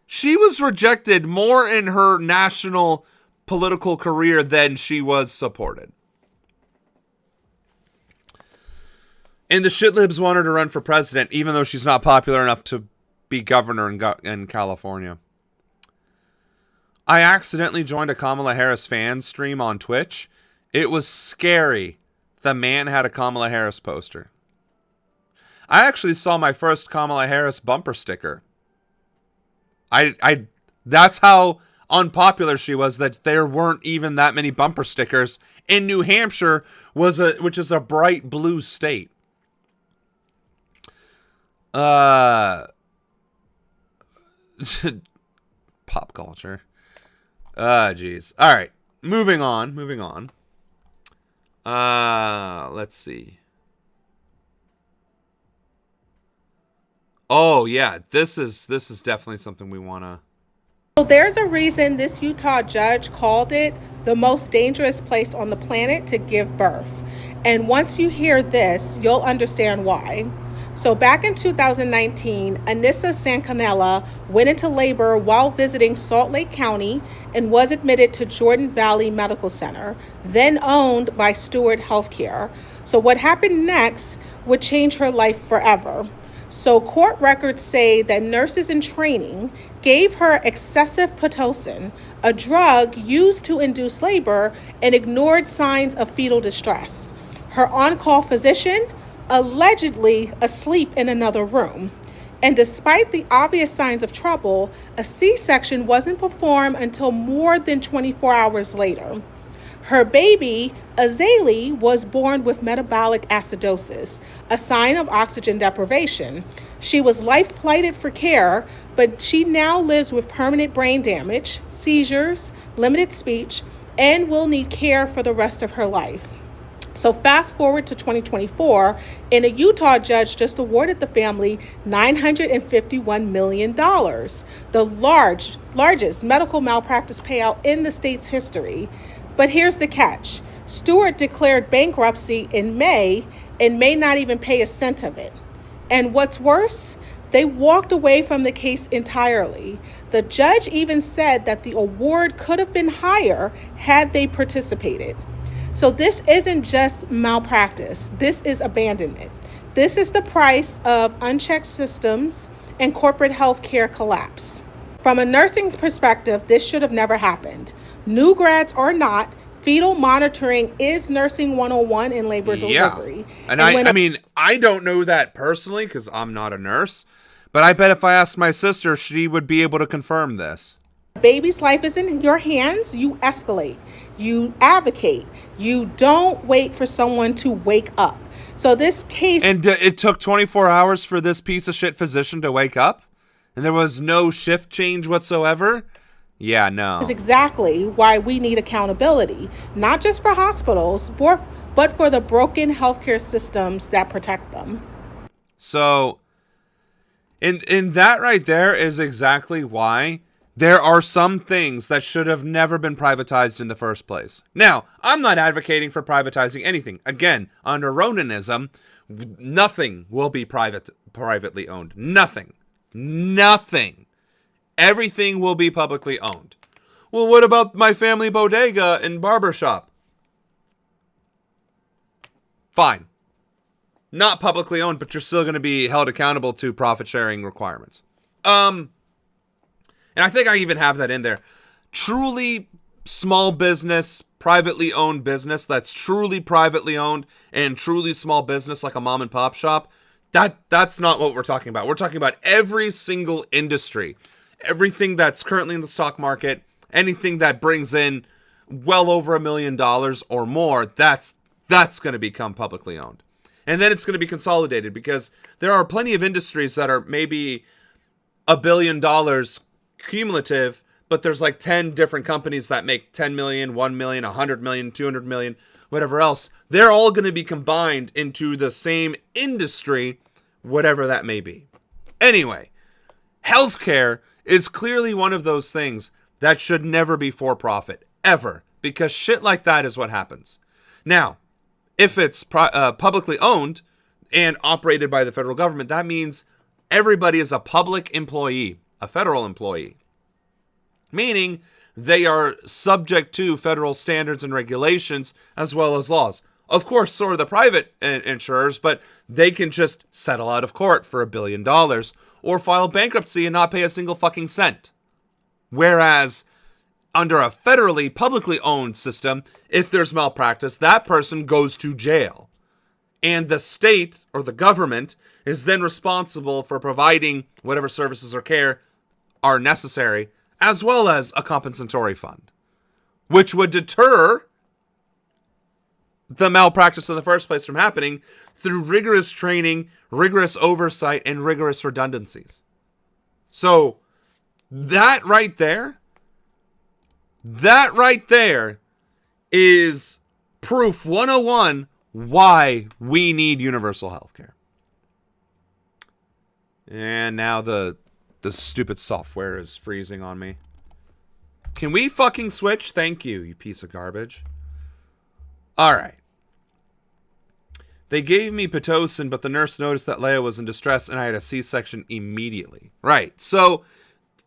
she was rejected more in her national political career than she was supported. And the shitlibs want her to run for president, even though she's not popular enough to be governor in California. I accidentally joined a Kamala Harris fan stream on Twitch. It was scary. The man had a Kamala Harris poster. I actually saw my first Kamala Harris bumper sticker. That's how unpopular she was, that there weren't even that many bumper stickers in New Hampshire, which is a bright blue state. Pop culture. Geez. All right. Moving on. Let's see. Oh yeah, this is definitely something we want to. So there's a reason this Utah judge called it the most dangerous place on the planet to give birth. And once you hear this, you'll understand why. So back in 2019, Anissa Sancanella went into labor while visiting Salt Lake County and was admitted to Jordan Valley Medical Center, then owned by Steward Healthcare. So what happened next would change her life forever. So court records say that nurses in training gave her excessive Pitocin, a drug used to induce labor, and ignored signs of fetal distress. Her on-call physician allegedly asleep in another room. And despite the obvious signs of trouble, a C-section wasn't performed until more than 24 hours later. Her baby, Azalea, was born with metabolic acidosis, a sign of oxygen deprivation. She was life-flighted for care, but she now lives with permanent brain damage, seizures, limited speech, and will need care for the rest of her life. So fast forward to 2024, and a Utah judge just awarded the family $951 million, the largest medical malpractice payout in the state's history. But here's the catch. Stewart declared bankruptcy in May and may not even pay a cent of it. And what's worse, they walked away from the case entirely. The judge even said that the award could have been higher had they participated. So this isn't just malpractice. This is abandonment. This is the price of unchecked systems and corporate healthcare collapse. From a nursing perspective, this should have never happened. New grads or not, fetal monitoring is nursing 101 in labor delivery. And I mean, I don't know that personally because I'm not a nurse, but I bet if I asked my sister, she would be able to confirm this. Baby's life is in your hands. You escalate. You advocate. You don't wait for someone to wake up. So this case... And it took 24 hours for this piece of shit physician to wake up? And there was no shift change whatsoever? Yeah, no. Is exactly why we need accountability, not just for hospitals, but for the broken healthcare systems that protect them. So, in that right there is exactly why there are some things that should have never been privatized in the first place. Now, I'm not advocating for privatizing anything. Again, under Ronanism, nothing will be privately owned. Nothing. Everything will be publicly owned. Well, what about my family bodega and barbershop? Fine. Not publicly owned, but you're still going to be held accountable to profit-sharing requirements. And I think I even have that in there. Truly small business, privately owned business that's truly privately owned and truly small business like a mom and pop shop, that's not what we're talking about. We're talking about every single industry. everything that's currently in the stock market, anything that brings in well over $1 million or more, that's going to become publicly owned. And then it's going to be consolidated, because there are plenty of industries that are maybe $1 billion cumulative, but there's like 10 different companies that make 10 million, 1 million, 100 million, 200 million, whatever else. They're all going to be combined into the same industry, whatever that may be. Anyway, healthcare is clearly one of those things that should never be for profit, ever, because shit like that is what happens. Now, if it's publicly owned and operated by the federal government, that means everybody is a public employee, a federal employee, meaning they are subject to federal standards and regulations as well as laws. Of course, so are the private insurers, but they can just settle out of court for $1 billion or file bankruptcy and not pay a single fucking cent. Whereas under a federally publicly owned system, if there's malpractice, that person goes to jail. And the state or the government is then responsible for providing whatever services or care are necessary, as well as a compensatory fund, which would deter the malpractice in the first place from happening through rigorous training, rigorous oversight, and rigorous redundancies. So that right there is proof 101 why we need universal health care. And now the stupid software is freezing on me. Can we fucking switch? Thank you, you piece of garbage. All right. They gave me Pitocin, but the nurse noticed that Leia was in distress and I had a C-section immediately. Right. So,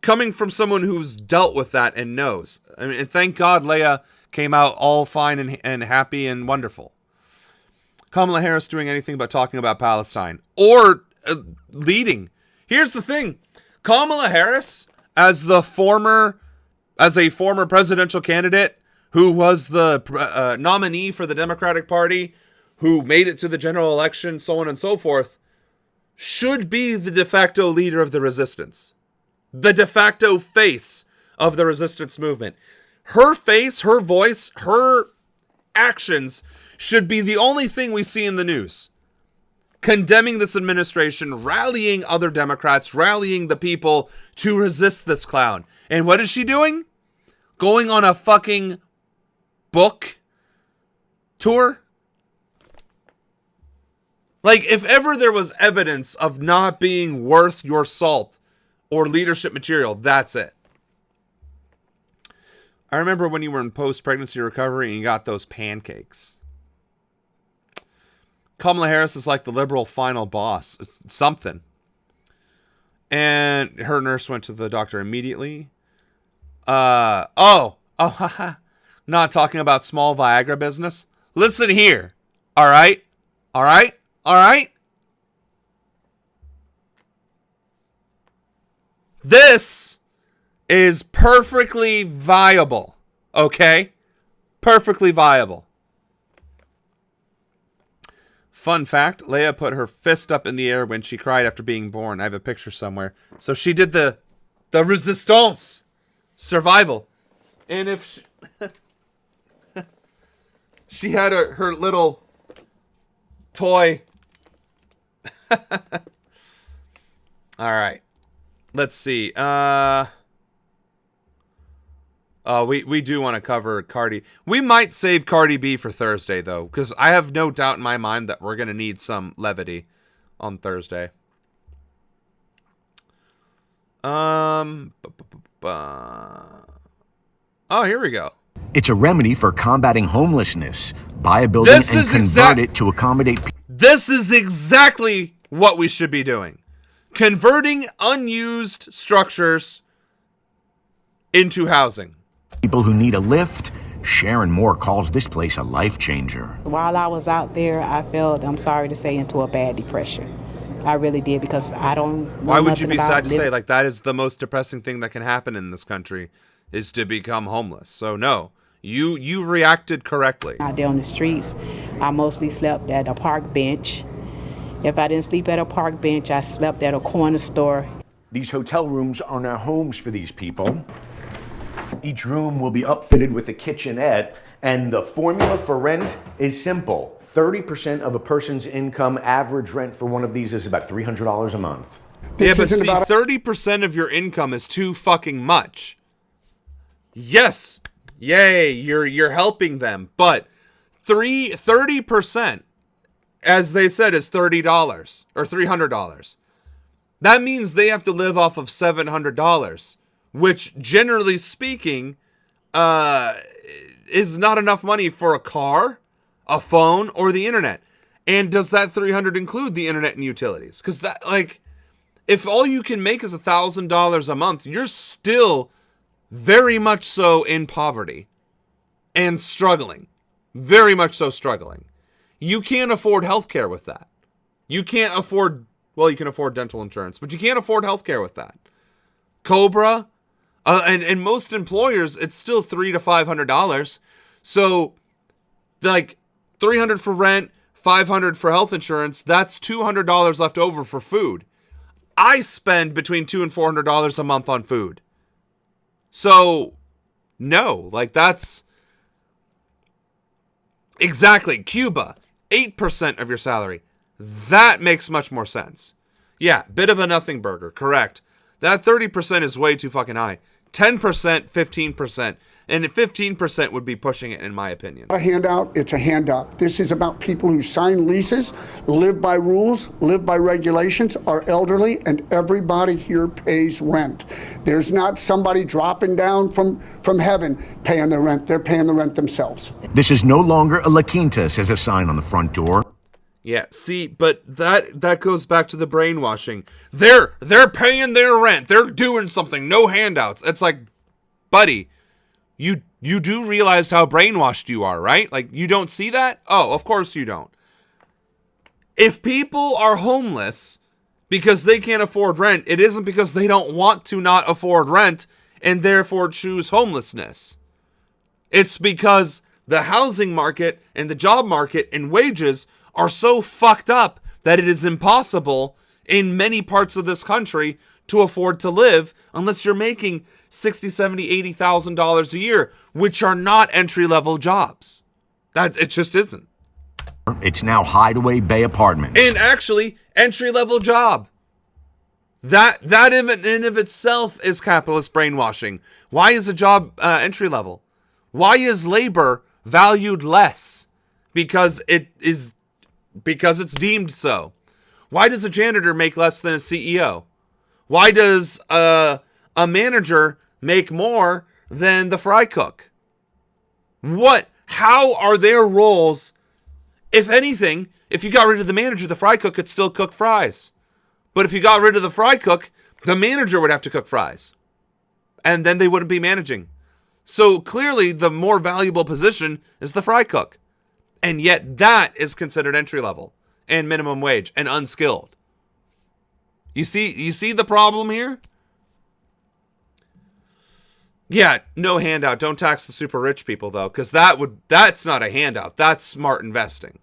coming from someone who's dealt with that and knows. I mean, and thank God Leia came out all fine and happy and wonderful. Kamala Harris doing anything but talking about Palestine or leading. Here's the thing. Kamala Harris, as a former presidential candidate who was the nominee for the Democratic Party, who made it to the general election, so on and so forth, should be the de facto leader of the resistance. The de facto face of the resistance movement. Her face, her voice, her actions should be the only thing we see in the news. Condemning this administration, rallying other Democrats, rallying the people to resist this clown. And what is she doing? Going on a fucking book tour? Like, if ever there was evidence of not being worth your salt or leadership material, that's it. I remember when you were in post-pregnancy recovery and you got those pancakes. Kamala Harris is like the liberal final boss. Something. And her nurse went to the doctor immediately. Not talking about small Viagra business. Listen here. All right. This is perfectly viable. Okay? Perfectly viable. Fun fact, Leia put her fist up in the air when she cried after being born. I have a picture somewhere. So she did the resistance. Survival. And if she had her little toy. All right. Let's see. We do want to cover Cardi. We might save Cardi B for Thursday, though, because I have no doubt in my mind that we're going to need some levity on Thursday. Oh, here we go. It's a remedy for combating homelessness. Buy a building and convert it to accommodate. This is exactly what we should be doing. Converting unused structures into housing. People who need a lift. Sharon Moore calls this place a life changer. While I was out there, I fell, I'm sorry to say, into a bad depression. I really did, because I don't know. Why would you be sad to say? Like, that is the most depressing thing that can happen in this country, is to become homeless. So no, you reacted correctly. Out there on the streets, I mostly slept at a park bench. If I didn't sleep at a park bench, I slept at a corner store. These hotel rooms are now homes for these people. Each room will be upfitted with a kitchenette, and the formula for rent is simple. 30% of a person's income, average rent for one of these is about $300 a month. Yeah, but see, 30% of your income is too fucking much. Yes, yay, you're helping them, but 30%, as they said, is $30 or $300. That means they have to live off of $700, which, generally speaking, is not enough money for a car, a phone, or the internet. And does that $300 include the internet and utilities? Because that, like, if all you can make is $1,000 a month, you're still very much so in poverty and struggling. Very much so struggling. You can't afford healthcare with that. You can't afford, well, you can afford dental insurance, but you can't afford healthcare with that. Cobra, and most employers, it's still $300 to $500. So, like, $300 for rent, $500 for health insurance, that's $200 left over for food. I spend between $200 and $400 a month on food. So, no, like, that's exactly. Cuba, 8% of your salary. That makes much more sense. Yeah, bit of a nothing burger, correct. That 30% is way too fucking high. 10%, 15%. And 15% would be pushing it, in my opinion. A handout, it's a handout. This is about people who sign leases, live by rules, live by regulations, are elderly, and everybody here pays rent. There's not somebody dropping down from heaven paying the rent. They're paying the rent themselves. This is no longer a La Quinta, says a sign on the front door. Yeah, see, but that goes back to the brainwashing. They're paying their rent. They're doing something. No handouts. It's like, buddy, you do realize how brainwashed you are, right? Like, you don't see that? Oh, of course you don't. If people are homeless because they can't afford rent, it isn't because they don't want to not afford rent and therefore choose homelessness. It's because the housing market and the job market and wages are so fucked up that it is impossible in many parts of this country to afford to live unless you're making $60,000, $70,000, $80,000 a year, which are not entry-level jobs. That it just isn't. It's now Hideaway Bay Apartments. And actually, entry-level job. That in and of itself is capitalist brainwashing. Why is a job entry-level? Why is labor valued less? Because it's deemed so. Why does a janitor make less than a CEO? Why does a manager make more than the fry cook? How are their roles? If anything, if you got rid of the manager, the fry cook could still cook fries. But if you got rid of the fry cook, the manager would have to cook fries. And then they wouldn't be managing. So clearly the more valuable position is the fry cook. And yet that is considered entry level and minimum wage and unskilled. You see the problem here? Yeah, no handout. Don't tax the super rich people though, because that's not a handout. That's smart investing.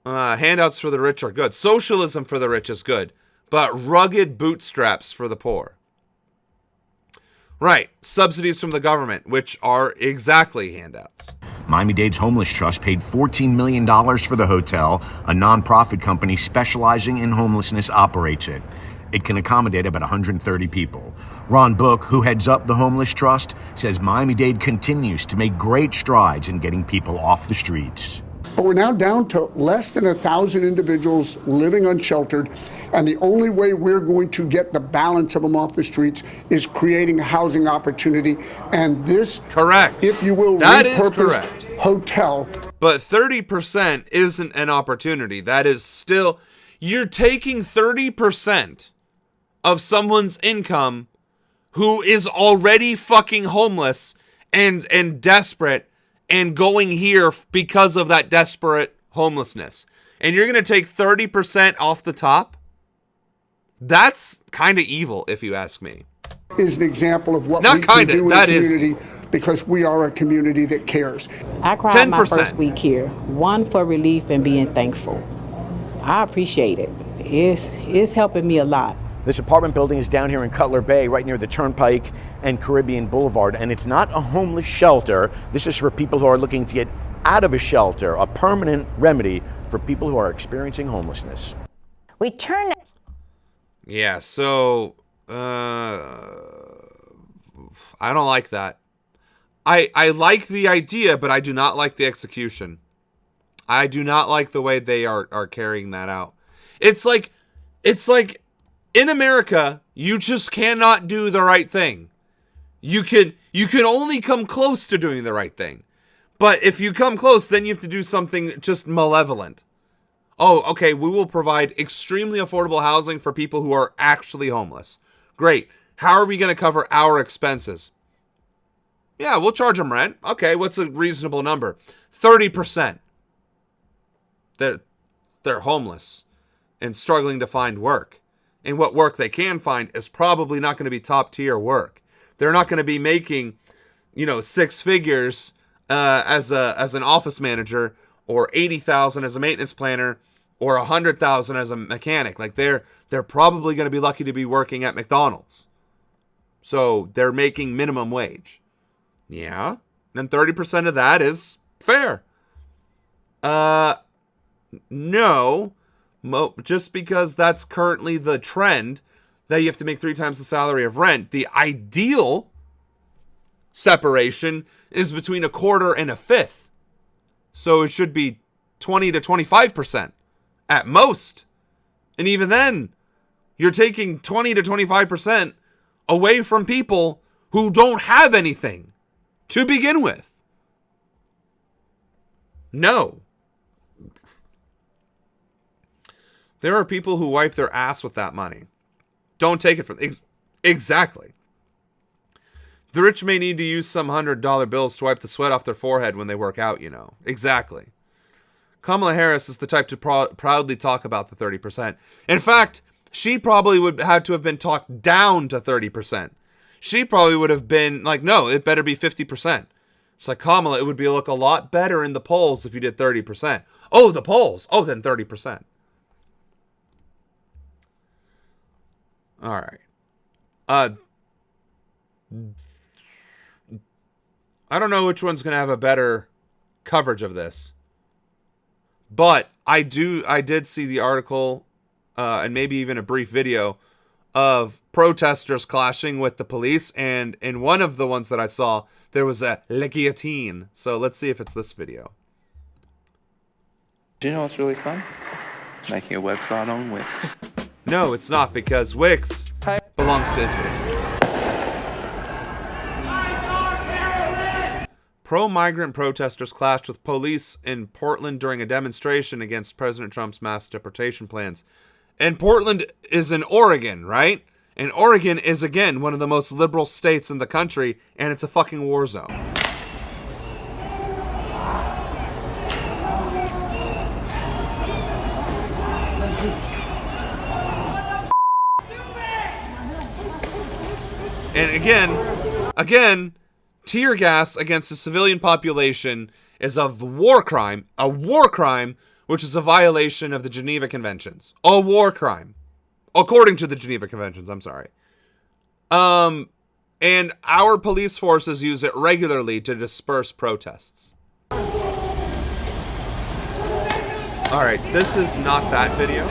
Handouts for the rich are good. Socialism for the rich is good, but rugged bootstraps for the poor. Right, subsidies from the government, which are exactly handouts. Miami-Dade's Homeless Trust paid $14 million for the hotel. A nonprofit company specializing in homelessness operates it. It can accommodate about 130 people. Ron Book, who heads up the Homeless Trust, says Miami-Dade continues to make great strides in getting people off the streets. But we're now down to less than 1,000 individuals living unsheltered, and the only way we're going to get the balance of them off the streets is creating housing opportunity. And this, correct, if you will, that is repurposed correct. Hotel. But 30% isn't an opportunity. That is still, you're taking 30% of someone's income who is already fucking homeless and desperate and going here because of that desperate homelessness. And you're going to take 30% off the top? That's kind of evil, if you ask me. Is an example of what Not we can kinda, do in that a is. community because we are a community that cares. I cried 10%. my first week here, one for relief and being thankful. I appreciate it. It's helping me a lot. This apartment building is down here in Cutler Bay, right near the Turnpike and Caribbean Boulevard, and it's not a homeless shelter. This is for people who are looking to get out of a shelter, a permanent remedy for people who are experiencing homelessness. We turn. Yeah, so I don't like that. I like the idea, but I do not like the execution. I do not like the way they are carrying that out. It's like in America, you just cannot do the right thing. You can only come close to doing the right thing. But if you come close, then you have to do something just malevolent. Oh, okay, we will provide extremely affordable housing for people who are actually homeless. Great. How are we going to cover our expenses? Yeah, we'll charge them rent. Okay, what's a reasonable number? 30%. They're homeless and struggling to find work. And what work they can find is probably not going to be top tier work. They're not going to be making, six figures as an office manager, or 80,000 as a maintenance planner, or 100,000 as a mechanic. Like they're probably going to be lucky to be working at McDonald's. So they're making minimum wage. Yeah. Then 30% of that is fair. No. Just because that's currently the trend that you have to make 3 times the salary of rent, the ideal separation is between 1/4 and 1/5. So it should be 20 to 25% at most. And even then, you're taking 20 to 25% away from people who don't have anything to begin with. No. There are people who wipe their ass with that money. Don't take it from... Exactly. The rich may need to use some $100 bills to wipe the sweat off their forehead when they work out, Exactly. Kamala Harris is the type to proudly talk about the 30%. In fact, she probably would have to have been talked down to 30%. She probably would have been like, no, it better be 50%. It's like, Kamala, it would look a lot better in the polls if you did 30%. Oh, the polls. Oh, then 30%. All right. I don't know which one's going to have a better coverage of this. But I did see the article and maybe even a brief video of protesters clashing with the police, and in one of the ones that I saw, there was a guillotine. So let's see if it's this video. Do you know what's really fun? Making a website on Wix. No, it's not, because Wix belongs to Israel. Pro-migrant protesters clashed with police in Portland during a demonstration against President Trump's mass deportation plans. And Portland is in Oregon, right? And Oregon is, again, one of the most liberal states in the country, and it's a fucking war zone. And again, tear gas against the civilian population is a war crime, which is a violation of the Geneva Conventions. A war crime. According to the Geneva Conventions, I'm sorry. And our police forces use it regularly to disperse protests. Alright, this is not that video.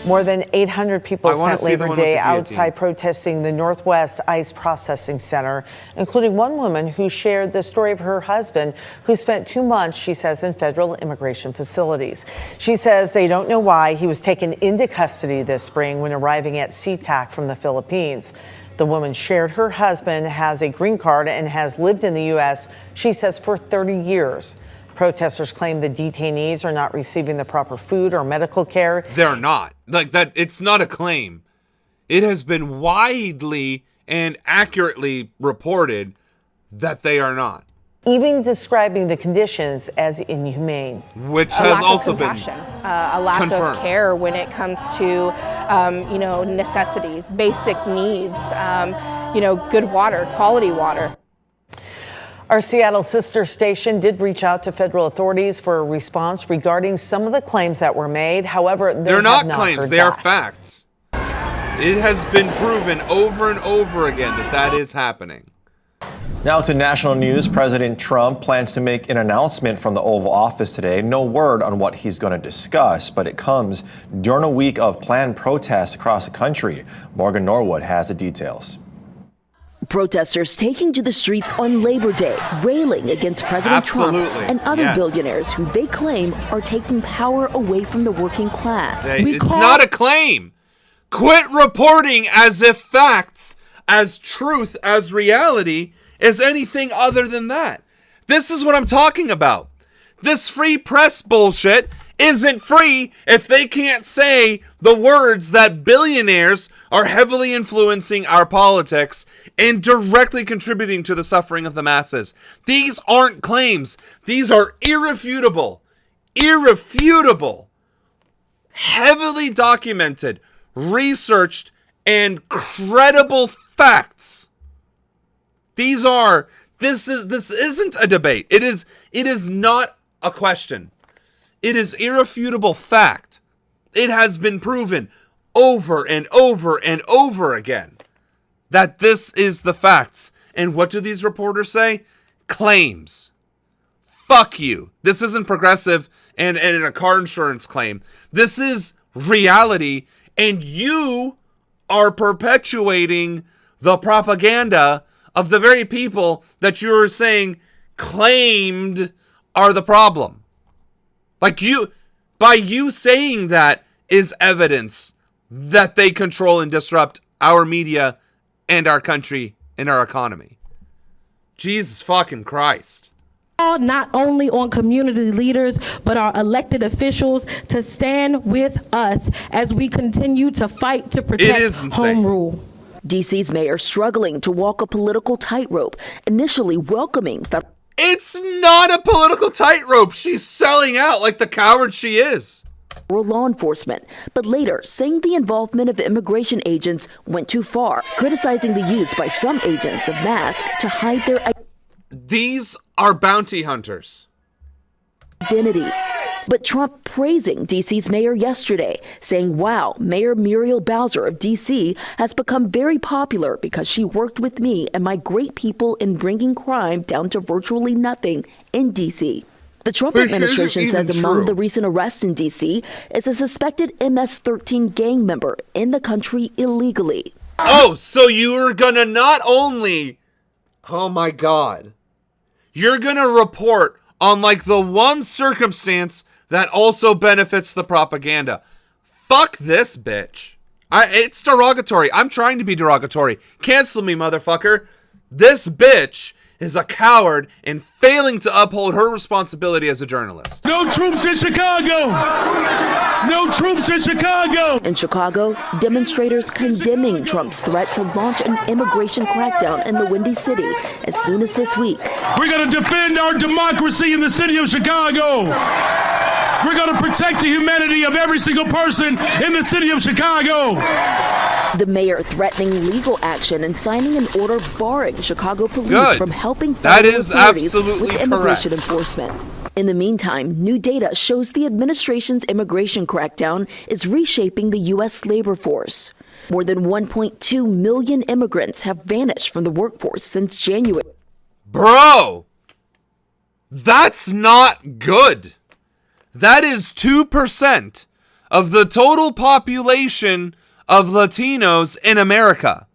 More than 800 people spent Labor Day outside protesting the Northwest ICE Processing Center, including one woman who shared the story of her husband, who spent 2 months, she says, in federal immigration facilities. She says they don't know why he was taken into custody this spring when arriving at SeaTac from the Philippines. The woman shared her husband has a green card and has lived in the U.S., she says, for 30 years. Protesters claim the detainees are not receiving the proper food or medical care. They're not. Like that, it's not a claim. It has been widely and accurately reported that they are not. Even describing the conditions as inhumane. Which has also been a lack confirmed. Of care when it comes to, necessities, basic needs, good water, quality water. Our Seattle sister station did reach out to federal authorities for a response regarding some of the claims that were made. However, they're not claims, they are facts. It has been proven over and over again that that is happening. Now to national news. President Trump plans to make an announcement from the Oval Office today. No word on what he's going to discuss, but it comes during a week of planned protests across the country. Morgan Norwood has the details. Protesters taking to the streets on Labor Day, railing against President Trump and other billionaires who they claim are taking power away from the working class. It's not a claim. Quit reporting as if facts, as truth, as reality is anything other than that. This is what I'm talking about. This free press bullshit isn't free if they can't say the words that billionaires are heavily influencing our politics and directly contributing to the suffering of the masses. These aren't claims. These are irrefutable, heavily documented, researched, and credible facts. This isn't a debate. It is not a question. It is irrefutable fact. It has been proven over and over and over again that this is the facts. And what do these reporters say? Claims. Fuck you. This isn't progressive and a car insurance claim. This is reality, and you are perpetuating the propaganda of the very people that you're saying claimed are the problem. Like by you saying that is evidence that they control and disrupt our media and our country and our economy. Jesus fucking Christ. Not only on community leaders, but our elected officials to stand with us as we continue to fight to protect home rule. DC's mayor struggling to walk a political tightrope, initially welcoming the... It's not a political tightrope. She's selling out like the coward she is. Law enforcement, but later saying the involvement of immigration agents went too far, criticizing the use by some agents of masks to hide their... These are bounty hunters. Identities. But Trump praising DC's mayor yesterday, saying, wow, Mayor Muriel Bowser of DC has become very popular because she worked with me and my great people in bringing crime down to virtually nothing in DC. The Trump administration says among the recent arrests in DC is a suspected MS-13 gang member in the country illegally. Oh, so you're gonna not only... Oh my God. You're gonna report on like the one circumstance that also benefits the propaganda. Fuck this bitch. It's derogatory. I'm trying to be derogatory. Cancel me, motherfucker. This bitch is a coward and failing to uphold her responsibility as a journalist. No troops in Chicago! No troops in Chicago! In Chicago, demonstrators condemning Trump's threat to launch an immigration crackdown in the Windy City as soon as this week. We're going to defend our democracy in the city of Chicago! We're going to protect the humanity of every single person in the city of Chicago! The mayor threatening legal action and signing an order barring Chicago police from helping federal authorities with immigration enforcement. In the meantime, new data shows the administration's immigration crackdown is reshaping the U.S. labor force. More than 1.2 million immigrants have vanished from the workforce since January. Bro, that's not good. That is 2% of the total population of Latinos in America.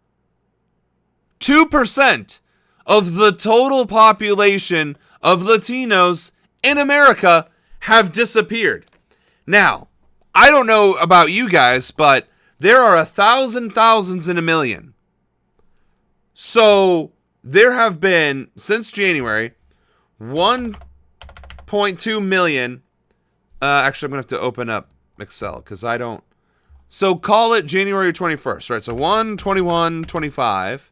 2% of the total population of Latinos in America have disappeared. Now, I don't know about you guys, but there are 1,000 thousands in a million. So there have been, since January, 1.2 million. Actually, I'm going to have to open up Excel because I don't. So call it January 21st, right? So 1, 21, 25.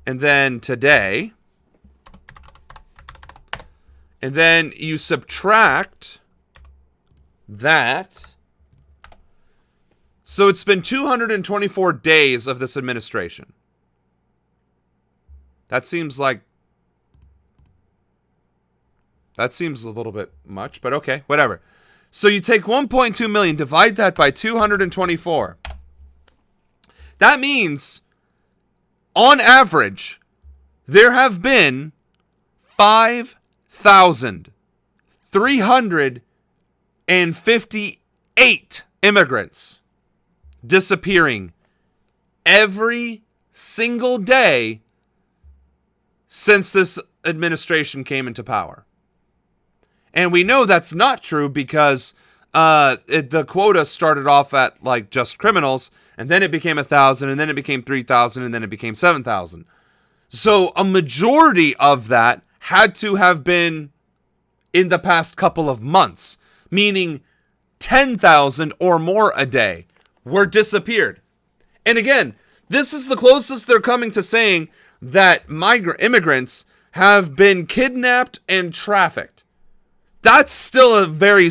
And then today. And then you subtract that. So it's been 224 days of this administration. That seems a little bit much, but okay, whatever. So you take 1.2 million, divide that by 224. That means, on average, there have been 5,358 immigrants disappearing every single day since this administration came into power. And we know that's not true because the quota started off at like just criminals, and then it became 1,000, and then it became 3,000, and then it became 7,000. So a majority of that had to have been in the past couple of months, meaning 10,000 or more a day were disappeared. And again, this is the closest they're coming to saying that immigrants have been kidnapped and trafficked. That's still a very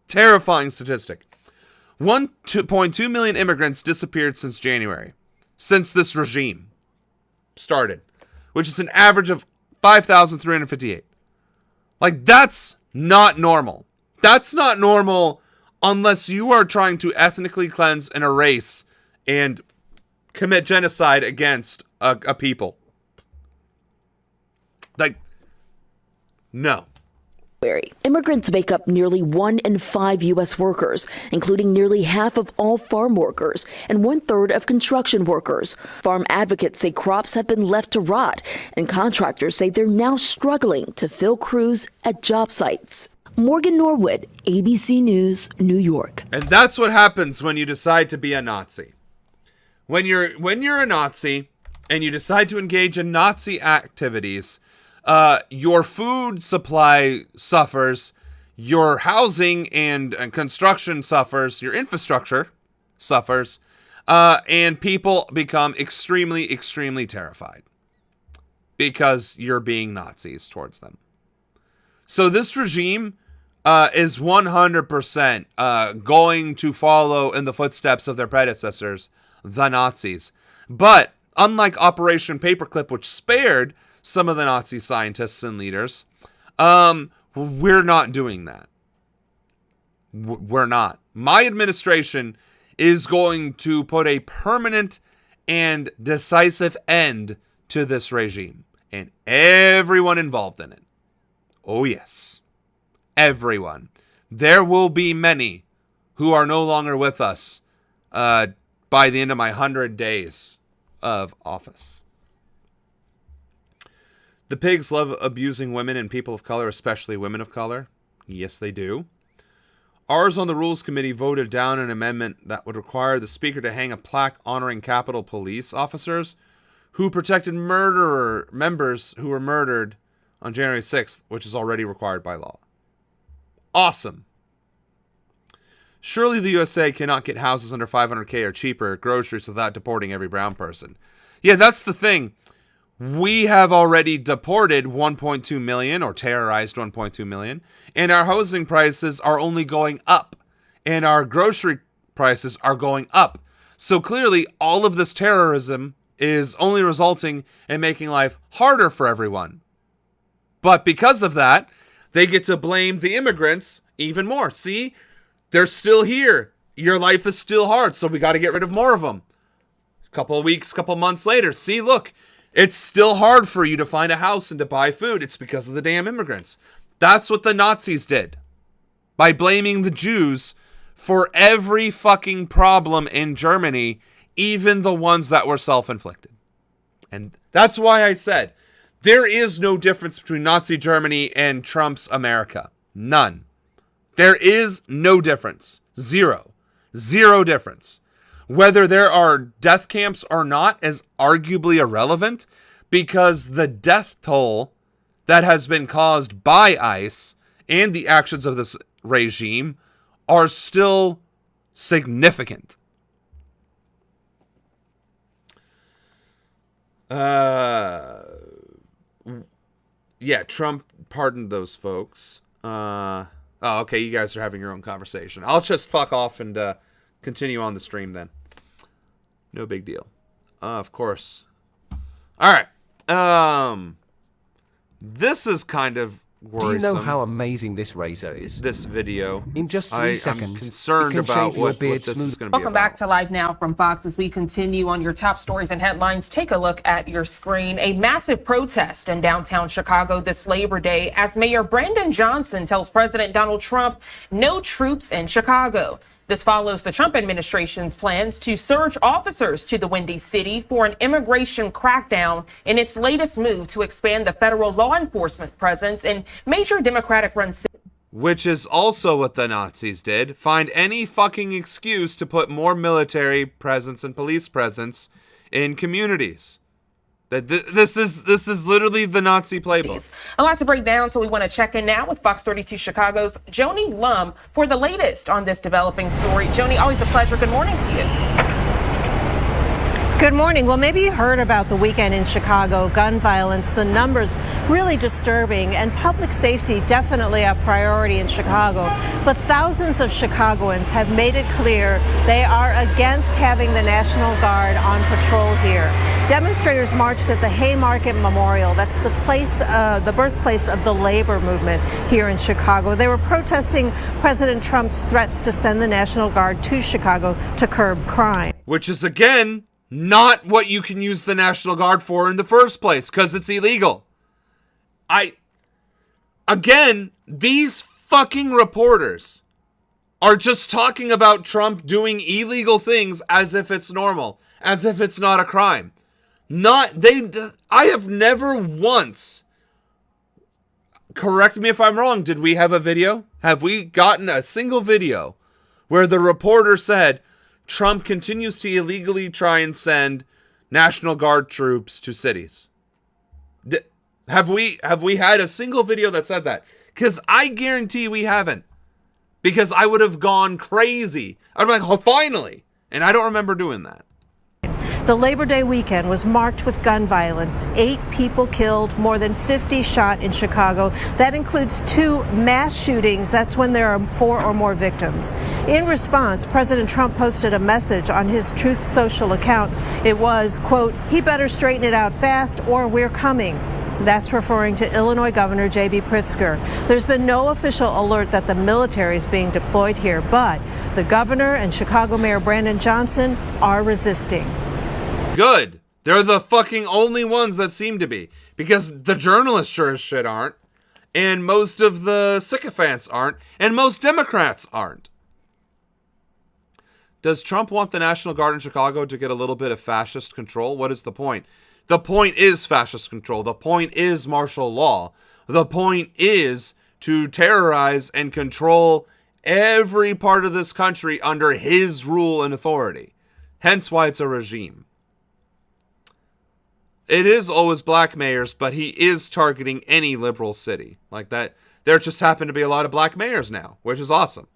terrifying statistic. 1.2 million immigrants disappeared since January, since this regime started, which is an average of 5,358. Like, that's not normal. That's not normal unless you are trying to ethnically cleanse and erase and commit genocide against a people. Like, no. Immigrants make up nearly 1 in 5 U.S. workers, including nearly half of all farm workers and 1/3 of construction workers. Farm advocates say crops have been left to rot, and contractors say they're now struggling to fill crews at job sites. Morgan Norwood, ABC News, New York. And that's what happens when you decide to be a Nazi. When you're a Nazi and you decide to engage in Nazi activities, your food supply suffers, your housing and construction suffers, your infrastructure suffers, and people become extremely, extremely terrified because you're being Nazis towards them. So this regime is 100% going to follow in the footsteps of their predecessors, the Nazis. But unlike Operation Paperclip, which spared some of the Nazi scientists and leaders, we're not doing that. We're not. My administration is going to put a permanent and decisive end to this regime and everyone involved in it. Oh yes, everyone. There will be many who are no longer with us by the end of my 100 days of office. The pigs love abusing women and people of color, especially women of color. Yes, they do. Ours on the Rules Committee voted down an amendment that would require the Speaker to hang a plaque honoring Capitol Police officers who protected members who were murdered on January 6th, which is already required by law. Awesome. Surely the USA cannot get houses under $500K or cheaper groceries without deporting every brown person. Yeah, that's the thing. We have already deported 1.2 million or terrorized 1.2 million, and our housing prices are only going up, and our grocery prices are going up. So clearly, all of this terrorism is only resulting in making life harder for everyone. But because of that, they get to blame the immigrants even more. See, they're still here. Your life is still hard, so we got to get rid of more of them. A couple of weeks, couple months later, see, look, it's still hard for you to find a house and to buy food. It's because of the damn immigrants. That's what the Nazis did. By blaming the Jews for every fucking problem in Germany, even the ones that were self-inflicted. And that's why I said, there is no difference between Nazi Germany and Trump's America. None. There is no difference. Zero. Zero difference. Whether there are death camps or not is arguably irrelevant because the death toll that has been caused by ICE and the actions of this regime are still significant. Yeah, Trump pardoned those folks. Oh, okay, you guys are having your own conversation. I'll just fuck off and continue on the stream then. No big deal. Of course. All right. This is kind of worrisome. Do you know how amazing this razor is? This video. In just 3 seconds, I'm concerned it can about shave your what beard this smooth. is going to be Welcome about. back to Live Now from Fox as we continue on your top stories and headlines. Take a look at your screen. A massive protest in downtown Chicago this Labor Day as Mayor Brandon Johnson tells President Donald Trump no troops in Chicago. This follows the Trump administration's plans to surge officers to the Windy City for an immigration crackdown in its latest move to expand the federal law enforcement presence in major Democratic-run cities. Which is also what the Nazis did. Find any fucking excuse to put more military presence and police presence in communities. This is literally the Nazi playbook. A lot to break down, so we want to check in now with Fox 32 Chicago's Joni Lum for the latest on this developing story. Joni, always a pleasure. Good morning to you. Good morning. Well, maybe you heard about the weekend in Chicago, gun violence, the numbers really disturbing, and public safety definitely a priority in Chicago. But thousands of Chicagoans have made it clear they are against having the National Guard on patrol here. Demonstrators marched at the Haymarket Memorial. That's the place, the birthplace of the labor movement here in Chicago. They were protesting President Trump's threats to send the National Guard to Chicago to curb crime. Which is, again, not what you can use the National Guard for in the first place, because it's illegal. Again, these fucking reporters are just talking about Trump doing illegal things as if it's normal, as if it's not a crime. I have never once, correct me if I'm wrong, did we have a video? Have we gotten a single video where the reporter said, Trump continues to illegally try and send National Guard troops to cities? Have we had a single video that said that? Because I guarantee we haven't. Because I would have gone crazy. I'd be like, oh, finally. And I don't remember doing that. The Labor Day weekend was marked with gun violence. 8 people killed, more than 50 shot in Chicago. That includes 2 mass shootings. That's when there are 4 or more victims. In response, President Trump posted a message on his Truth Social account. It was, quote, "He better straighten it out fast or we're coming." That's referring to Illinois Governor J.B. Pritzker. There's been no official alert that the military is being deployed here, but the governor and Chicago Mayor Brandon Johnson are resisting. Good. They're the fucking only ones that seem to be. Because the journalists sure as shit aren't. And most of the sycophants aren't. And most Democrats aren't. Does Trump want the National Guard in Chicago to get a little bit of fascist control? What is the point? The point is fascist control. The point is martial law. The point is to terrorize and control every part of this country under his rule and authority. Hence why it's a regime. It is always black mayors, but he is targeting any liberal city. Like that. There just happen to be a lot of black mayors now, which is awesome.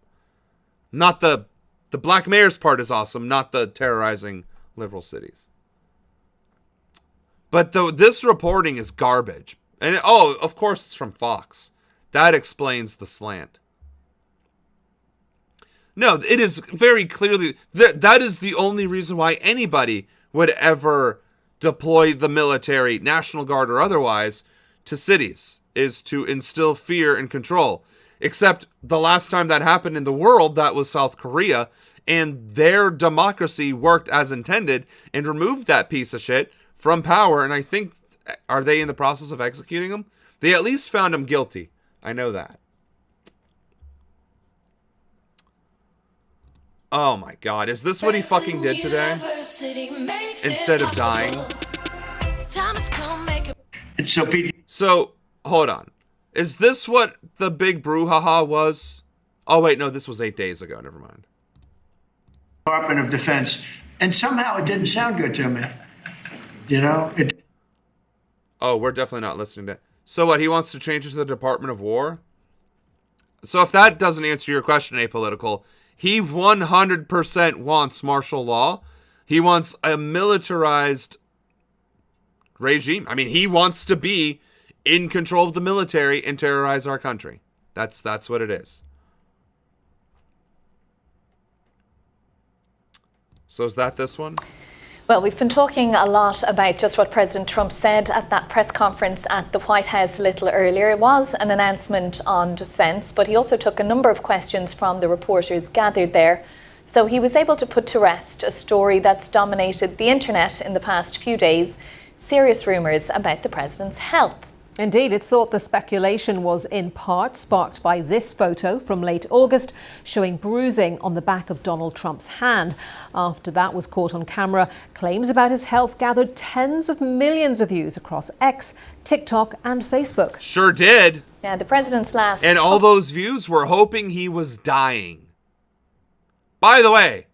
Not the black mayors part is awesome, not the terrorizing liberal cities. But this reporting is garbage. And of course it's from Fox. That explains the slant. No, it is very clearly that is the only reason why anybody would ever deploy the military, National Guard or otherwise, to cities, is to instill fear and control. Except the last time that happened in the world, that was South Korea, and their democracy worked as intended and removed that piece of shit from power. And I think, are they in the process of executing him? They at least found him guilty. I know that. Oh my God, is this what he fucking did today? Instead of dying? So, hold on. Is this what the big brouhaha was? Oh wait, no, this was 8 days ago, never mind. Department of Defense, and somehow it didn't sound good to me. You know? Oh, we're definitely not listening to it. So what, he wants to change it to the Department of War? So if that doesn't answer your question, Apolitical, he 100% wants martial law. He wants a militarized regime. I mean, he wants to be in control of the military and terrorize our country. That's what it is. So is that this one? Well, we've been talking a lot about just what President Trump said at that press conference at the White House a little earlier. It was an announcement on defence, but he also took a number of questions from the reporters gathered there. So he was able to put to rest a story that's dominated the internet in the past few days, serious rumours about the president's health. Indeed, it's thought the speculation was in part sparked by this photo from late August showing bruising on the back of Donald Trump's hand. After that was caught on camera, claims about his health gathered tens of millions of views across X, TikTok and Facebook. Sure did. Yeah, the president's last... And all those views were hoping he was dying. By the way,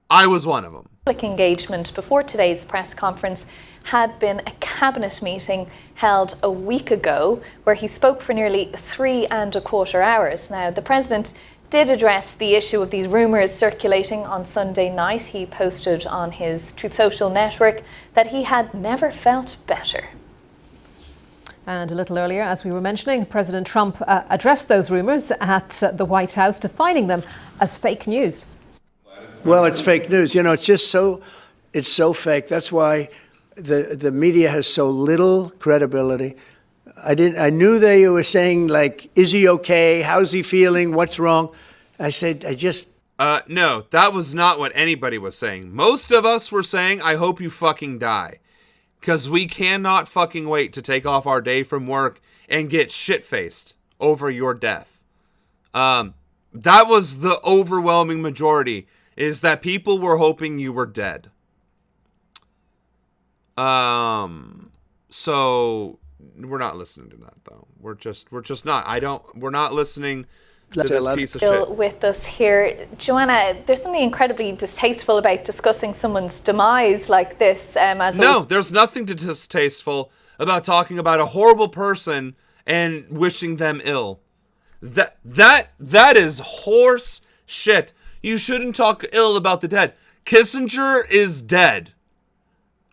I was one of them. Public engagement before today's press conference had been a cabinet meeting held a week ago where he spoke for nearly 3.25 hours. Now, the president did address the issue of these rumours circulating on Sunday night. He posted on his Truth Social network that he had never felt better. And a little earlier, as we were mentioning, President Trump addressed those rumours at the White House, defining them as fake news. Well, it's fake news. You know, it's so fake. That's why the media has so little credibility. I knew they were saying, like, is he okay? How's he feeling? What's wrong? I said, no, that was not what anybody was saying. Most of us were saying, I hope you fucking die. Because we cannot fucking wait to take off our day from work and get shit-faced over your death. That was the overwhelming majority, is that people were hoping you were dead. So we're not listening to that though. We're just not. We're not listening to this piece of shit. With us here, Joanna, there's something incredibly distasteful about discussing someone's demise like this. There's nothing distasteful about talking about a horrible person and wishing them ill. That is horse shit. You shouldn't talk ill about the dead. Kissinger is dead.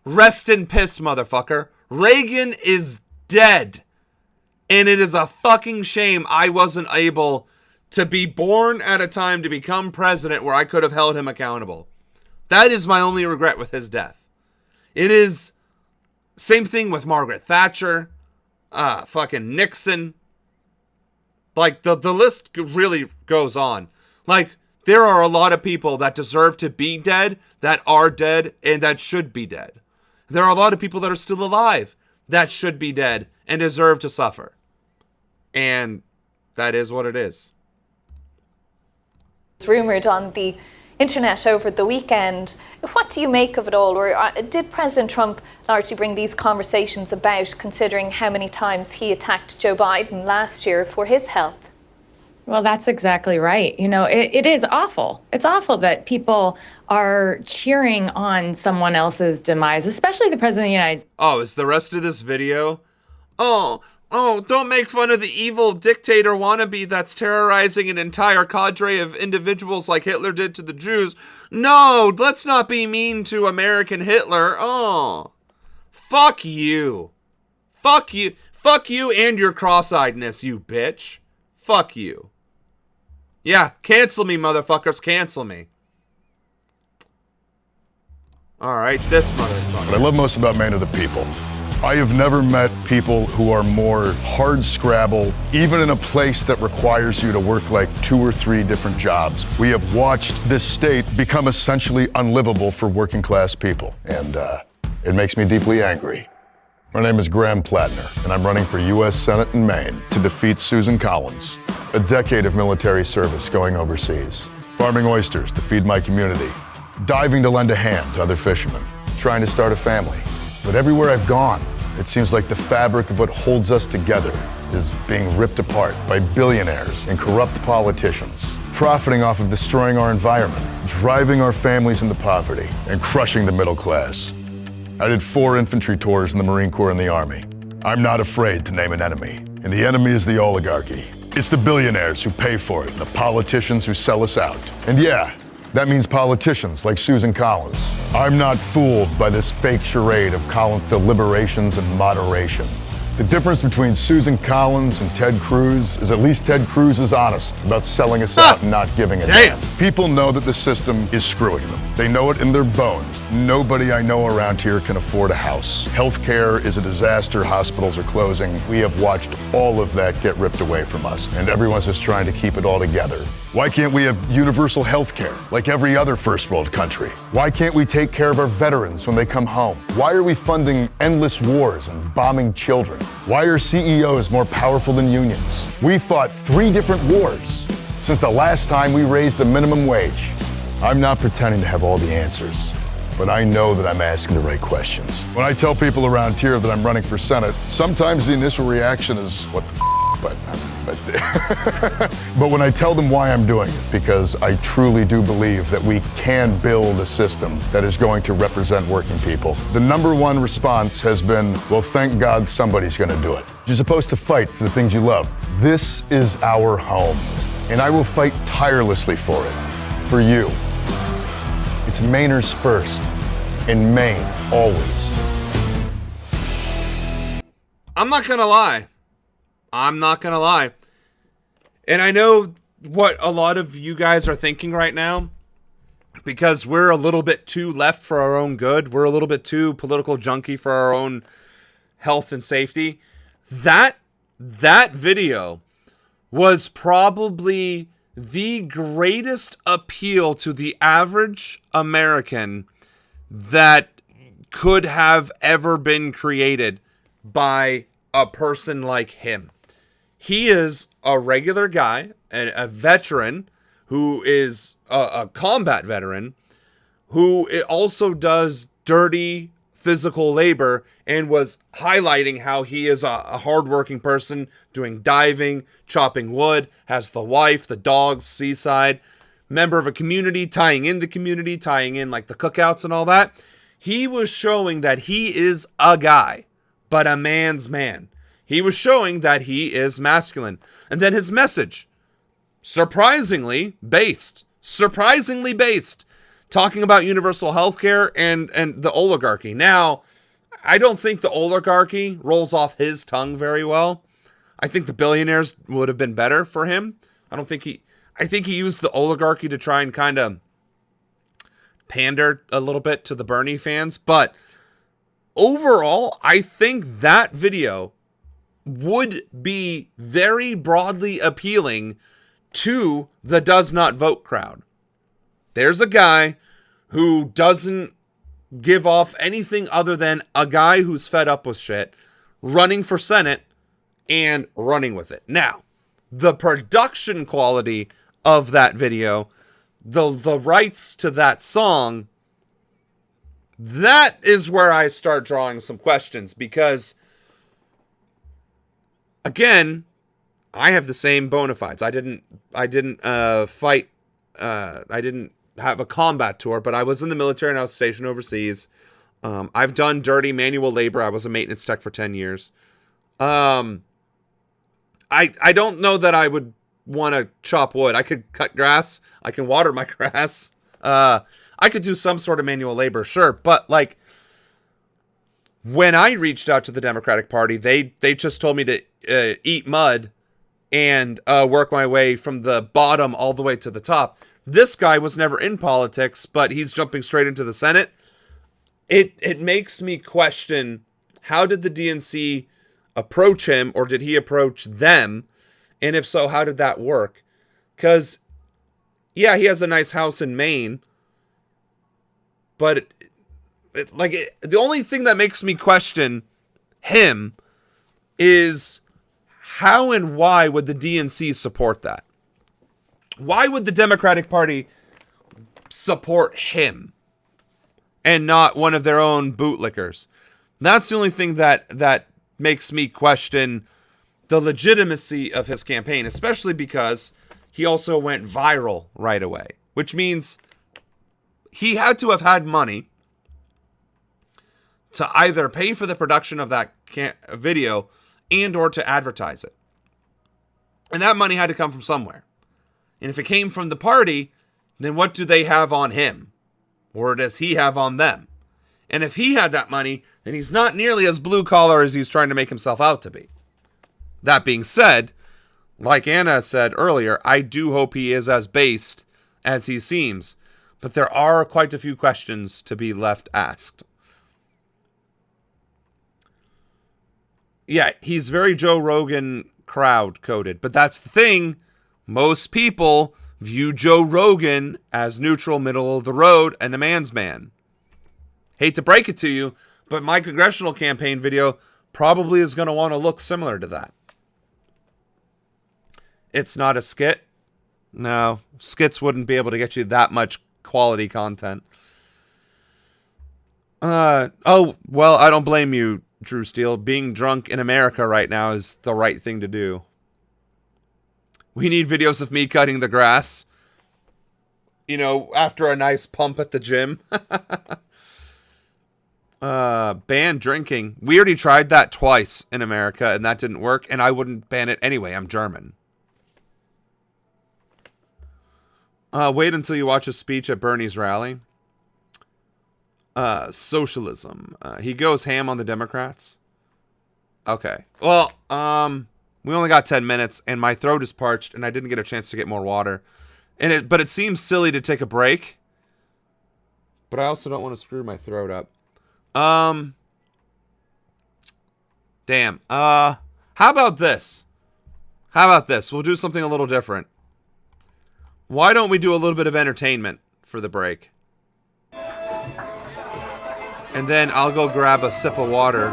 Rest in piss, motherfucker. Reagan is dead. And it is a fucking shame I wasn't able to be born at a time to become president where I could have held him accountable. That is my only regret with his death. It is same thing with Margaret Thatcher, fucking Nixon. Like, the list really goes on. Like, there are a lot of people that deserve to be dead, that are dead, and that should be dead. There are a lot of people that are still alive that should be dead and deserve to suffer. And that is what it is. It's rumoured on the internet over the weekend. What do you make of it all? Or did President Trump largely bring these conversations about, considering how many times he attacked Joe Biden last year for his health? Well, that's exactly right. You know, it is awful. It's awful that people are cheering on someone else's demise, especially the president of the United States. Oh, is the rest of this video? Oh, don't make fun of the evil dictator wannabe that's terrorizing an entire cadre of individuals like Hitler did to the Jews. No, let's not be mean to American Hitler. Oh, fuck you. Fuck you. Fuck you and your cross-eyedness, you bitch. Fuck you. Yeah, cancel me, motherfuckers. Cancel me. All right, this motherfucker. What I love most about Man of the People, I have never met people who are more hard-scrabble, even in a place that requires you to work like 2 or 3 different jobs. We have watched this state become essentially unlivable for working-class people, and it makes me deeply angry. My name is Graham Plattner, and I'm running for U.S. Senate in Maine to defeat Susan Collins. A decade of military service going overseas. Farming oysters to feed my community. Diving to lend a hand to other fishermen. Trying to start a family. But everywhere I've gone, it seems like the fabric of what holds us together is being ripped apart by billionaires and corrupt politicians, profiting off of destroying our environment, driving our families into poverty, and crushing the middle class. I did 4 infantry tours in the Marine Corps and the Army. I'm not afraid to name an enemy, and the enemy is the oligarchy. It's the billionaires who pay for it, and the politicians who sell us out. And yeah, that means politicians like Susan Collins. I'm not fooled by this fake charade of Collins' deliberations and moderation. The difference between Susan Collins and Ted Cruz is at least Ted Cruz is honest about selling us out and not giving a damn. People know that the system is screwing them. They know it in their bones. Nobody I know around here can afford a house. Healthcare is a disaster. Hospitals are closing. We have watched all of that get ripped away from us, and everyone's just trying to keep it all together. Why can't we have universal health care like every other first world country? Why can't we take care of our veterans when they come home? Why are we funding endless wars and bombing children? Why are CEOs more powerful than unions? We fought 3 different wars since the last time we raised the minimum wage. I'm not pretending to have all the answers, but I know that I'm asking the right questions. When I tell people around here that I'm running for Senate, sometimes the initial reaction is, what the but when I tell them why I'm doing it, because I truly do believe that we can build a system that is going to represent working people, the #1 response has been, well, thank God somebody's going to do it. You're supposed to fight for the things you love. This is our home, and I will fight tirelessly for it, for you. It's Mainers first, and Maine always. I'm not going to lie. And I know what a lot of you guys are thinking right now, because we're a little bit too left for our own good. We're a little bit too political junkie for our own health and safety. That video was probably the greatest appeal to the average American that could have ever been created by a person like him. He is a regular guy, a veteran who is a combat veteran who also does dirty physical labor and was highlighting how he is a hardworking person doing diving, chopping wood, has the wife, the dogs, seaside, member of a community, tying in like the cookouts and all that. He was showing that he is a guy, but a man's man. He was showing that he is masculine. And then his message, surprisingly based, talking about universal healthcare and the oligarchy. Now, I don't think the oligarchy rolls off his tongue very well. I think the billionaires would have been better for him. I think he used the oligarchy to try and kind of pander a little bit to the Bernie fans. But overall, I think that video would be very broadly appealing to the does not vote crowd. There's a guy who doesn't give off anything other than a guy who's fed up with shit, running for Senate and running with it. Now, the production quality of that video, the rights to that song, that is where I start drawing some questions, because again, I have the same bona fides. I didn't fight. I didn't have a combat tour, but I was in the military and I was stationed overseas. I've done dirty manual labor. I was a maintenance tech for 10 years. I don't know that I would want to chop wood. I could cut grass. I can water my grass. I could do some sort of manual labor, sure, but like, when I reached out to the Democratic Party, they just told me to eat mud and work my way from the bottom all the way to the top. This guy was never in politics, but he's jumping straight into the Senate. It makes me question, how did the DNC approach him, or did he approach them? And if so, how did that work? Because, yeah, he has a nice house in Maine, but the only thing that makes me question him is how and why would the DNC support that? Why would the Democratic Party support him and not one of their own bootlickers? That's the only thing that makes me question the legitimacy of his campaign, especially because he also went viral right away, which means he had to have had money to either pay for the production of that video and or to advertise it. And that money had to come from somewhere. And if it came from the party, then what do they have on him? Or does he have on them? And if he had that money, then he's not nearly as blue collar as he's trying to make himself out to be. That being said, like Anna said earlier, I do hope he is as based as he seems. But there are quite a few questions to be left asked. Yeah, he's very Joe Rogan crowd coded. But that's the thing. Most people view Joe Rogan as neutral, middle of the road, and a man's man. Hate to break it to you, but my congressional campaign video probably is going to want to look similar to that. It's not a skit. No, skits wouldn't be able to get you that much quality content. Oh, well, I don't blame you, Drew Steele. Being drunk in America right now is the right thing to do. We need videos of me cutting the grass. You know, after a nice pump at the gym. Ban drinking. We already tried that twice in America, and that didn't work, and I wouldn't ban it anyway. I'm German. Wait until you watch a speech at Bernie's rally. Socialism. He goes ham on the Democrats. Okay. Well, we only got 10 minutes, and my throat is parched, and I didn't get a chance to get more water. But it seems silly to take a break. But I also don't want to screw my throat up. Damn. How about this? How about this? We'll do something a little different. Why don't we do a little bit of entertainment for the break? And then I'll go grab a sip of water,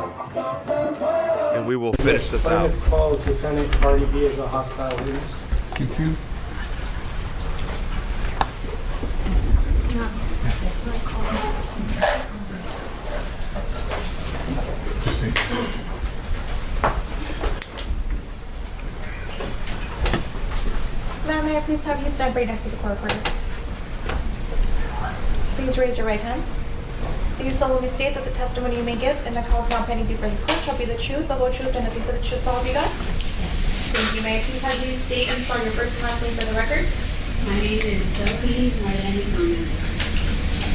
and we will finish this out. Call defendant Cardi B as a hostile witness. Thank you. Ma'am, may I please have you stand right next to the court reporter? Please raise your right hand. Do you solemnly state that the testimony you may give in the cause now pending before this court shall be the truth, the whole truth, and nothing but the truth, so help you God? Thank you. May I please have you state and spell your first and last name for the record? My name is Delphine Martinez.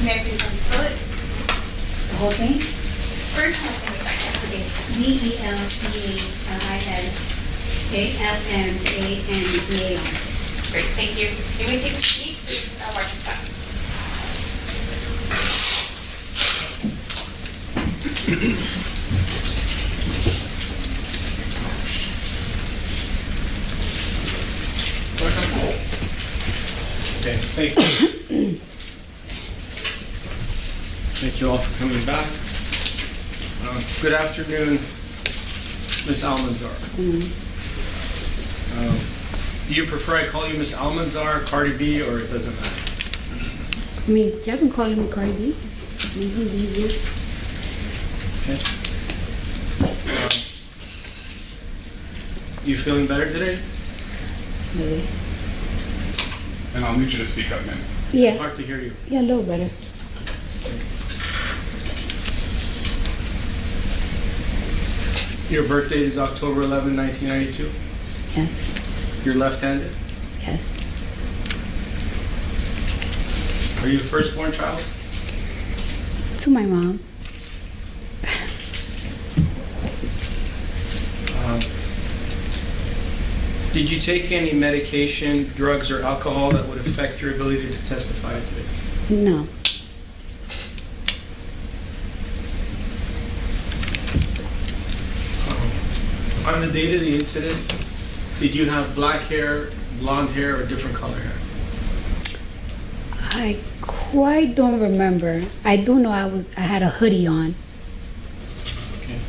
May I please have you spell it? The whole thing? First and last name is fine. DELCHALMANZAR. Great, thank you. You may take a seat. Please watch your step. Okay, thank you. Thank you all for coming back. Good afternoon, Ms. Almanzar. Do you prefer I call you Ms. Almanzar, Cardi B, or it doesn't matter? I mean, y'all been calling me Cardi B. Okay. You feeling better today? Maybe. And I'll need you to speak up, man. Yeah. Hard to hear you. Yeah, a little better. Your birthday is October 11, 1992? Yes. You're left-handed? Yes. Are you the firstborn child? To my mom. Did you take any medication, drugs, or alcohol that would affect your ability to testify today? No. On the date of the incident, did you have black hair, blonde hair, or different color hair? I quite don't remember. I do know I had a hoodie on. Okay.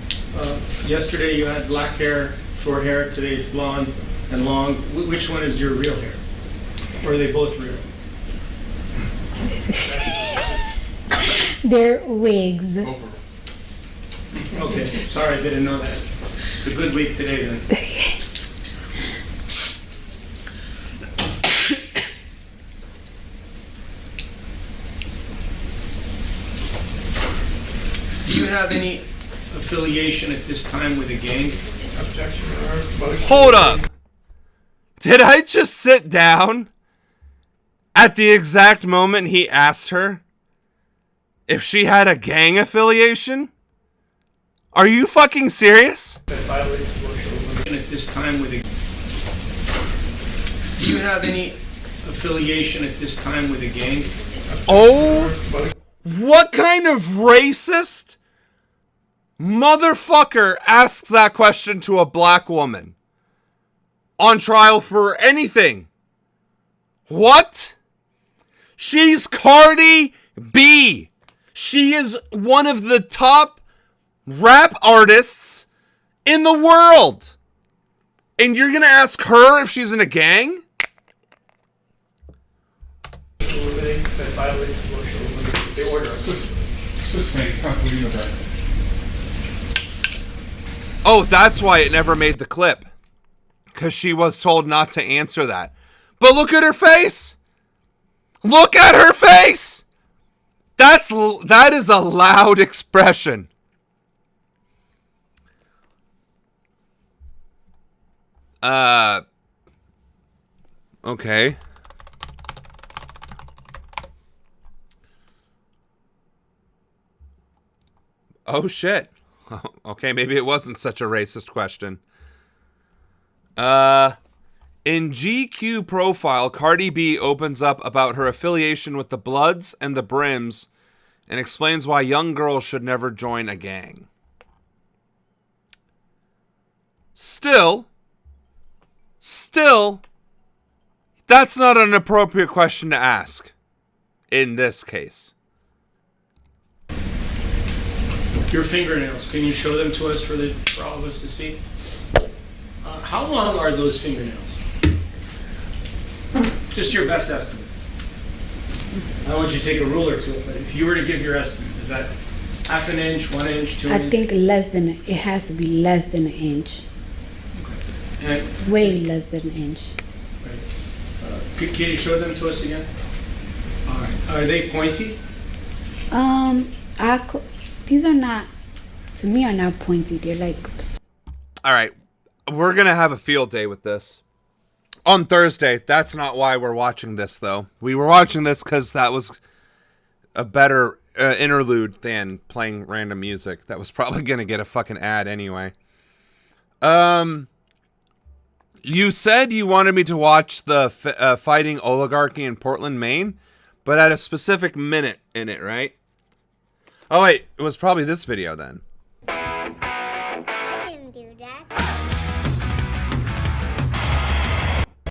Yesterday you had black hair, short hair. Today it's blonde and long. Which one is your real hair? Or are they both real? They're wigs. Okay, sorry, I didn't know that. It's a good week today then. Do you have any affiliation at this time with a gang? Hold up. Did I just sit down at the exact moment he asked her if she had a gang affiliation? Are you fucking serious? That violates social liberty. At this time with a... Do you have any affiliation at this time with a gang? Oh, what kind of racist motherfucker asks that question to a black woman on trial for anything? What? She's Cardi B. She is one of the top rap artists in the world. And you're gonna ask her if she's in a gang? That violates the order. Oh, that's why it never made the clip. Because she was told not to answer that. But look at her face! Look at her face! That is a loud expression. Okay. Oh shit. Okay, maybe it wasn't such a racist question. In GQ profile, Cardi B opens up about her affiliation with the Bloods and the Brims and explains why young girls should never join a gang. Still, that's not an appropriate question to ask in this case. Your fingernails, can you show them to us for all of us to see? How long are those fingernails? Just your best estimate. I don't want you to take a ruler to it, but if you were to give your estimate, is that half an inch, 1 inch, 2 inches? I think it has to be less than an inch. Okay. Way less than an inch. Can you show them to us again? All right. Are they pointy? These are not, to me, are not pointy. They're like... All right. We're going to have a field day with this. On Thursday. That's not why we're watching this, though. We were watching this because that was a better interlude than playing random music. That was probably going to get a fucking ad anyway. You said you wanted me to watch the fighting oligarchy in Portland, Maine, but at a specific minute in it, right? Oh, wait. It was probably this video, then. I didn't do that.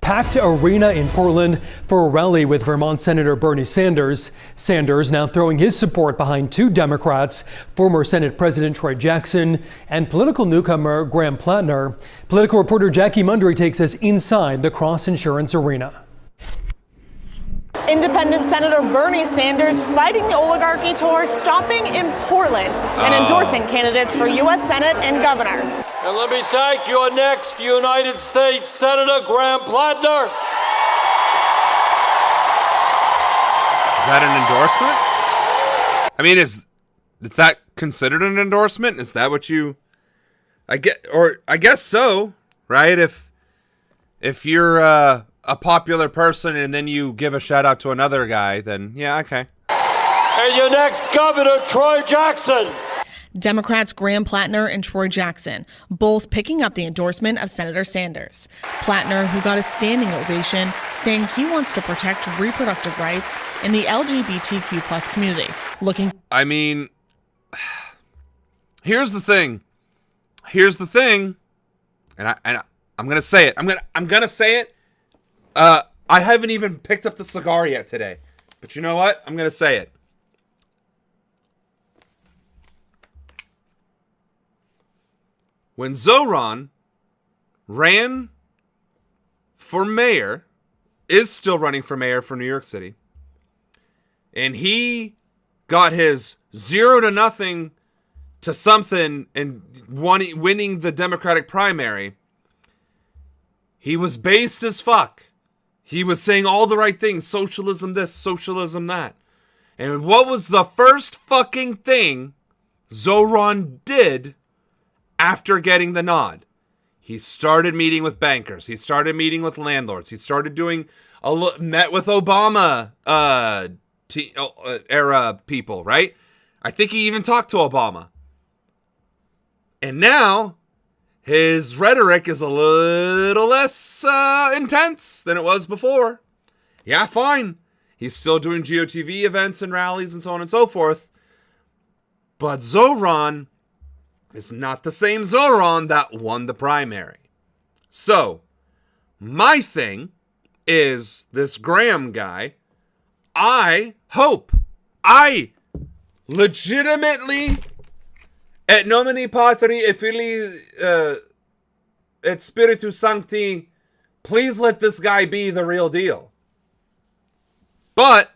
Packed arena in Portland for a rally with Vermont Senator Bernie Sanders. Sanders now throwing his support behind two Democrats, former Senate President Troy Jackson and political newcomer Graham Plattner. Political reporter Jackie Mundry takes us inside the Cross Insurance Arena. Independent Senator Bernie Sanders fighting the oligarchy tour, stopping in Portland and endorsing candidates for U.S. Senate and governor. And let me thank your next United States Senator Graham Plattner. Is that an endorsement? I mean, is that considered an endorsement? Is that what you... I guess so, right? If you're a popular person and then you give a shout out to another guy, then yeah, okay. And your next governor, Troy Jackson. Democrats Graham Plattner and Troy Jackson, both picking up the endorsement of Senator Sanders. Plattner, who got a standing ovation, saying he wants to protect reproductive rights in the LGBTQ plus community. I mean, here's the thing, and I'm gonna say it. I'm gonna say it. I haven't even picked up the cigar yet today, but you know what? I'm gonna say it. When Zoran ran for mayor, is still running for mayor for New York City, and he got his 0-0 to something and winning the Democratic primary, he was based as fuck. He was saying all the right things, socialism this, socialism that. And what was the first fucking thing Zoran did after getting the nod? He started meeting with bankers. He started meeting with landlords. He started doing met with Obama era people, right? I think he even talked to Obama. And now, his rhetoric is a little less intense than it was before. Yeah, fine. He's still doing GOTV events and rallies and so on and so forth. But Zoran is not the same Zoran that won the primary. So, my thing is this Graham guy. I legitimately, et nomine Patri et Filii et Spiritus Sancti, please let this guy be the real deal. But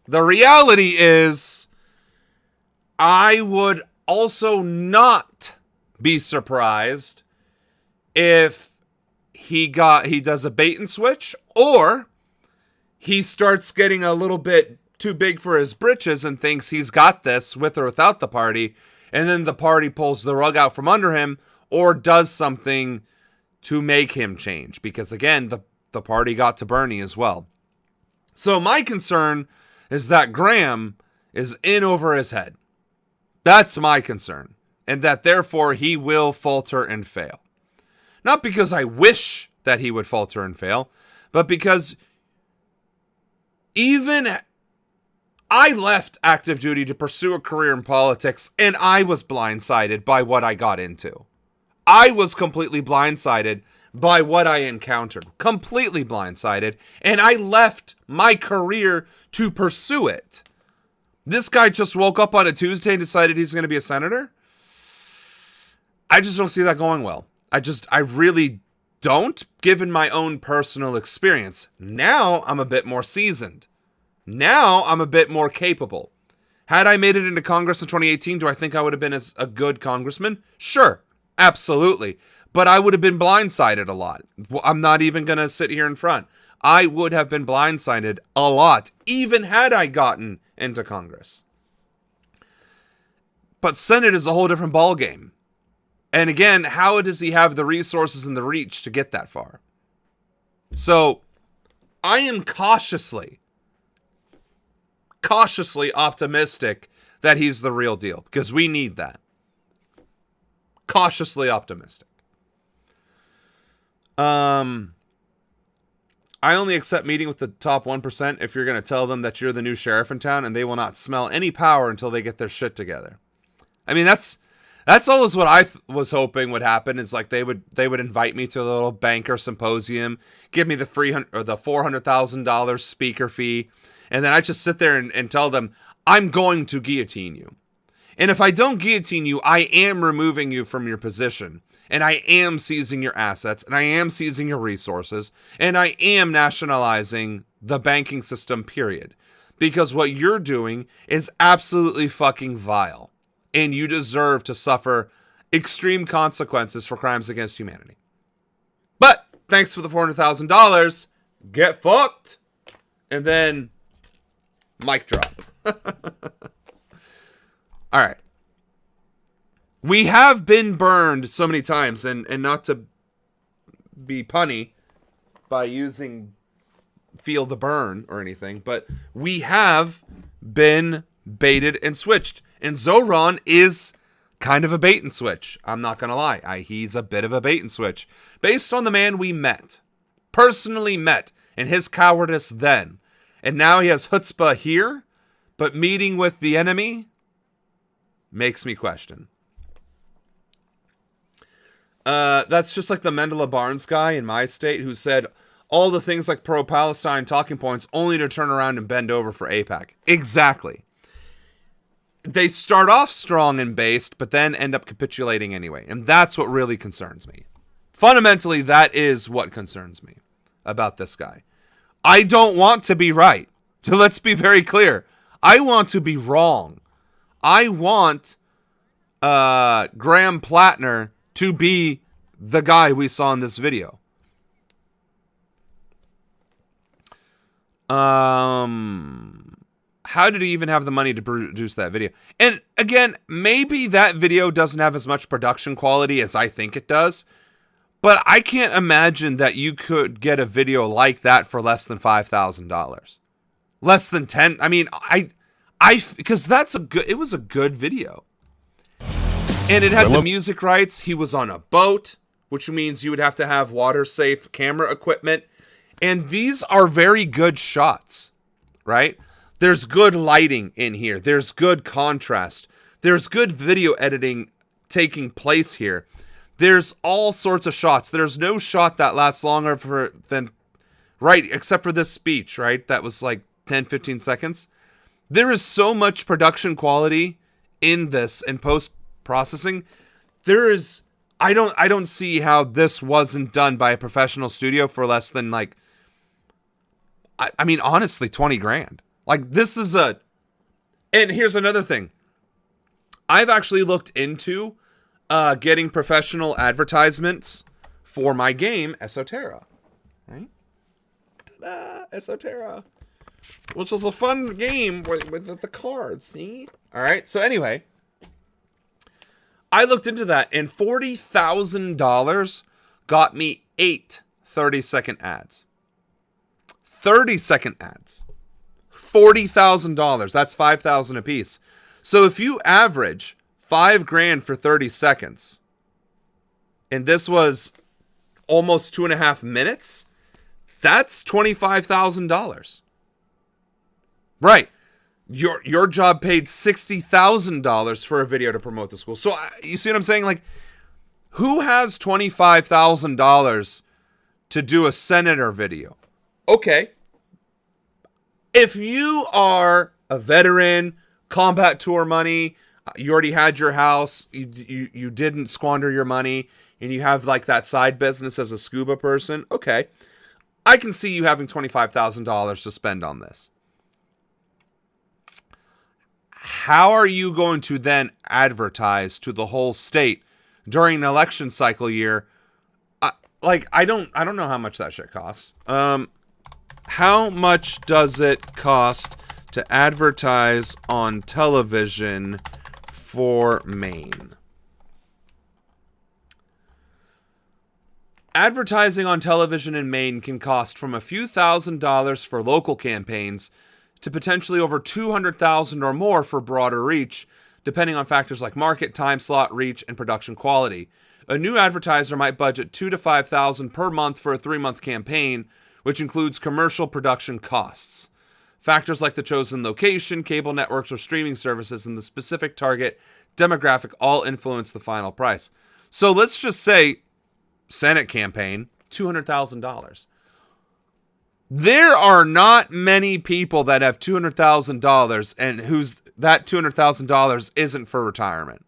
the reality is, I would also not be surprised if he does a bait and switch, or he starts getting a little bit too big for his britches and thinks he's got this with or without the party, and then the party pulls the rug out from under him or does something to make him change. Because again, the party got to Bernie as well. So my concern is that Graham is in over his head. That's my concern. And that therefore he will falter and fail. Not because I wish that he would falter and fail, but because even I left active duty to pursue a career in politics, and I was blindsided by what I got into. I was completely blindsided by what I encountered. Completely blindsided. And I left my career to pursue it. This guy just woke up on a Tuesday and decided he's going to be a senator? I just don't see that going well. I really don't, given my own personal experience. Now I'm a bit more seasoned. Now I'm a bit more capable. Had I made it into Congress in 2018, do I think I would have been a good congressman? Sure, absolutely. But I would have been blindsided a lot. I'm not even going to sit here in front. I would have been blindsided a lot, even had I gotten into Congress. But Senate is a whole different ballgame. And again, how does he have the resources and the reach to get that far? So, I am cautiously optimistic that he's the real deal, because we need that. Cautiously optimistic. I only accept meeting with the top 1% if you're going to tell them that you're the new sheriff in town, and they will not smell any power until they get their shit together. I mean, that's always what I was hoping would happen, is like they would invite me to a little banker symposium, give me the $400,000 speaker fee, and then I just sit there and tell them, I'm going to guillotine you. And if I don't guillotine you, I am removing you from your position. And I am seizing your assets, and I am seizing your resources, and I am nationalizing the banking system, period. Because what you're doing is absolutely fucking vile. And you deserve to suffer extreme consequences for crimes against humanity. But, thanks for the $400,000. Get fucked. And then, mic drop. Alright. We have been burned so many times, and not to be punny by using feel the burn or anything, but we have been baited and switched. And Zoran is kind of a bait and switch. I'm not going to lie. He's a bit of a bait and switch. Based on the man we met, personally met, and his cowardice then. And now he has chutzpah here, but meeting with the enemy makes me question. That's just like the Mandela Barnes guy in my state who said all the things like pro-Palestine talking points only to turn around and bend over for AIPAC. Exactly. They start off strong and based, but then end up capitulating anyway. And that's what really concerns me. Fundamentally, that is what concerns me about this guy. I don't want to be right. Let's be very clear. I want to be wrong. I want Graham Plattner to be the guy we saw in this video. How did he even have the money to produce that video? And again, maybe that video doesn't have as much production quality as I think it does, but I can't imagine that you could get a video like that for less than $5,000. Less than 10. I mean, because it was a good video. And it had the music rights. He was on a boat, which means you would have to have water-safe camera equipment. And these are very good shots, right? There's good lighting in here. There's good contrast. There's good video editing taking place here. There's all sorts of shots. There's no shot that lasts longer than, right, except for this speech, right? That was like 10, 15 seconds. There is so much production quality in this and post-processing. There is, I don't see how this wasn't done by a professional studio for less than like, I mean, honestly, 20 grand. Like, this is and here's another thing. I've actually looked into getting professional advertisements for my game, Esoterra. Right? Ta-da! Esoterra. Which is a fun game with the cards, see? Alright, so anyway. I looked into that, and $40,000 got me 8 30-second ads. 30-second ads. $40,000. That's $5,000 a piece. So if you average $5 grand for 30 seconds, and this was almost 2.5 minutes, that's $25,000. Right. Your job paid $60,000 for a video to promote the school. So you see what I'm saying? Like, who has $25,000 to do a senator video? Okay. If you are a veteran, combat tour money, you already had your house, you didn't squander your money, and you have like that side business as a scuba person, okay. I can see you having $25,000 to spend on this. How are you going to then advertise to the whole state during an election cycle year? I don't know how much that shit costs. How much does it cost to advertise on television for Maine? Advertising on television in Maine can cost from a few $1,000s for local campaigns to potentially over $200,000 or more for broader reach, depending on factors like market, time slot, reach, and production quality. A new advertiser might budget $2,000 to $5,000 per month for a 3-month campaign, which includes commercial production costs. Factors like the chosen location, cable networks, or streaming services, and the specific target demographic all influence the final price. So let's just say Senate campaign, $200,000. There are not many people that have $200,000 and whose that $200,000 isn't for retirement.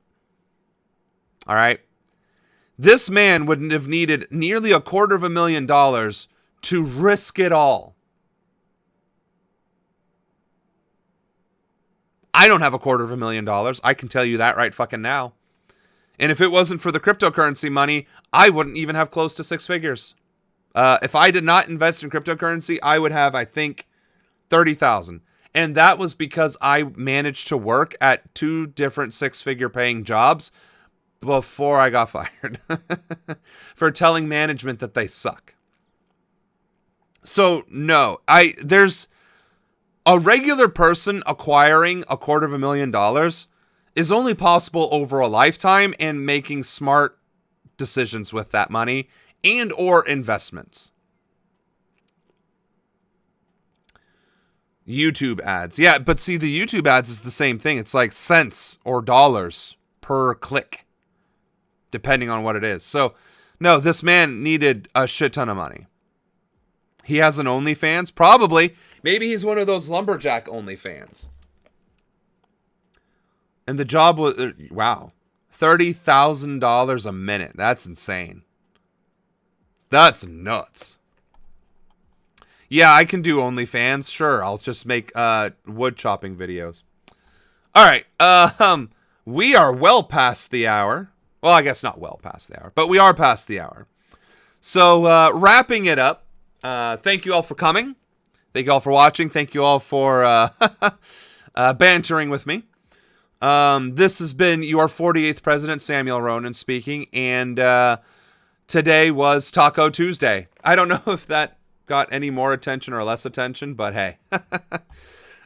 All right. This man would have needed nearly $250,000 to risk it all. I don't have $250,000. I can tell you that right fucking now. And if it wasn't for the cryptocurrency money, I wouldn't even have close to 6 figures. If I did not invest in cryptocurrency, I would have, I think, 30,000. And that was because I managed to work at 2 different 6-figure paying jobs before I got fired for telling management that they suck. So no, there's a regular person acquiring $250,000 is only possible over a lifetime and making smart decisions with that money and or investments. YouTube ads. Yeah, but see, the YouTube ads is the same thing. It's like cents or dollars per click, depending on what it is. So, no, this man needed a shit ton of money. He has an OnlyFans? Probably. Maybe he's one of those lumberjack OnlyFans. And the job was, wow, $30,000 a minute. That's insane. That's nuts. Yeah, I can do OnlyFans. Sure, I'll just make wood chopping videos. All right, we are well past the hour. Well, I guess not well past the hour, but we are past the hour. So, wrapping it up, thank you all for coming. Thank you all for watching. Thank you all for bantering with me. This has been your 48th President, Samuel Ronan, speaking, and today was Taco Tuesday. I don't know if that got any more attention or less attention, but hey.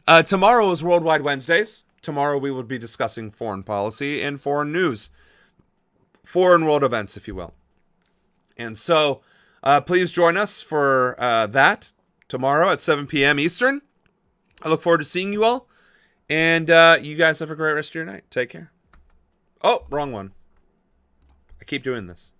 Tomorrow is Worldwide Wednesdays. Tomorrow we will be discussing foreign policy and foreign news. Foreign world events, if you will. And so, please join us for that tomorrow at 7 p.m. Eastern. I look forward to seeing you all. And you guys have a great rest of your night. Take care. Oh, wrong one. I keep doing this.